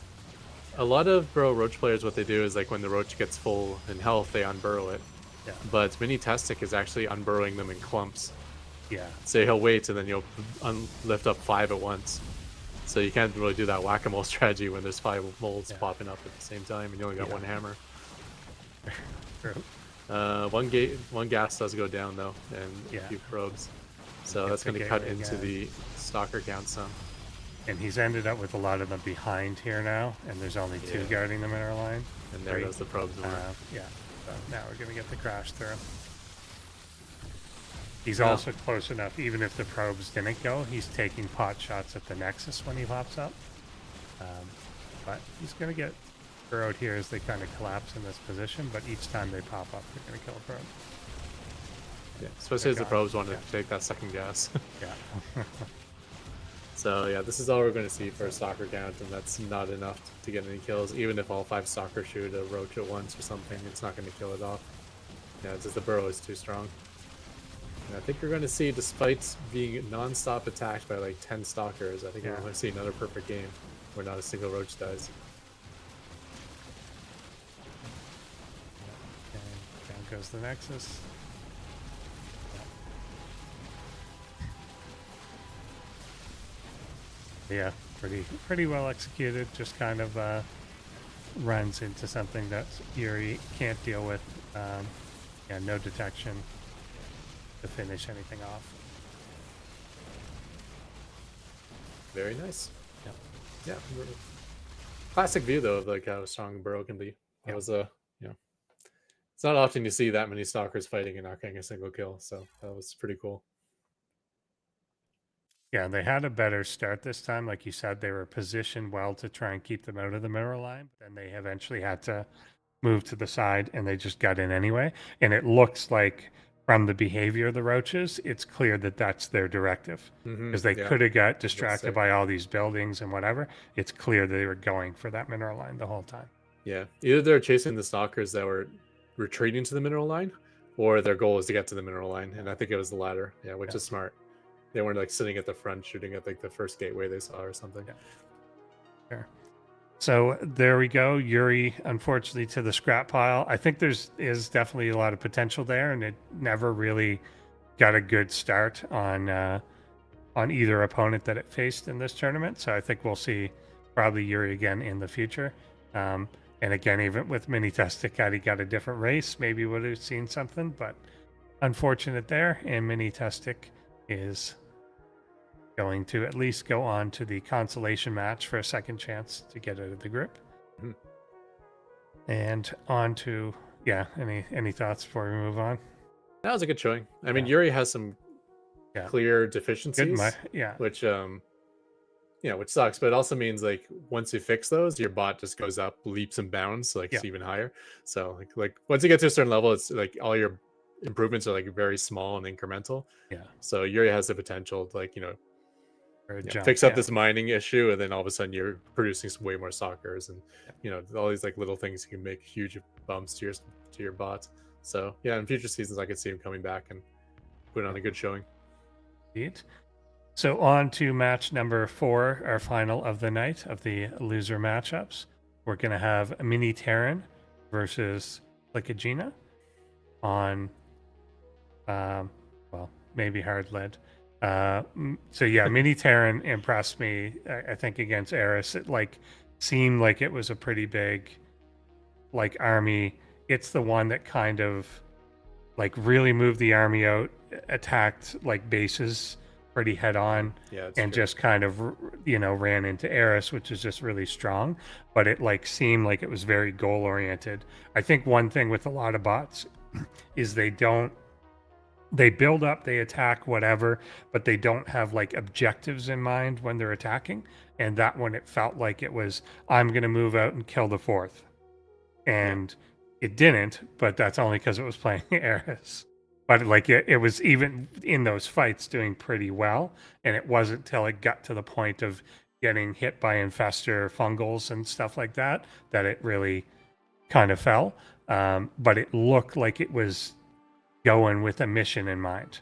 A lot of burrow roach players, what they do is like when the roach gets full in health, they unburrow it. Yeah. But Mini Testic is actually unburrowing them in clumps. Yeah. So he'll wait and then you'll lift up 5 at once. So you can't really do that whack-a-mole strategy when there's 5 moles popping up at the same time and you only got 1 hammer. True. One gas does go down though, and a few probes. So Gets that's the going to cut gateway into again. the stalker count some. And he's ended up with a lot of them behind here now, and there's only 2 guarding the mineral line. And there goes the probes. Yeah. So now we're going to get the crash through. He's also close enough, even if the probes didn't go, he's taking pot shots at the Nexus when he pops up. But he's going to get burrowed here as they kind of collapse in this position, but each time they pop up, they're going to kill a probe. Yeah, especially as the gone. probes want to take that second gas. Yeah. So yeah, this is all we're going to see for a stalker count, and that's not enough to get any kills. Even if all 5 stalkers shoot a roach at once or something, it's not going to kill it off. Yeah, it's just the burrow is too strong. And I think we're going to see, despite being non-stop attacked by like 10 stalkers, I think we're going to see another perfect game where not a single roach dies. And down goes the Nexus. Yeah, pretty well executed. Just kind of runs into something that Yuri can't deal with. Yeah, no detection to finish anything off. Very nice. Yeah. Yeah. Classic view though of like how strong burrow can be. That was it's not often you see that many stalkers fighting and not getting a single kill, so that was pretty cool. Yeah, they had a better start this time. Like you said, they were positioned well to try and keep them out of the mineral line. But then they eventually had to move to the side, and they just got in anyway. And it looks like from the behavior of the roaches, it's clear that that's their directive. Because they could have got distracted by all these buildings and whatever. It's clear they were going for that mineral line the whole time. Yeah, either they're chasing the stalkers that were retreating to the mineral line, or their goal is to get to the mineral line. And I think it was the latter. Yeah, which is smart. They weren't like sitting at the front shooting at like the first gateway they saw or something. Fair. So there we go. Yuri, unfortunately, to the scrap pile. I think is definitely a lot of potential there, and it never really got a good start on either opponent that it faced in this tournament. So I think we'll see probably Yuri again in the future. And again, even with Mini Testic, had he got a different race, maybe would have seen something. But unfortunate there, and Mini Testic is going to at least go on to the consolation match for a second chance to get out of the group. Mhm. And on to any thoughts before we move on? That was a good showing. I mean, Yeah. Yuri has some Yeah. clear Good, deficiencies, yeah, which which sucks. But it also means like once you fix those, your bot just goes up leaps and bounds, like Yeah. even higher. So like once you get to a certain level, it's like all your improvements are like very small and incremental. yeah. So Yuri has the potential to like For a jump, fix up yeah. this mining issue, and then all of a sudden you're producing some way more stalkers, and Yeah. all these like little things can make huge bumps to your bot. So yeah, in future seasons, I could see him coming back and putting on a good showing. Indeed. So on to match number 4, our final of the night of the loser matchups. We're going to have Mini Terran versus Glycogena on, well, maybe hard lead. So yeah, Mini Terran impressed me. I think against Eris, it like seemed like it was a pretty big like army. It's the one that kind of like really moved the army out, attacked like bases pretty head on, Yeah, it's and true. just kind of ran into Eris, which is just really strong. But it like seemed like it was very goal oriented. I think one thing with a lot of bots is they build up, they attack, whatever, but they don't have like objectives in mind when they're attacking. And that one, it felt like it was, I'm going to move out and kill the fourth. And it didn't, but that's only because it was playing Eris. But like it was even in those fights doing pretty well. And it wasn't till it got to the point of getting hit by infestor fungals and stuff like that that it really kind of fell. But it looked like it was going with a mission in mind.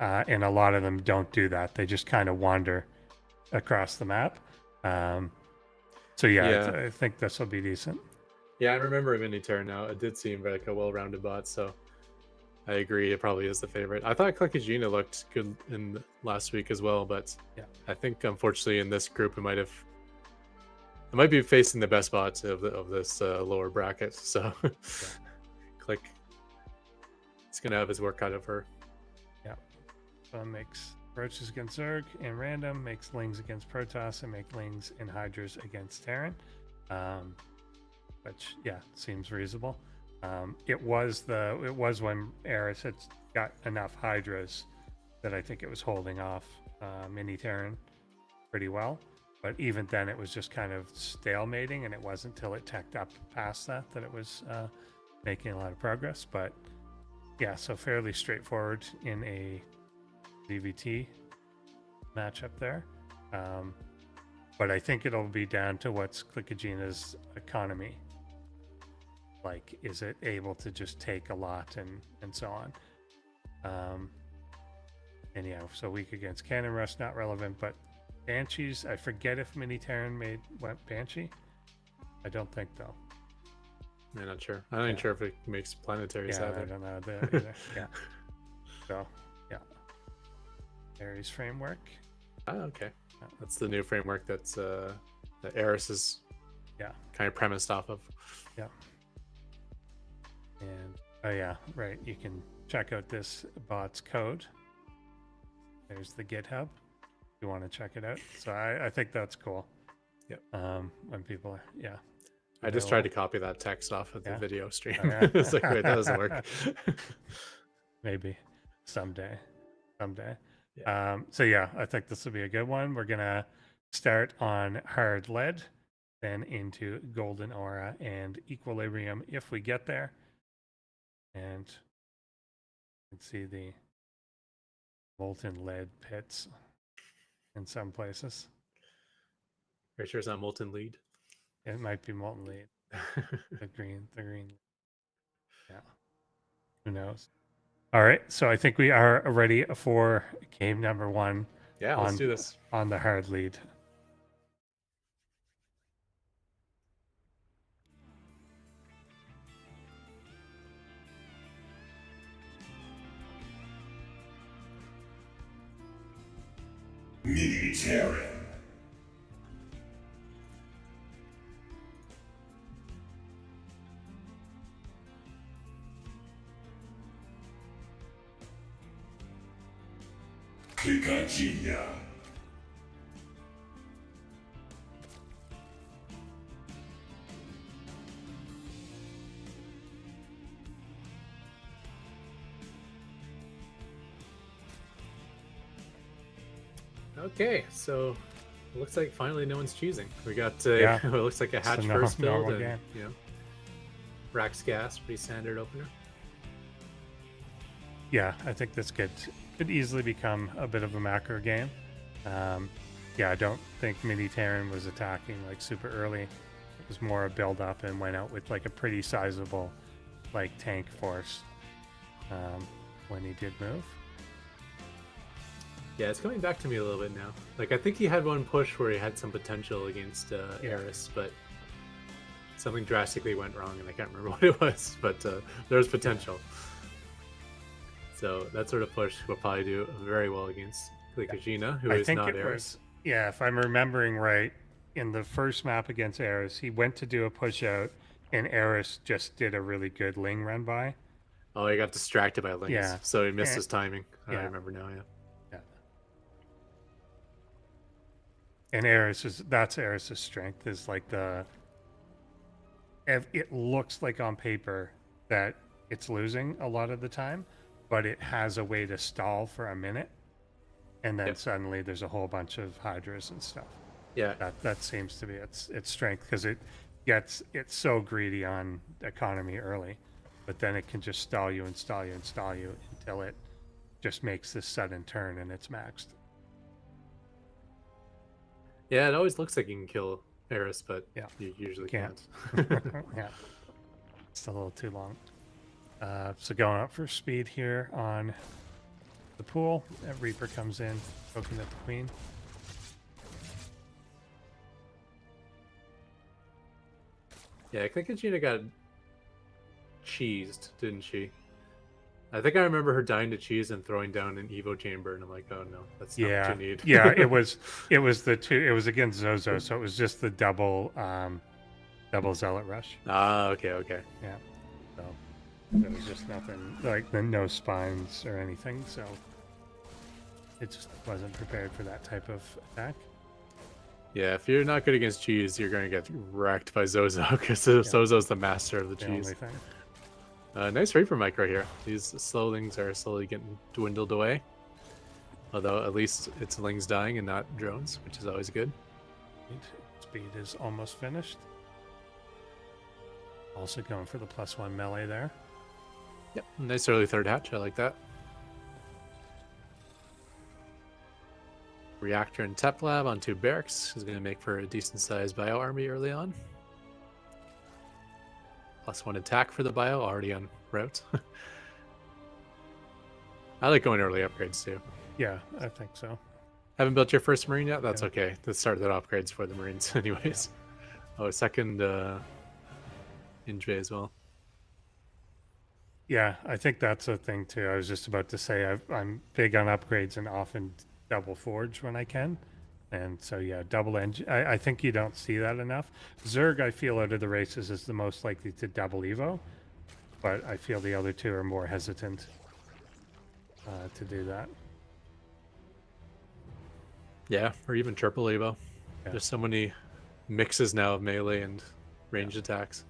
And a lot of them don't do that. They just kind of wander across the map. So I think this will be decent. Yeah, I remember Mini Terran now. It did seem like a well-rounded bot, so I agree. It probably is the favorite. I thought Glycogena looked good in last week as well, but I think unfortunately in this group it might be facing the best bots of this lower bracket. So Click, it's gonna have his work cut of her. Yeah. So it makes Roaches against Zerg and random, makes Lings against Protoss, and make Lings and Hydras against Terran. Which seems reasonable. It was when Eris had got enough Hydras that I think it was holding off Mini Terran pretty well. But even then, it was just kind of stalemating, and it wasn't till it teched up past that it was making a lot of progress. But yeah, so fairly straightforward in a DVT matchup there. But I think it'll be down to what's Glycogena's economy. Like, is it able to just take a lot and so on? So weak against Cannon Rush, not relevant, but Banshees, I forget if Mini Terran went Banshee. I don't think though. I'm not sure. I'm not even sure if it makes planetaries either. I don't know either. So, Ares framework. Oh, okay. That's the new framework that Eris is kind of premised off of. Yeah. And right. You can check out this bot's code. There's the GitHub. If you want to check it out. So I think that's cool. Yep. When people I just tried to copy that text off of the video stream. Oh, yeah. It's like, wait, that doesn't work. Maybe someday. Yeah. I think this will be a good one. We're gonna start on hard lead, then into golden aura and equilibrium if we get there. And you can see the molten lead pits in some places. Are you sure it's not molten lead? It might be molten lead. The green. Yeah. Who knows? All right. So I think we are ready for game number 1. Yeah, let's do this. On the hard lead. Mini Terran. Gajina. Okay, so it looks like finally no one's cheesing. We got it Yeah. looks like a hatch a first build, normal and game. you know, Rax gas, pretty standard opener. Yeah, I think this could easily become a bit of a macro game. Yeah, I don't think Mini Terran was attacking like super early. It was more a build up and went out with like a pretty sizable like tank force when he did move. Yeah, it's coming back to me a little bit now. Like, I think he had one push where he had some potential against Eris, but something drastically went wrong, and I can't remember what it was, but there was potential. So that sort of push will probably do very well against Gajina, who I is think not it Eris. was, yeah, if I'm remembering right, in the first map against Eris, he went to do a push out, and Eris just did a really good Ling run by. Oh, he got distracted by Lings, Yeah. so he missed And- his timing. I yeah. remember now, yeah. Yeah. And that's Eris's strength, is like it looks like on paper that it's losing a lot of the time, but it has a way to stall for a minute, and then Yep. suddenly there's a whole bunch of Hydras and stuff. Yeah, That seems to be its strength, because it's so greedy on economy early, but then it can just stall you and stall you and stall you until it just makes this sudden turn and it's maxed. yeah, it always looks like you can kill Eris, but Yeah. you usually Can't. can't. Yeah, it's a little too long. So going up for speed here on the pool. Reaper comes in, poking at the queen. Yeah, I think Gina got cheesed, didn't she? I think I remember her dying to cheese and throwing down an Evo chamber, and I'm like, oh no, that's not Yeah, what you need. yeah. It was against Zozo, so it was just the double zealot rush. Ah, okay. Yeah. So there was just nothing, like no spines or anything, so it just wasn't prepared for that type of attack. Yeah, if you're not good against cheese, you're going to get wrecked by Zozo, because Zozo's the master of the The cheese. only thing. Nice Reaper mic right here. These slow Lings are slowly getting dwindled away. Although at least it's Lings dying and not drones, which is always good. Speed is almost finished. Also going for the +1 melee there. Yep, nice early third hatch. I like that. Reactor and Tep Lab on 2 barracks is going to make for a decent sized bio army early on. +1 attack for the bio, already on route. I like going early upgrades too. Yeah, I think so. Haven't built your first Marine yet? That's Yeah. okay. Let's start that upgrades for the Marines anyways. Oh, a second Injve as well. Yeah, I think that's a thing too. I was just about to say I'm big on upgrades and often double forge when I can. And so, yeah, double engine. I think you don't see that enough. Zerg, I feel, out of the races is the most likely to double Evo, but I feel the other two are more hesitant to do that. Yeah, or even triple Evo. Yeah. There's so many mixes now of melee and ranged attacks.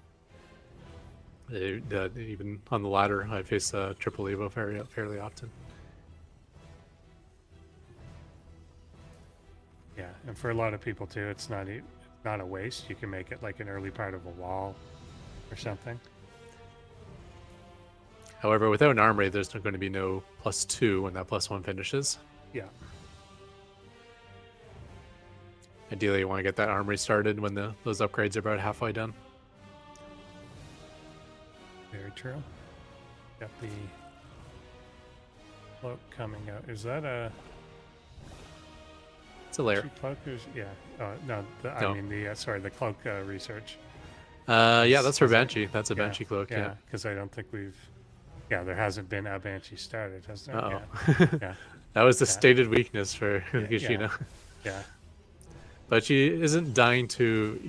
Even on the ladder, I face triple Evo fairly often. Yeah, and for a lot of people too, it's not a waste. You can make it like an early part of a wall or something. However, without an armory, there's not going to be no +2 when that +1 finishes. Yeah. Ideally, you want to get that armory started when those upgrades are about halfway done. Very true. Got the cloak coming out. Is that a It's a layer. cloak? Yeah. No, I No. mean the cloak research. Yeah, that's for Is it- Banshee. That's a Yeah, Banshee cloak. Yeah. because I don't think we've. Yeah, there hasn't been a Banshee started, has there? Uh-oh. Yeah. Yeah. That was the Yeah. stated weakness for Yeah. Gashina. Yeah. But she isn't dying to,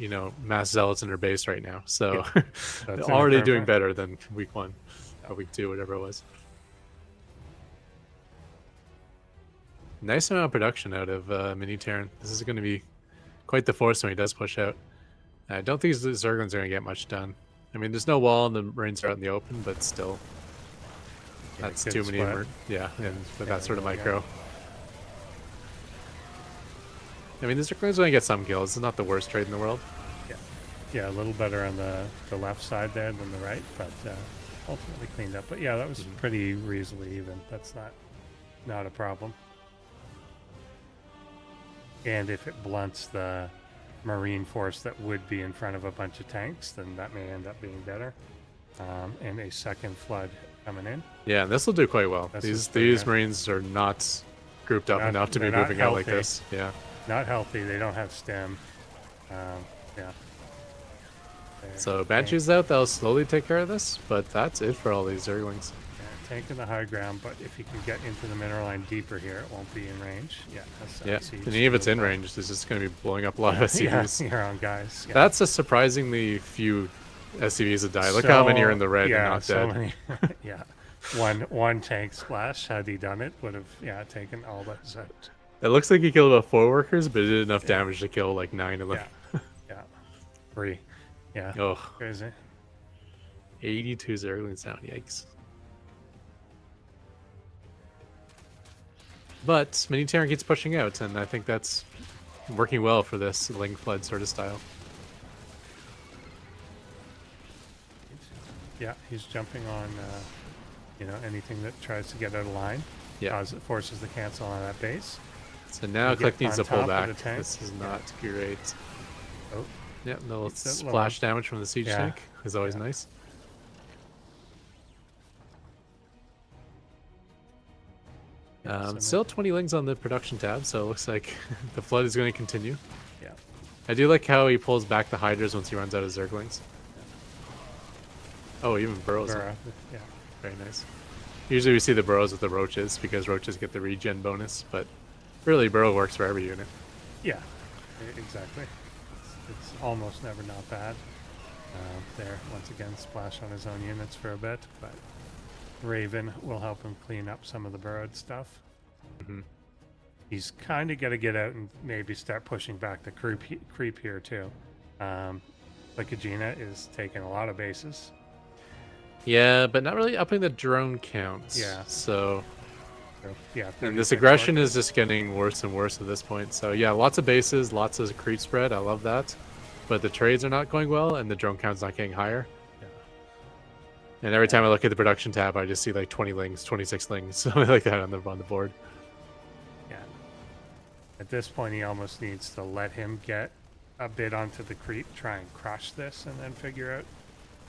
mass zealots in her base right now. So That's an already doing improvement. better than week 1 or week 2, whatever it was. Nice amount of production out of Mini Terran. This is going to be quite the force when he does push out. I don't think the Zerglings are going to get much done. I mean, there's no wall and the Marines are out in the open, but still. Yeah, That's good too many. split. Yeah, and with Yeah, that sort of yeah, yeah. micro. I mean, the Zerglings going to get some kills. It's not the worst trade in the world. Yeah, a little better on the left side there than the right, but ultimately cleaned up. But yeah, that was pretty reasonably even. That's not a problem. And if it blunts the Marine force that would be in front of a bunch of tanks, then that may end up being better. And a second flood coming in. Yeah, and this will do quite well. This These is pretty good. Marines are not grouped up Not- enough to be they're not moving out like healthy. this. Yeah. Not healthy. They don't have stem. Yeah. They're So Banshee's out. They'll slowly take care of this, but that's it for all these Zerglings. taking the high ground, but if you can get into the mineral line deeper here, it won't be in range. Yeah, that's Yeah, siege and even if it's in really range, this is going to be blowing up a lot of Yeah, SCVs. your own guys. Yeah. That's a surprisingly few SCVs that die. Look how many are in the red yeah, and not so dead. many. Yeah, one tank splash. Had he done it, would have taken all those out. It looks like he killed about 4 workers, but it did enough damage to kill like 9 of them. Yeah, 3. Yeah, Oh, crazy. 82 Zerglings down. Yikes. But Mini Terran keeps pushing out, and I think that's working well for this Ling Flood sort of style. Yeah, he's jumping on, anything that tries to get out of line. Yeah. Forces the cancel on that base. So now You get Click needs to on pull top of back. the tank. This is not great. Oh, Yeah, no It's that little splash damage from the siege Yeah. tank is always Yeah. nice. so Still 20 lings on the production tab, so it looks like the flood is going to continue. yeah. I do like how he pulls back the hydras once he runs out of zerglings. Oh, even burrows. Burrow, yeah. Very nice. Usually we see the burrows with the roaches because roaches get the regen bonus, but really burrow works for every unit. Yeah, exactly. It's almost never not bad. There, once again, splash on his own units for a bit, but Raven will help him clean up some of the burrowed stuff. Mhm. He's kind of got to get out and maybe start pushing back the creep here too. Lycogena is taking a lot of bases. Yeah, but not really upping the drone count. Yeah. So, So, yeah, and 36 this aggression workers. is just getting worse and worse at this point. So yeah, lots of bases, lots of creep spread. I love that. But the trades are not going well, and the drone count's not getting higher. Yeah. And every time I look at the production tab, I just see like 20 lings, 26 lings, something like that on the board. Yeah. At this point, he almost needs to let him get a bit onto the creep, try and crush this, and then figure out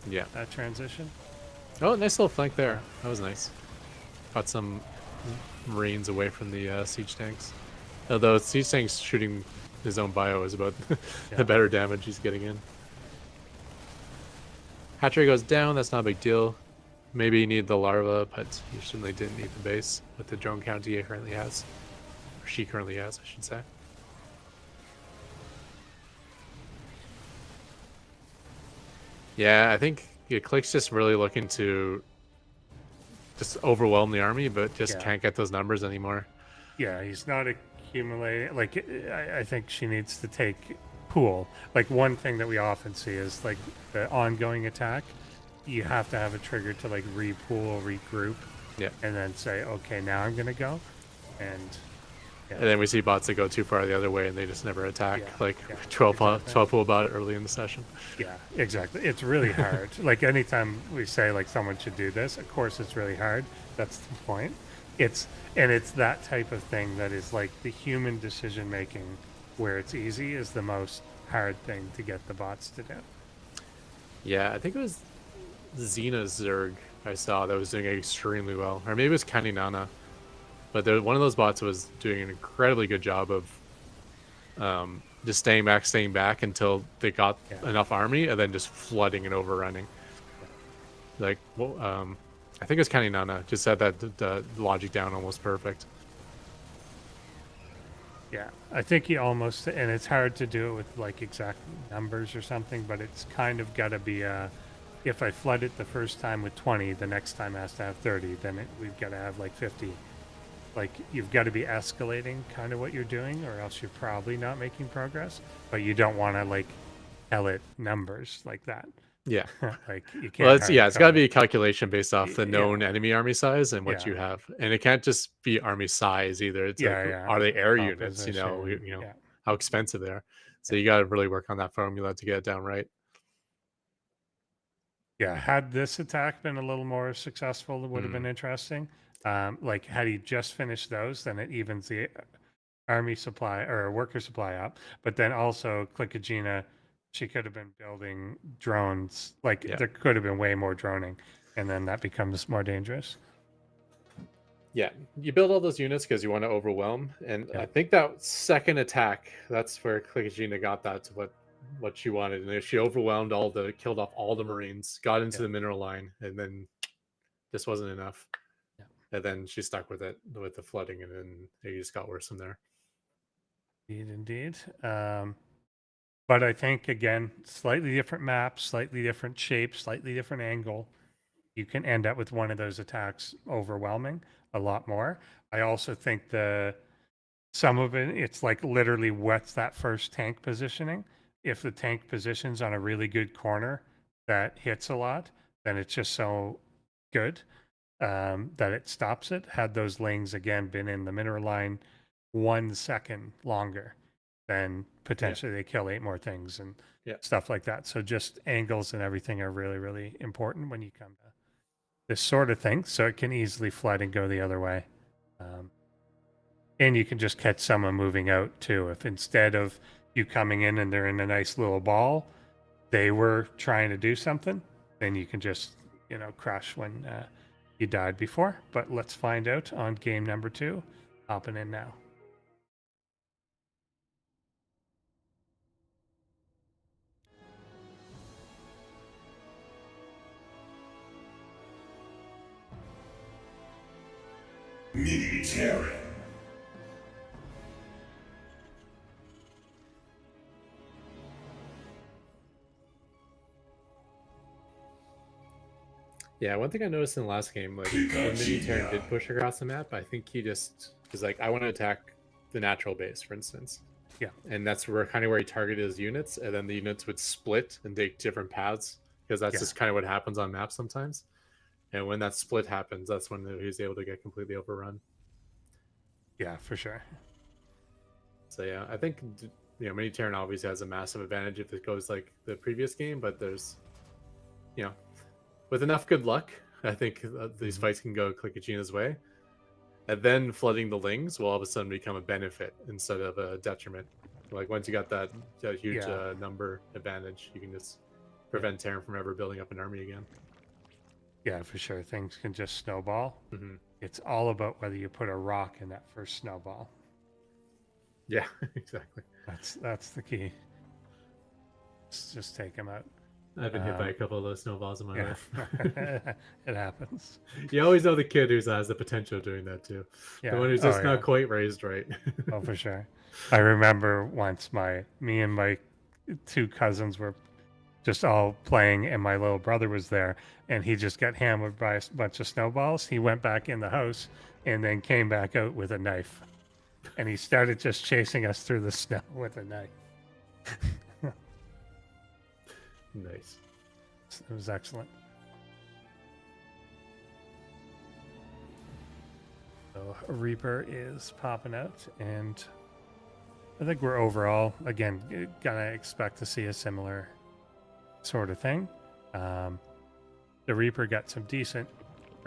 Yeah. that transition. Oh, nice little flank there. That was nice. Got some Marines away from the siege tanks. Although siege tanks shooting his own bio is about Yeah. the better damage he's getting in. Hatchery goes down. That's not a big deal. Maybe you need the larva, but you certainly didn't need the base with the drone count he currently has. Or she currently has, I should say. Yeah, I think Click's just really looking to just overwhelm the army, but just Yeah. can't get those numbers anymore. Yeah, he's not accumulating. Like, I think she needs to take pool. Like, one thing that we often see is like the ongoing attack. You have to have a trigger to like repool, regroup, Yeah. and then say, okay, now I'm gonna go. And And then we see bots that go too far the other way and they just never attack. Yeah, Like yeah, 12 exactly. pool bot early in the session. yeah, exactly. It's really hard. Like, anytime we say like someone should do this, of course it's really hard. That's the point. It's that type of thing that is like the human decision making, where it's easy is the most hard thing to get the bots to do. Yeah, I think it was Xena Zerg I saw that was doing extremely well. Or maybe it was Kaninana. But one of those bots was doing an incredibly good job of just staying back until they got Yeah. enough army and then just flooding and overrunning. Like, well, I think it was Kaninana just had the logic down almost perfect. Yeah, I think he almost, and it's hard to do it with like exact numbers or something, but it's kind of got to be if I flood it the first time with 20, the next time has to have 30, then we've got to have like 50. like you've got to be escalating kind of what you're doing, or else you're probably not making progress. But you don't want to like tell it numbers like that. Yeah. Like you Well, can't. it's got to be a calculation based off the Yeah. known enemy army size and what Yeah. you have, and it can't just be army size either. It's like, Yeah. are they air units? Composition, You know yeah. how expensive they are. So you got to really work on that formula to get it down right. Yeah, had this attack been a little more successful, it would have been interesting. Like had he just finished those, then it evens the army supply or worker supply up. But then also Clicagina, she could have been building drones. Like Yeah. there could have been way more droning, and then that becomes more dangerous. Yeah, you build all those units because you want to overwhelm, and Yeah. I think that second attack, that's where Clicagina got that to what she wanted, and if she overwhelmed killed off all the Marines, got into the mineral line, and then this wasn't enough, and then she stuck with it with the flooding, and then it just got worse from there. Indeed. But I think again, slightly different map, slightly different shape, slightly different angle. You can end up with one of those attacks overwhelming a lot more. I also think some of it's like literally what's that first tank positioning. If the tank positions on a really good corner that hits a lot, then it's just so good that it stops it. Had those lanes again been in the mineral line 1 second longer, then potentially they kill 8 more things and stuff like that. So just angles and everything are really, really important when you come to this sort of thing. So it can easily flood and go the other way. And you can just catch someone moving out too. If instead of you coming in and they're in a nice little ball, they were trying to do something, then you can just, crush when you died before. But let's find out on game number 2. Hopping in now. Military. Yeah, one thing I noticed in the last game, like when Mini-Terran did push across the map, I think he just was like, I want to attack the natural base, for instance. Yeah. And that's where he targeted his units, and then the units would split and take different paths, because that's just kind of what happens on maps sometimes. And when that split happens, that's when he was able to get completely overrun. Yeah, for sure. So yeah, I think Mini-Terran obviously has a massive advantage if it goes like the previous game, but there's, with enough good luck, I think these fights can go Clicagina's way. And then flooding the Lings will all of a sudden become a benefit instead of a detriment. Like once you got that huge number advantage, you can just prevent Terran from ever building up an army again. Yeah, for sure. Things can just snowball. Mm-hmm. It's all about whether you put a rock in that first snowball. Yeah, exactly. That's the key. Just take them out. I've been hit by a couple of those snowballs in my life. It happens. You always know the kid who has the potential of doing that too. Yeah. The one who's just not quite raised right. Oh, for sure. I remember once me and my 2 cousins were just all playing, and my little brother was there, and he just got hammered by a bunch of snowballs. He went back in the house and then came back out with a knife, and he started just chasing us through the snow with a knife. Nice. It was excellent. So Reaper is popping out, and I think we're overall, again, gonna expect to see a similar sort of thing. The Reaper got some decent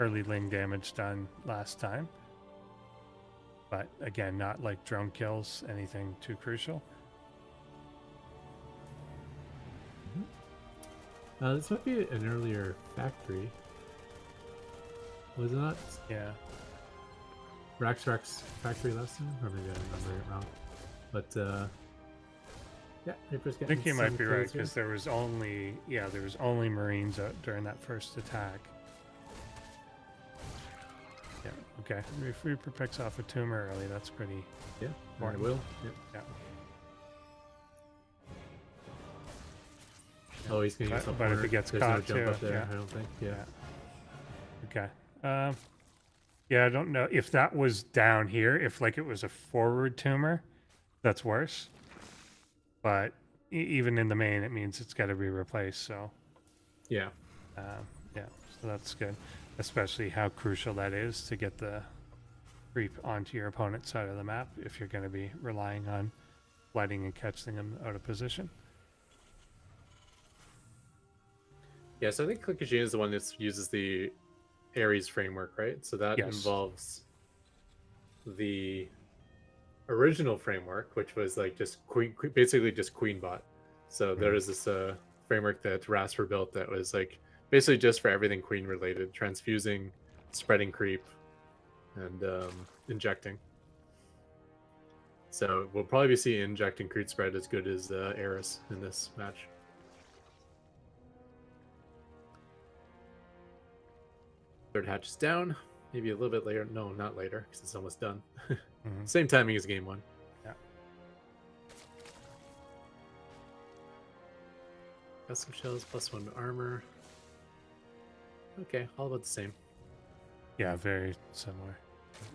early Ling damage done last time, but again, not like drone kills, anything too crucial. This might be an earlier factory. Was it not? Yeah. Rax factory last time? Or maybe I remember it wrong. But, yeah, Reaper's getting I think you might be right, kills here. because there was only Marines out during that first attack. Yeah, okay. If Reaper picks off a tumor early, that's pretty... Yeah, Morning. will. Yep. Yeah. Oh, he's going to use But if he gets There's caught no jump too, up there, yeah. I don't think. Yeah. Okay. Yeah, I don't know if that was down here. If like it was a forward tumor, that's worse. But even in the main, it means it's got to be replaced. So Yeah. yeah, so that's good. Especially how crucial that is to get the creep onto your opponent's side of the map if you're going to be relying on lighting and catching them out of position. Yeah, so I think Clickagina is the one that uses the Ares framework, right? So that Yes. involves the original framework, which was like just basically just Queenbot. So there is this framework that Rasper built that was like basically just for everything Queen related, transfusing, spreading creep, and injecting. So we'll probably be seeing injecting creep spread as good as Eris in this match. Third hatch is down. Maybe a little bit later. No, not later, because it's almost done. Same timing as game 1. Yeah. Custom shells, +1 armor. Okay, all about the same. Yeah, very similar,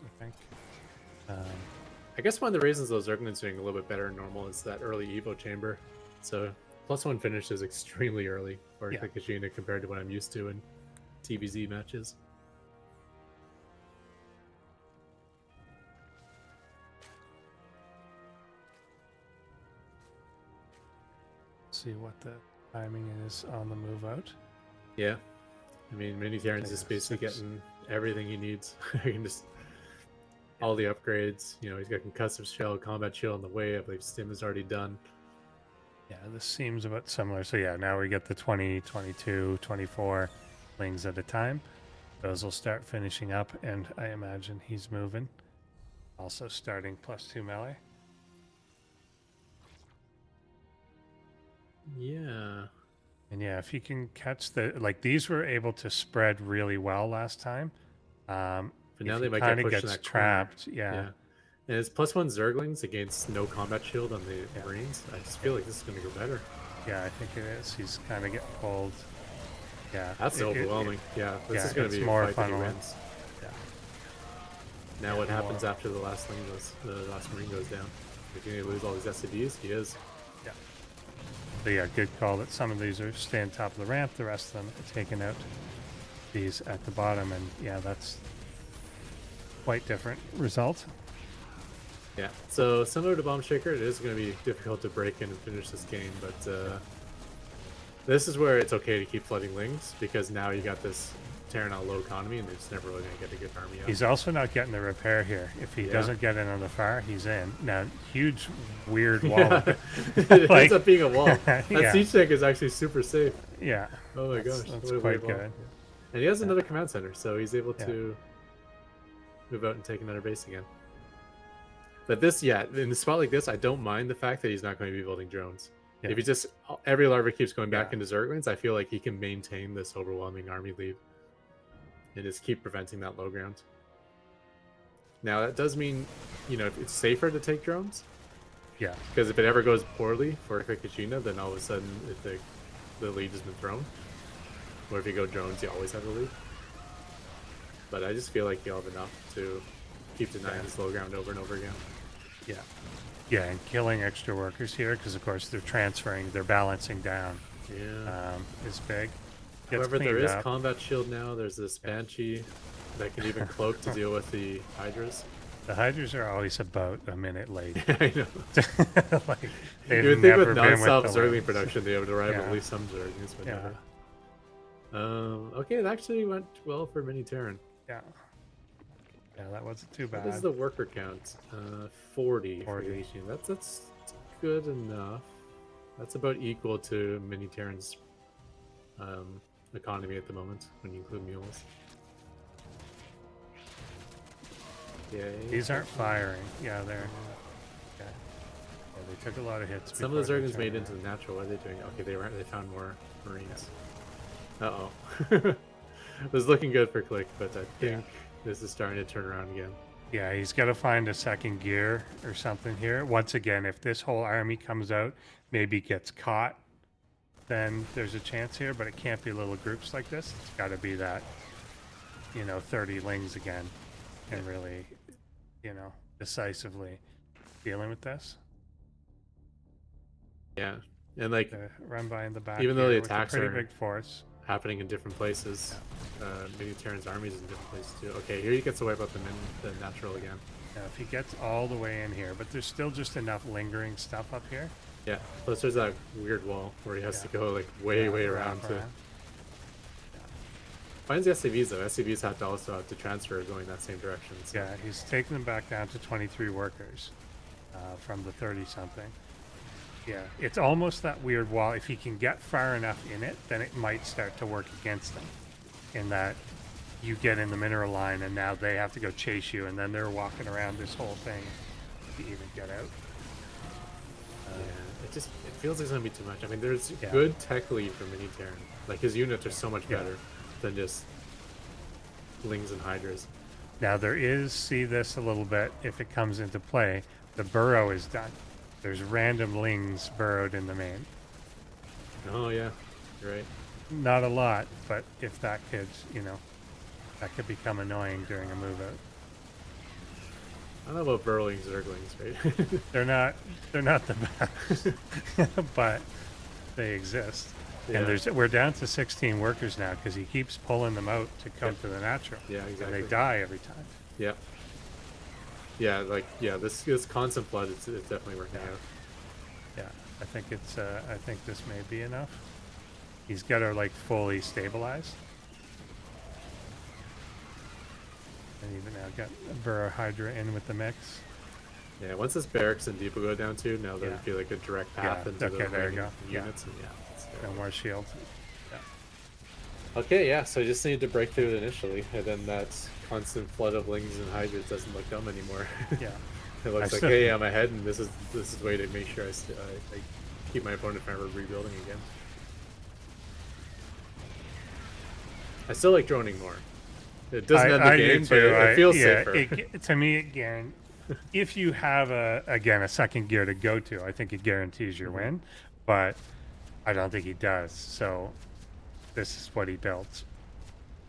I think. I guess one of the reasons those Zerglings doing a little bit better than normal is that early Evo chamber. So +1 finish is extremely early for Clickagina compared to what I'm used to in TVZ matches. See what the timing is on the move out. Yeah. I mean, Mini Terran's is Yeah, basically 6. getting everything he needs. He can just all the upgrades. You know, he's got concussive shell, combat shield on the way. I believe Stim is already done. Yeah, this seems about similar. So yeah, now we get the 20, 22, 24 lings at a time. Those will start finishing up, and I imagine he's moving. Also starting +2 melee. Yeah. And yeah, if you can catch like these were able to spread really well last time. But now if they he might get kinda pushed in gets that corner. trapped. Yeah. And it's +1 Zerglings against no combat shield on the Marines. I just feel like this is going to go better. Yeah, I think it is. He's kind of getting pulled. Yeah. That's overwhelming. Yeah, this is going to be more a fight that he fun. wins. Yeah. Now what happens after the last Marine goes down? If you lose all these SCVs, he is. Yeah. So yeah, good call that some of these are staying top of the ramp, the rest of them are taking out these at the bottom, and yeah, that's quite different result. Yeah, so similar to Bomb Shaker, it is going to be difficult to break in and finish this game, but this is where it's okay to keep flooding Lings, because now you got this Terran out low economy, and they're just never really going to get a good army out. He's also not getting the repair here. If he doesn't get in on the far, he's in. Now, huge, weird wall. Yeah. It ends up being a wall. That siege tank is actually super safe. Yeah. Oh my gosh. That's quite good. And he has another command center, so he's able to move out and take another base again. But this, in a spot like this, I don't mind the fact that he's not going to be building drones. Yeah. If he just, every larva keeps going back into Zerglings, I feel like he can maintain this overwhelming army lead and just keep preventing that low ground. Now, that does mean, it's safer to take drones. Yeah. Because if it ever goes poorly for Clickagina, then all of a sudden the lead has been thrown. Or if you go drones, you always have the lead. But I just feel like you'll have enough to keep denying this low ground over and over again. Yeah. Yeah, and killing extra workers here, because of course they're transferring, they're balancing down. Yeah. Is big. However, there is combat shield now. There's this Banshee that can even cloak to deal with the Hydras. The Hydras are always about a minute late. I know. Like, you would think with non-stop Zergling production, they would arrive at least some Zerglings, but never. Okay, it actually went well for Mini Terran. Yeah. Yeah, that wasn't too bad. What is the worker count? 40 for the 18. That's good enough. That's about equal to Mini Terran's economy at the moment when you include mules. Yeah. These aren't firing. Yeah, they're. Yeah, they took a lot of hits. Some of the Zerglings made into the natural. What are they doing? Okay, they found more Marines. Uh-oh. It was looking good for Click, but I think this is starting to turn around again. Yeah, he's got to find a second gear or something here. Once again, if this whole army comes out, maybe gets caught, then there's a chance here, but it can't be little groups like this. It's got to be that, 30 lings again. and really, decisively dealing with this. Yeah, and like Run by in the back, even though the with a attacks pretty are big force. happening in different places, maybe Terran's armies in different places too. Okay, here he gets to wipe out the natural again. Now, if he gets all the way in here, but there's still just enough lingering stuff up here. Yeah, plus there's that weird wall where he has to go like way around to. Finds the SCVs though. SCVs have to transfer going that same direction. So. Yeah, he's taking them back down to 23 workers from the 30 something. Yeah, it's almost that weird wall. If he can get far enough in it, then it might start to work against him. In that you get in the mineral line and now they have to go chase you, and then they're walking around this whole thing to even get out. Yeah, it feels like it's gonna be too much. I mean, there's good tech lead for Mini Terran. Like his units are so much better than just Lings and Hydras. Now there is, see this a little bit if it comes into play, the burrow is done. There's random Lings burrowed in the main. Oh yeah, you're right. Not a lot, but if that could, that could become annoying during a move out. I don't know about burrowing Zerglings, right? They're not the best, but they exist. Yeah. And we're down to 16 workers now because he keeps pulling them out to come to the natural. Yeah, exactly. And they die every time. Yeah. Yeah, this constant flood is definitely working out. Yeah, I think I think this may be enough. He's got to like fully stabilize. And even now got Burrow Hydra in with the mix. Yeah, once this barracks and depot go down too, now there'd be like a direct path into the there you go. units. And no more shields. Okay, yeah, so I just need to break through it initially, and then that constant flood of Lings and Hydras doesn't look dumb anymore. Yeah. It looks like, hey, I'm ahead, and this is the way to make sure I keep my opponent from rebuilding again. I still like droning more. It doesn't end the game, but it feels safer. To me, again, if you have a second gear to go to, I think it guarantees your win, but I don't think he does. So this is what he built.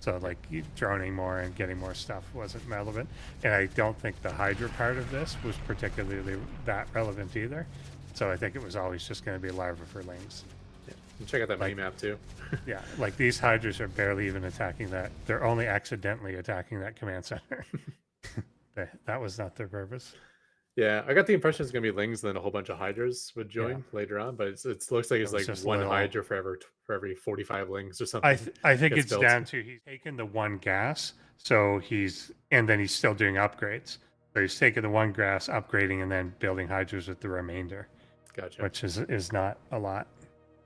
So like droning more and getting more stuff wasn't relevant, and I don't think the Hydra part of this was particularly that relevant either. So I think it was always just going to be larva for Lings. Yeah. And check out that mini map too. Yeah, like these Hydras are barely even attacking that. They're only accidentally attacking that command center. That was not their purpose. Yeah, I got the impression it's gonna be Lings, then a whole bunch of Hydras would join later on, but it looks like it's like one Hydra for every 45 Lings or something. I think it's down to he's taken the one gas, and then he's still doing upgrades. So he's taking the one gas, upgrading, and then building Hydras with the remainder. Gotcha. Which is not a lot.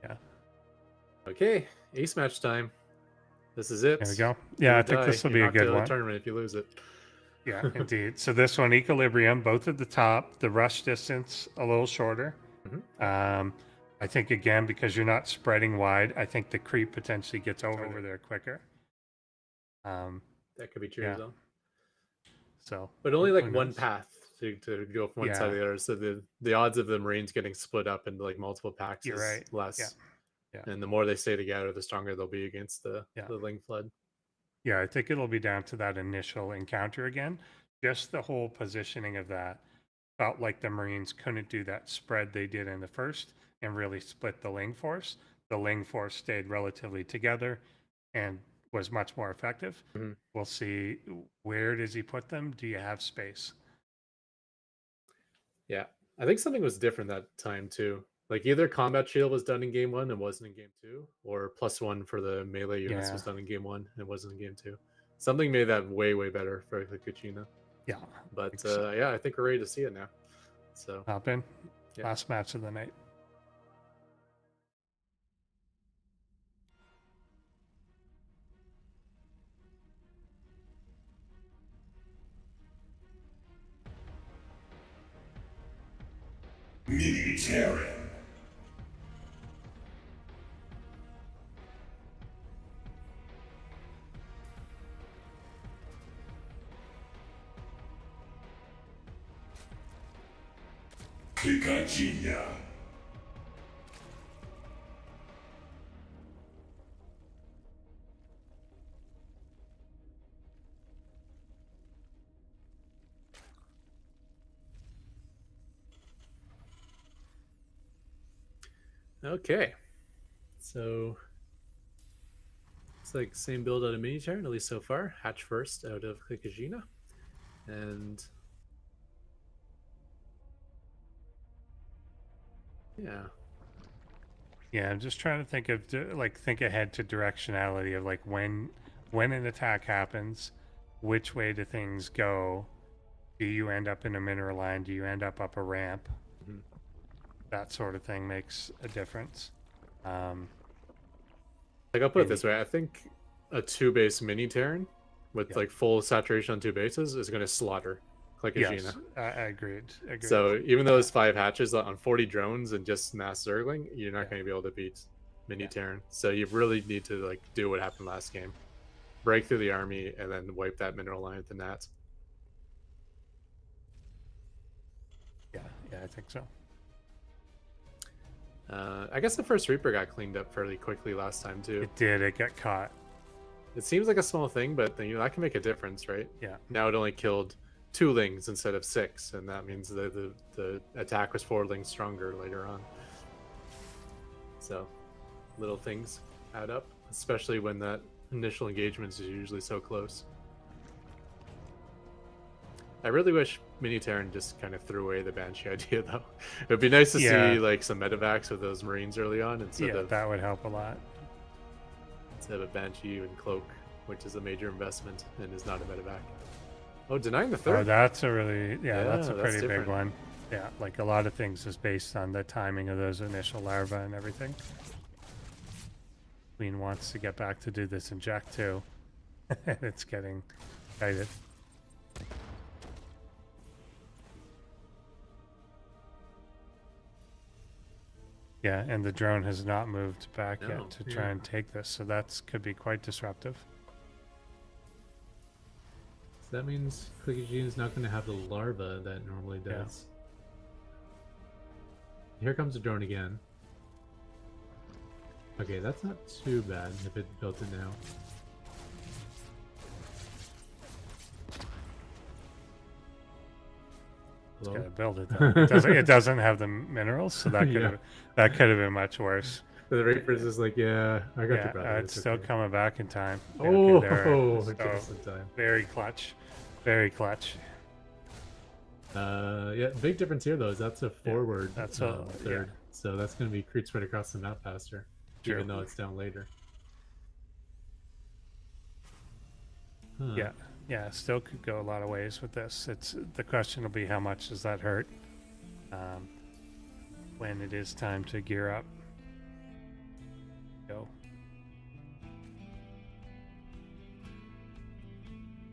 Yeah. Okay, ace match time. This is it. There we go. Yeah, I think this will be a good one. Tournament if you lose it. Yeah, indeed. So this one, equilibrium, both at the top, the rush distance a little shorter. I think, again, because you're not spreading wide, I think the creep potentially gets over there quicker. That could be true as well. So, but only like one path to go from one side to the other. So the odds of the Marines getting split up into like multiple packs is less. Yeah. And the more they stay together, the stronger they'll be against the Ling flood. Yeah, I think it'll be down to that initial encounter again. Just the whole positioning of that felt like the Marines couldn't do that spread they did in the first and really split the Ling force. The Ling force stayed relatively together and was much more effective. We'll see, where does he put them? Do you have space? Yeah, I think something was different that time too. Like either combat shield was done in game 1 and wasn't in game 2, or +1 for the melee units was done in game 1 and wasn't in game 2. Something made that way better for the Kuchina. Yeah, but yeah, I think we're ready to see it now. So hop in. Last match of the night. Mini Terran. Picadinha. Okay. So it's like same build out of mini Terran, at least so far. Hatch first out of Klikajina. And yeah. Yeah, I'm just trying to think of think ahead to directionality of like when an attack happens, which way do things go? Do you end up in a mineral line? Do you end up a ramp? Mhm. That sort of thing makes a difference. Like I'll put it Maybe. this way, I think a 2-base mini Terran with Yeah. like full saturation on 2 bases is gonna slaughter Klikajina. Yes, I agreed. So even though it's 5 hatches on 40 drones and just mass zergling, you're not Yeah. going to be able to beat mini Yeah. Terran. So you really need to like do what happened last game, break through the army, and then wipe that mineral line at the Nat. Yeah, I think so. I guess the first Reaper got cleaned up fairly quickly last time too. It did. It got caught. It seems like a small thing, but that can make a difference, right? Yeah. Now it only killed 2 lings instead of 6, and that means that the attack was 4 lings stronger later on. So little things add up, especially when that initial engagement is usually so close. I really wish Mini Terran just kind of threw away the Banshee idea, though. It would be nice to see like some medevacs with those Marines early on instead of that would help a lot. Instead of a Banshee and Cloak, which is a major investment and is not a medevac. Oh, denying the third. Oh, that's a really that's a that's pretty big different. one. Yeah, like a lot of things is based on the timing of those initial larvae and everything. Queen wants to get back to do this inject too. It's getting excited. Yeah, and the drone has not moved back No, yet to try and take this, so that's could be quite disruptive. So that means Klikajina is not going to have the larva that it normally does. Here comes the drone again. Okay, that's not too bad if it built it now. It's Hello? gotta build it though. It doesn't have the minerals, so that could have that could have been much worse. The Reaper's is like, yeah, I got your brother. It's still coming back in time. Yeah, Oh, so just in time. very clutch, very clutch. Yeah, big difference here though is that's a forward. That's a third, so that's going to be creep spread across the map faster, True. even though it's down later. Yeah, still could go a lot of ways with this. It's the question will be how much does that hurt when it is time to gear up. Go.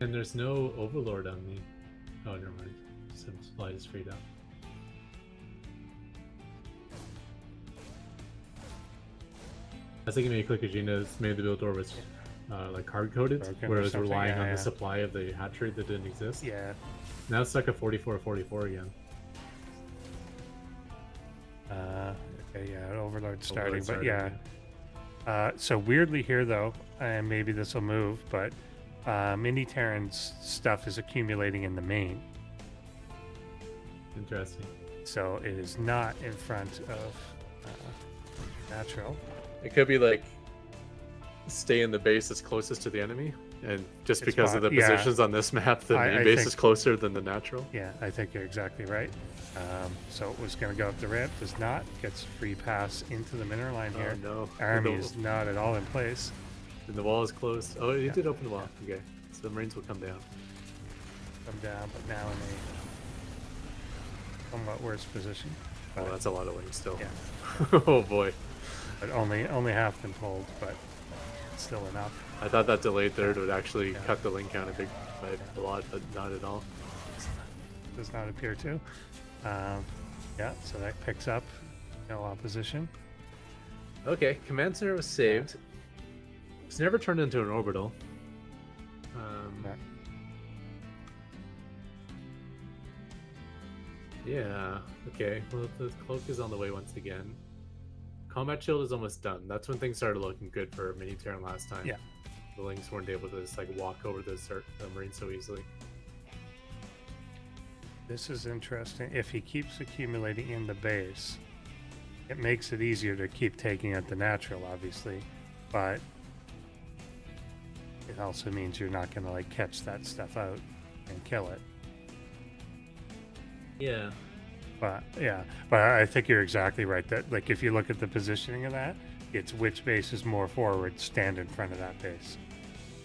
And there's no Overlord on me. Oh, never mind. Some supply is freed up. I was thinking maybe Klikajina's made the build door was like hard coded, Broken where or it was something, relying on yeah. the supply of the hatchery that didn't exist. Yeah. Now it's stuck at 44 again. Okay, yeah, Overlord starting, Overlord but yeah. So weirdly here though, and maybe this will move, but Mini Terran's stuff is accumulating in the main, Interesting. so it is not in front of natural. It could be like stay in the base that's closest to the enemy, and just It's because of the yeah. positions on this map, the main I base think- is closer than the natural. Yeah, I think you're exactly right. So it was going to go up the ramp, does not, gets free pass into the mineral line here. Oh no! Army the, is not at all in place. and the wall is closed. Oh, it Yeah. did open the wall. Okay, so the Marines will come down. Come down, but now in a somewhat worse position. Oh, But, that's a lot of wings still. Yeah. Oh boy, but only half been pulled, but still enough. I thought that delayed third would actually Yeah. cut the link count by a lot, but not at all. Does not appear to. Yeah, so that picks up. No opposition. Okay, command center was saved. It's never turned into an orbital. Yeah, okay. Well, the cloak is on the way once again. Combat shield is almost done. That's when things started looking good for Mini Terran last time. Yeah. The Lynx weren't able to just like walk over the Marine so easily. This is interesting. If he keeps accumulating in the base, it makes it easier to keep taking out the natural, obviously, but it also means you're not going to like catch that stuff out and kill it. Yeah. But yeah, but I think you're exactly right that like if you look at the positioning of that, it's which base is more forward, stand in front of that base.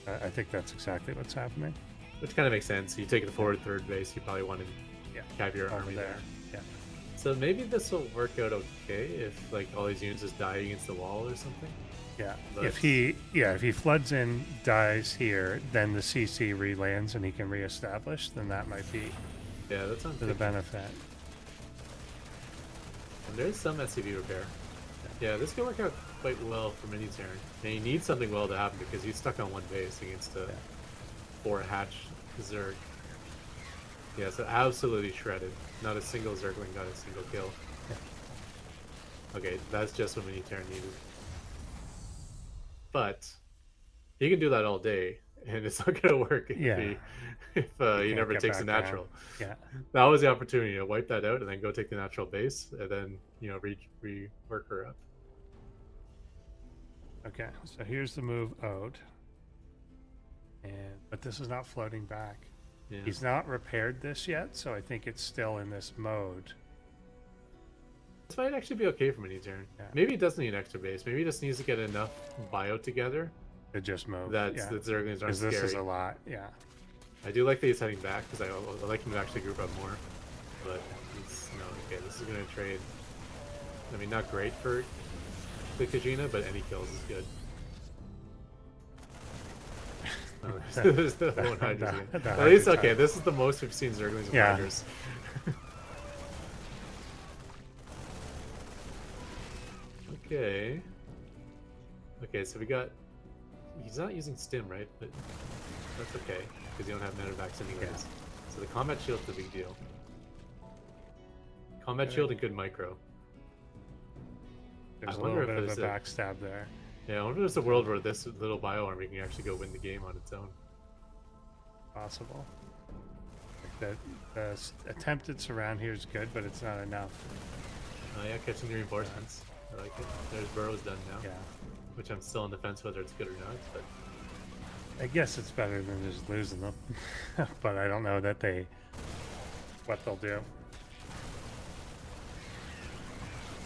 I think that's exactly what's happening. Which kind of makes sense. You take it forward third base, you probably want to Yeah, have your over army there. Yeah. So maybe this will work out okay if like all these units just die against the wall or something. Yeah. But- If he floods in, dies here, then the CC relands and he can reestablish, then that might be Yeah, that sounds to the good. benefit. And there's some SCV repair. Yeah, this could work out quite well for mini turn. And he needs something well to happen because he's stuck on one base against a 4 hatch Zerg. Yeah, so absolutely shredded. Not a single Zergling got a single kill. Okay, that's just what mini turn needed. But he can do that all day, and it's not gonna work if he Can't never get takes the back natural. Yeah. That was the opportunity to wipe that out and then go take the natural base, and then rework her up. Okay, so here's the move out. But this is not floating back. Yeah. He's not repaired this yet, so I think it's still in this mode. This might actually be okay for mini turn. Yeah. Maybe he doesn't need an extra base. Maybe he just needs to get enough bio together To just move. that yeah. the Zerglings aren't Because this scary. is a lot, yeah. I do like that he's heading back because I like him to actually group up more. But he's okay. This is gonna trade. I mean, not great for the Khajiit, but any kills is good. There's the lone Hydras again. At least okay. This is the most we've seen Zerglings with Yeah. Hydras. Okay. Okay, so we got. He's not using stim, right? But that's okay because you don't have medevacs anyways. Yeah. So the combat shield's the big deal. Combat shield and good micro. There's I a wonder little bit if of a there's backstab there. Yeah, I wonder if there's a world where this little bio army can actually go win the game on its own. Possible. Like the attempted surround here is good, but it's not enough. Oh yeah, catching the reinforcements. I like it. There's Burrow's done now. Yeah. Which I'm still on the fence whether it's good or not, but I guess it's better than just losing them. But I don't know that what they'll do.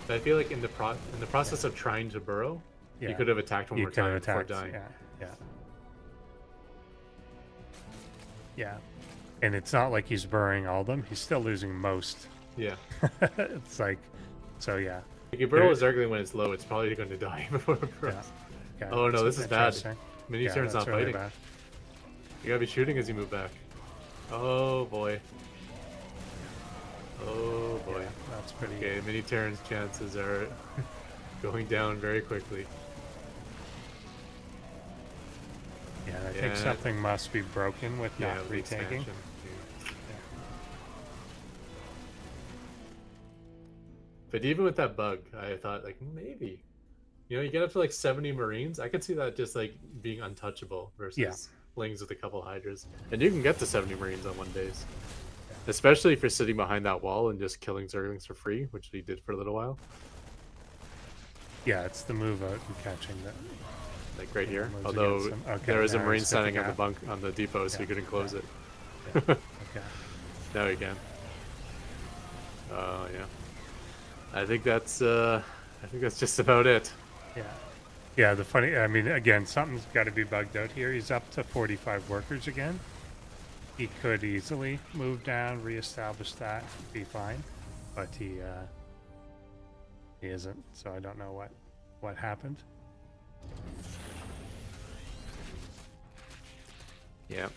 but I feel like in the process of trying to burrow, Yeah. you could have attacked one You more could have time before attacked. dying. Yeah. Yeah. And it's not like he's burying all of them. He's still losing most. Yeah. It's like, so yeah. If you burrow a Zergling when it's low, it's probably going to die before it burrows. Yeah. Oh no, That's this is bad. interesting. Mini Yeah, turn's that's not really fighting. bad. You gotta be shooting as you move back. Oh boy. Oh boy. Yeah, that's pretty. Okay, mini turn's chances are going down very quickly. Yeah, I think Yeah. something must be broken with Yeah, not with the retaking. expansion. But even with that bug, I thought like maybe, you get up to like 70 Marines. I could see that just like being untouchable versus Yeah. Lings with a couple Hydras, and you can get to 70 Marines on one base, especially if you're sitting behind that wall and just killing Zerglings for free, which he did for a little while. Yeah, it's the move out and catching that. Like right here. moves Although against him. Okay, there is a now Marine he's standing stepping on the out. on the depot, so Yeah, you couldn't close it. Yeah. Okay. Now you can. Oh yeah. I think that's just about it. Yeah. Yeah, I mean, again, something's got to be bugged out here. He's up to 45 workers again. He could easily move down, reestablish that, be fine. But he isn't, so I don't know what happened. Yeah.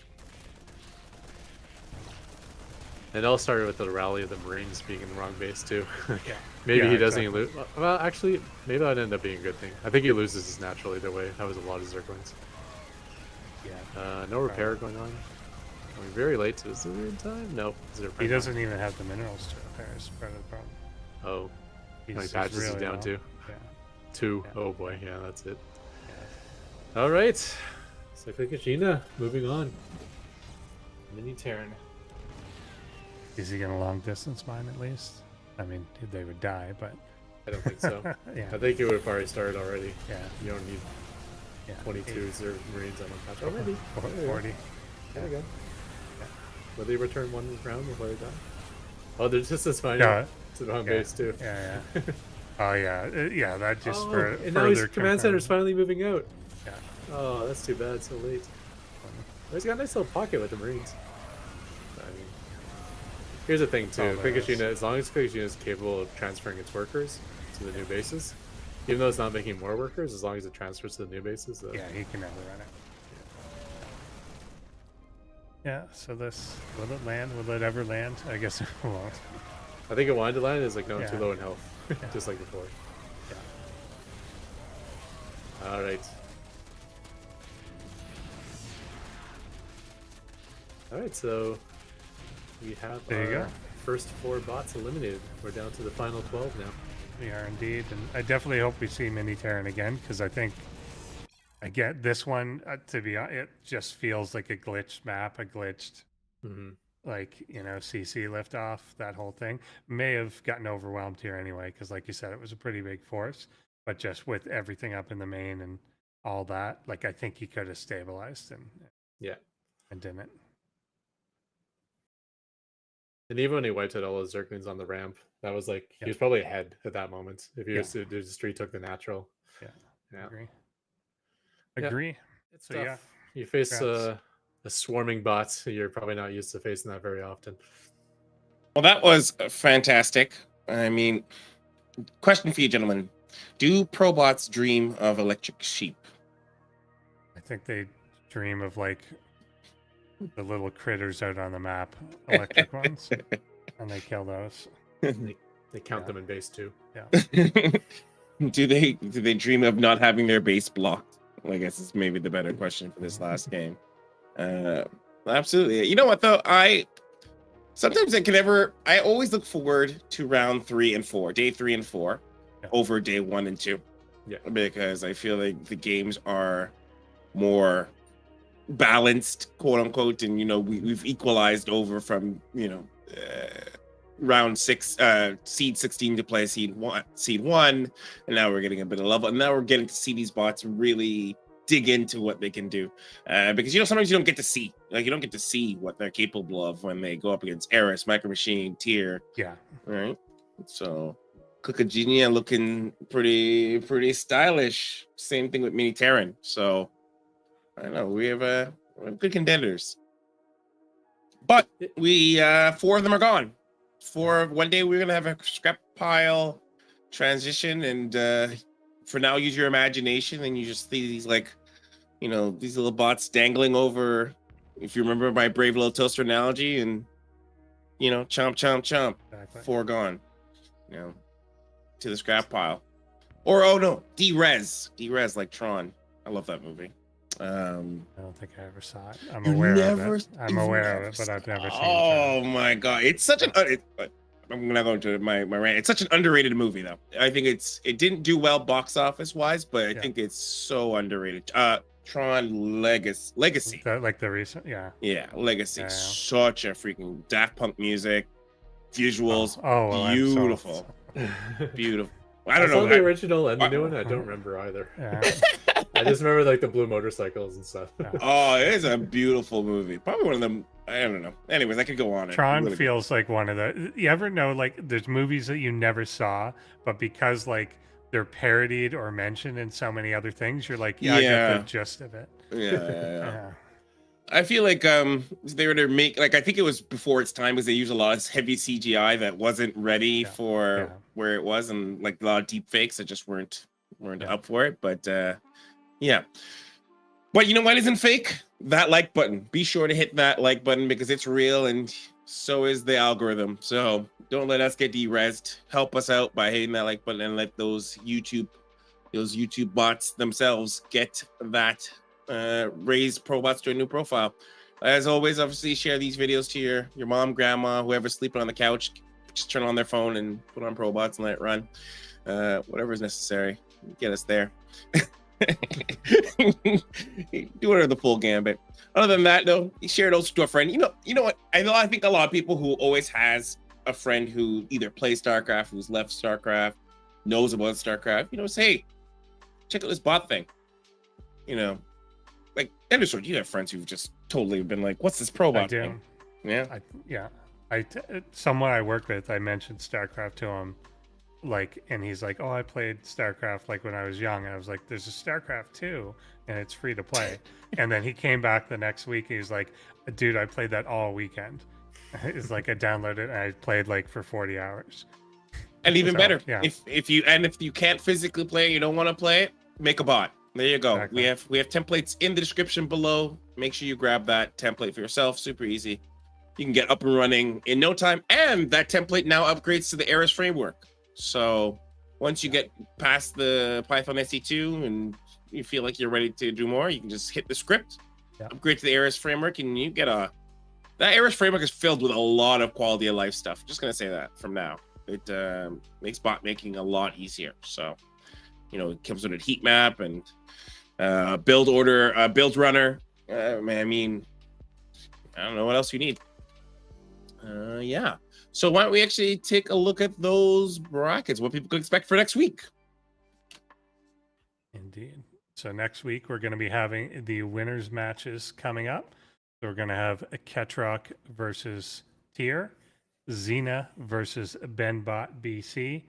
It all started with the rally of the Marines being in the wrong base too. Yeah. Maybe Yeah, he doesn't exactly. even lose. Well, actually, maybe that would end up being a good thing. I think he loses his natural either way. That was a lot of Zerglings. Yeah. No repair going on. I mean, very late. So is it in time? Nope. Is there He doesn't even have the minerals to repair. Is part of the problem. Oh, He's, how many he's patches is really down low. to? Yeah. 2. Yeah. Oh boy, yeah, that's it. Yeah. All right. Cyclicagina, moving on. Mini Terran. Is he gonna long distance mine at least? I mean, they would die, but I don't think so. Yeah. I think it would have already started already. Yeah. You don't need Yeah. 22s or Marines on one patch. Oh, maybe. There you go. 40. There you go. Yeah. Will they return one round before they die? Oh, there's just this fine. Yeah. It's on Yeah. base too. Yeah. Oh yeah. Yeah. That just Oh, for and now his further command center's finally moving out. Yeah. Oh, that's too bad. So late. He's got a nice little pocket with the Marines. I mean, here's the thing too. Oh, there Quickest is. unit, as long as Quickest unit is capable of transferring its workers to the new bases, even though it's not making more workers, as long as it transfers to the new bases. Yeah, he can never run it. Yeah, so this, will it land? Will it ever land? I guess it won't. I think it wanted to land is like no Yeah. too low in health, Yeah. just like before. Yeah. All right. All right, so we have There you our go. first 4 bots eliminated. We're down to the final 12 now. We are indeed. And I definitely hope we see Mini Terran again, because I think, I get this one, to be honest, it just feels like a glitched map, a glitched, Hmm. like, CC liftoff, that whole thing. May have gotten overwhelmed here anyway, because like you said, it was a pretty big force. But just with everything up in the main and all that, like, I think he could have stabilized Yeah. and didn't. And even when he wiped out all those Zerglings on the ramp, that was like, Yeah. he was probably ahead at that moment. If he Yeah. was to just retook the natural. Yeah. Yeah. Agree. Yeah. Agree. It's So, tough. yeah. You face Congrats. a swarming bot. You're probably not used to facing that very often. Well, that was fantastic. I mean, question for you, gentlemen: do ProBots dream of electric sheep? I think they dream of like the little critters out on the map, electric ones, and they kill those. They count Yeah. them in base too. do they dream of not having their base blocked? I guess is maybe the better question for this last game. Absolutely. You know what though? Sometimes I always look forward to round 3 and 4, day 3 and 4, Yeah. over day 1 and 2. Yeah. Because I feel like the games are more balanced, quote unquote, and we've equalized over from round 6, seed 16 to play seed 1, and now we're getting a bit of level, and now we're getting to see these bots really dig into what they can do, because sometimes you don't get to see, what they're capable of when they go up against Eris, Micro Machine, Tier, Yeah. right? So Cookagenia looking pretty stylish. Same thing with Mini Terran. So I don't know, we have good contenders, but we 4 of them are gone. One day we're gonna have a scrap pile transition, and for now use your imagination, and you just see these these little bots dangling over, if you remember my brave little toaster analogy, and chomp chomp chomp, Exactly. 4 gone, to the scrap pile. Or oh no, D-Res like Tron. I love that movie. I don't think I ever saw it. I'm You aware of never- it. I'm you've aware of never it, but I've never seen Oh it. my god, it's such an I'm gonna go into my rant. It's such an underrated movie though. I think it didn't do well box office wise, but I Yeah. think it's so underrated. Tron Legacy. Like the recent, yeah. Yeah, Legacy. Yeah. Such a freaking Daft Punk music, visuals, Oh, well, I'm so- beautiful. Beautiful. I I don't saw know. the original and the new one. I don't remember either. Yeah. I just remember like the blue motorcycles and stuff. Yeah. Oh, it is a beautiful movie. Probably one of them. I don't know. Anyways, I could go on. Tron Really- feels like one of the. You ever know, like, there's movies that you never saw, but because like they're parodied or mentioned in so many other things, you're like, yeah, I Yeah. get the gist of it. Yeah. Yeah. I feel like they were to make, like, I think it was before its time, because they used a lot of heavy CGI that wasn't ready Yeah. for Yeah. where it was, and like a lot of deep fakes that just weren't Yeah. up for it. But yeah. But you know what isn't fake? That like button. Be sure to hit that like button, because it's real, and so is the algorithm. So don't let us get derezzed. Help us out by hitting that like button, and let those YouTube bots themselves get that raise ProBots to a new profile. As always, obviously share these videos to your mom, grandma, whoever's sleeping on the couch. Just turn on their phone and put on ProBots and let it run. Whatever is necessary, get us there. Do it the full gambit. Other than that, though, share it also to a friend. You know what? I think a lot of people who always has a friend who either plays StarCraft, who's left StarCraft, knows about StarCraft, say, hey, check out this bot thing. Like Anderson, you have friends who've just totally been like, what's this ProBot thing? Yeah. Someone I work with, I mentioned StarCraft to him, and he's like, oh, I played StarCraft like when I was young. And I was like, there's a StarCraft 2 and it's free to play. And then he came back the next week and he's like, dude, I played that all weekend. It's like I downloaded it and I played like for 40 hours. And even better, yeah. if you can't physically play, you don't want to play it, make a bot. There you go. Exactly. We have templates in the description below. Make sure you grab that template for yourself. Super easy. You can get up and running in no time. And that template now upgrades to the Eris framework. So once you get past the Python SE2 and you feel like you're ready to do more, you can just hit the script, upgrade to the Eris framework, and you get that Eris framework is filled with a lot of quality of life stuff. Just gonna say that from now. It makes bot making a lot easier. So, it comes with a heat map and build order, build runner. I mean, I don't know what else you need. Yeah. So why don't we actually take a look at those brackets? What people can expect for next week? Indeed. So next week we're going to be having the winners matches coming up. So we're going to have a Ketrock versus Tier, Xena versus Benbot BC,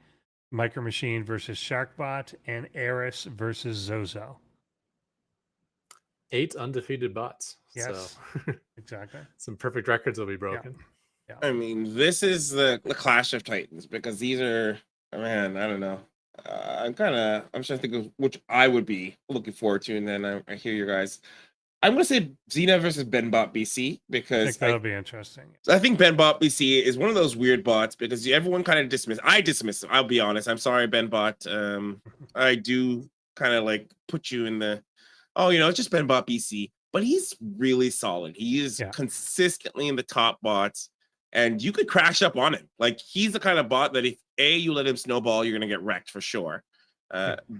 Micro Machine versus Sharkbot, and Eris versus Zozo. 8 undefeated bots. Yes, so exactly. Some perfect records will be broken. Yeah. I mean, this is the Clash of Titans because these are, man, I don't know. I'm trying to think of which I would be looking forward to, and then I hear you guys. I'm going to say Xena versus Benbot BC because I think that'll be interesting. I think Benbot BC is one of those weird bots because everyone kind of I dismiss him. I'll be honest. I'm sorry, Benbot. I do kind of like put you in the, it's just Benbot BC, but he's really solid. He is consistently in the top bots, and you could crash up on him. Like, he's the kind of bot that if A, you let him snowball, you're going to get wrecked for sure.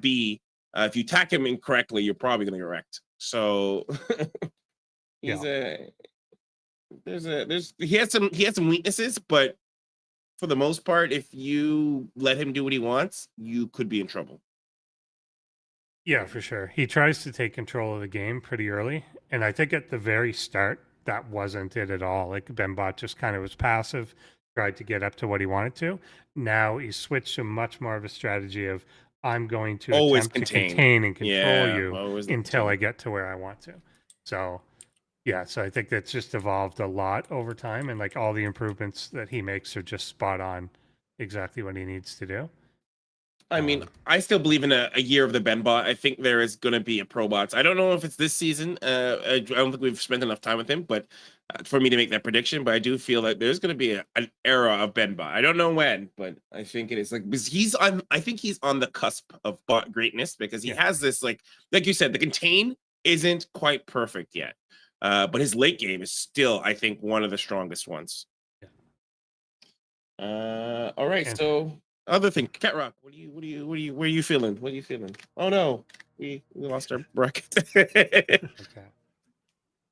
B, if you attack him incorrectly, you're probably going to get wrecked. So he has some weaknesses, but for the most part, if you let him do what he wants, you could be in trouble. Yeah, for sure. He tries to take control of the game pretty early, and I think at the very start that wasn't it at all. Like, Benbot just kind of was passive, tried to get up to what he wanted to. Now he's switched to much more of a strategy of, I'm going to attempt to contain and control you until I get to where I want to. So I think that's just evolved a lot over time, and like all the improvements that he makes are just spot on exactly what he needs to do. I mean, I still believe in a year of the Benbot. I think there is going to be a ProBots. I don't know if it's this season. I don't think we've spent enough time with him, but for me to make that prediction. But I do feel like there's going to be an era of Benbot. I don't know when, but I think it is because I think he's on the cusp of bot greatness because he has this like you said, the contain isn't quite perfect yet, but his late game is still, I think, one of the strongest ones. Yeah. All right, so. Other thing, Ketrock, where are you feeling? What are you feeling? Oh no, we lost our bracket. Okay.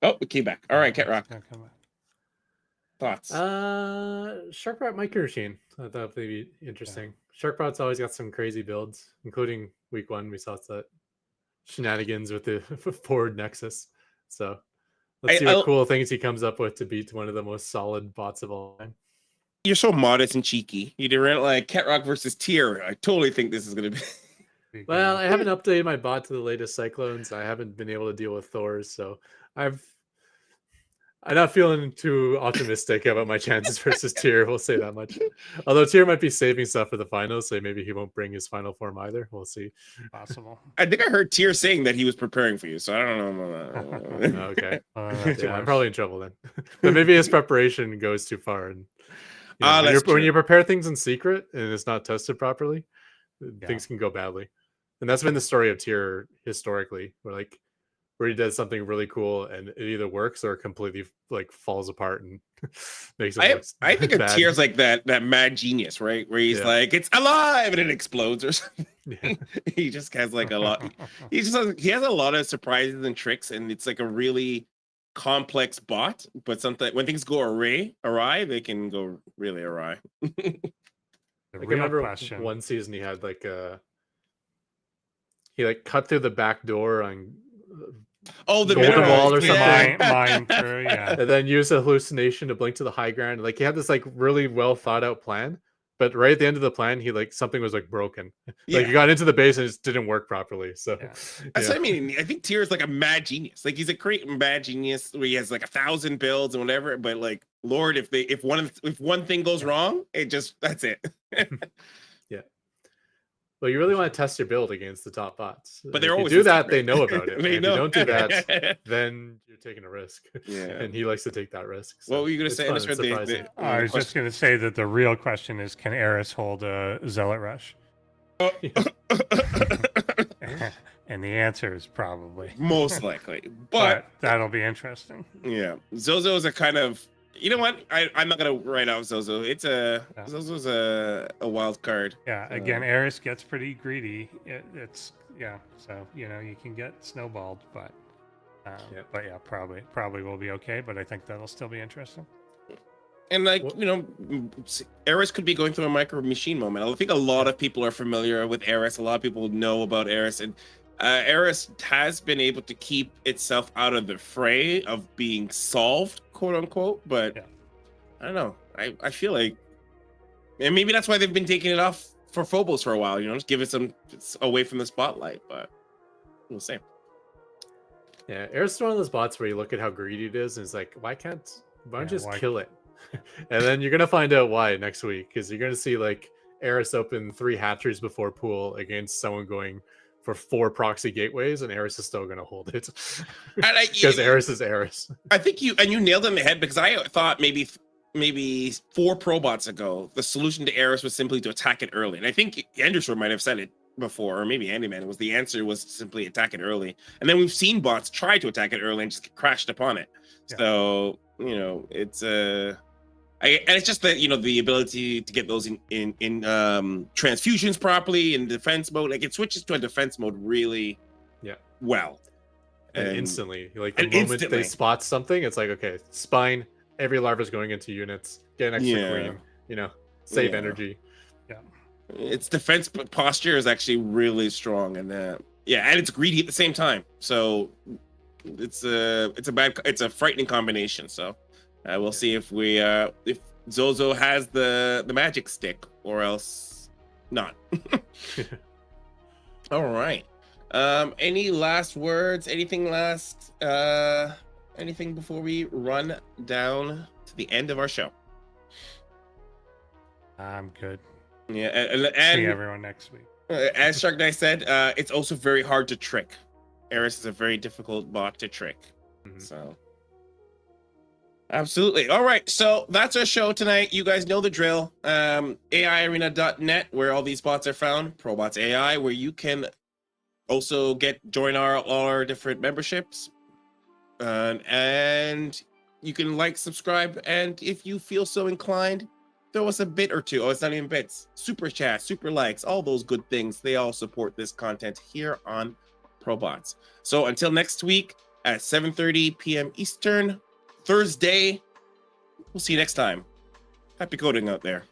Oh, we came back. All right, Ketrock. Thoughts? Sharkbot Micro Machine. I thought that'd be interesting. Sharkbot's always got some crazy builds, including week 1. We saw that shenanigans with the forward Nexus. So let's see what cool things he comes up with to beat one of the most solid bots of all time. You're so modest and cheeky. You didn't like Ketrock versus Tier. I totally think this is going to be. Well, I haven't updated my bot to the latest Cyclones. I haven't been able to deal with Thors, so I'm not feeling too optimistic about my chances versus Tier. We'll say that much. Although Tier might be saving stuff for the finals, so maybe he won't bring his final form either. We'll see. Possible. I think I heard Tier saying that he was preparing for you, so I don't know. Okay. I'm probably in trouble then. But maybe his preparation goes too far, and when you prepare things in secret and it's not tested properly, things can go badly. And that's been the story of Tier historically, where he does something really cool and it either works or completely falls apart and makes it look I think of Tier's like that mad genius, right? Where he's like, it's alive and it explodes or something. Yeah. He just has like a lot. He has a lot of surprises and tricks, and it's like a really complex bot, but something when things go awry, they can go really awry. The Like, I real remember question. one season he had like he like cut through the back door on Oh, the Golden minerals. Wall or Yeah. Mine through, yeah. and then use a hallucination to blink to the high ground. Like he had this like really well thought out plan, but right at the end of the plan, he like something was like broken. Like he Yeah. got into the base and it just didn't work properly. So Yeah. That's what I mean. I think Tyr is like a mad genius. Like he's a great mad genius where he has like 1,000 builds and whatever. But like, Lord, if one thing goes wrong, that's it. yeah. Well, you really want to test your build against the top bots. But And they're if you always do in that, they secret. know about it. They and know. if you don't do that, then you're taking a risk. Yeah. And he likes to take that risk. What were you gonna it's say? fun, Mr. it's surprising. I was just going to say that the real question is, can Eris hold a Zealot Rush? And the answer is probably. Most likely, But that'll be interesting. yeah, Zozo is a kind of. You know what? I'm not gonna write off Zozo. Zozo's a wild card. Yeah, again, Eris gets pretty greedy. So you can get snowballed, but probably will be okay. But I think that'll still be interesting. And Eris could be going through a micro machine moment. I think a lot of people are familiar with Eris. A lot of people know about Eris, and Eris has been able to keep itself out of the fray of being solved, quote unquote. But I don't know. I feel like, and maybe that's why they've been taking it off for Phobos for a while. Just give it some away from the spotlight. But we'll see. Yeah, Eris is one of those bots where you look at how greedy it is, and it's like, why don't you just kill it? And then you're gonna find out why next week, because you're gonna see like Eris open 3 hatcheries before pool against someone going for 4 proxy gateways, and Eris is still gonna hold it because Eris is Eris. I think you nailed it in the head, because I thought maybe 4 ProBots ago the solution to Eris was simply to attack it early, and I think Anderson might have said it before, or maybe Andyman. It was the answer was simply attack it early, and then we've seen bots try to attack it early and just get crashed upon it. Yeah. So it's and it's just that the ability to get those in transfusions properly in defense mode. Like it switches to a defense mode really well, and instantly, like the moment they spot something, it's like, okay, spine, every larva's going into units, get an extra queen, save energy. Its defense posture is actually really strong, and and it's greedy at the same time. So it's a frightening combination. So we'll see if Zozo has the magic stick or else not. All right. Any last words? Anything before we run down to the end of our show? I'm good. Yeah, and see everyone next week. As Shark Knight said, it's also very hard to trick. Eris is a very difficult bot to trick. So absolutely. All right, so that's our show tonight. You guys know the drill. AIarena.net, where all these bots are found. ProBots AI, where you can also join all our different memberships, and you can subscribe, and if you feel so inclined, throw us a bit or two. Oh, it's not even bits. Super chat, super likes, all those good things. They all support this content here on ProBots. So until next week at 7:30 p.m. Eastern, Thursday, we'll see you next time. Happy coding out there.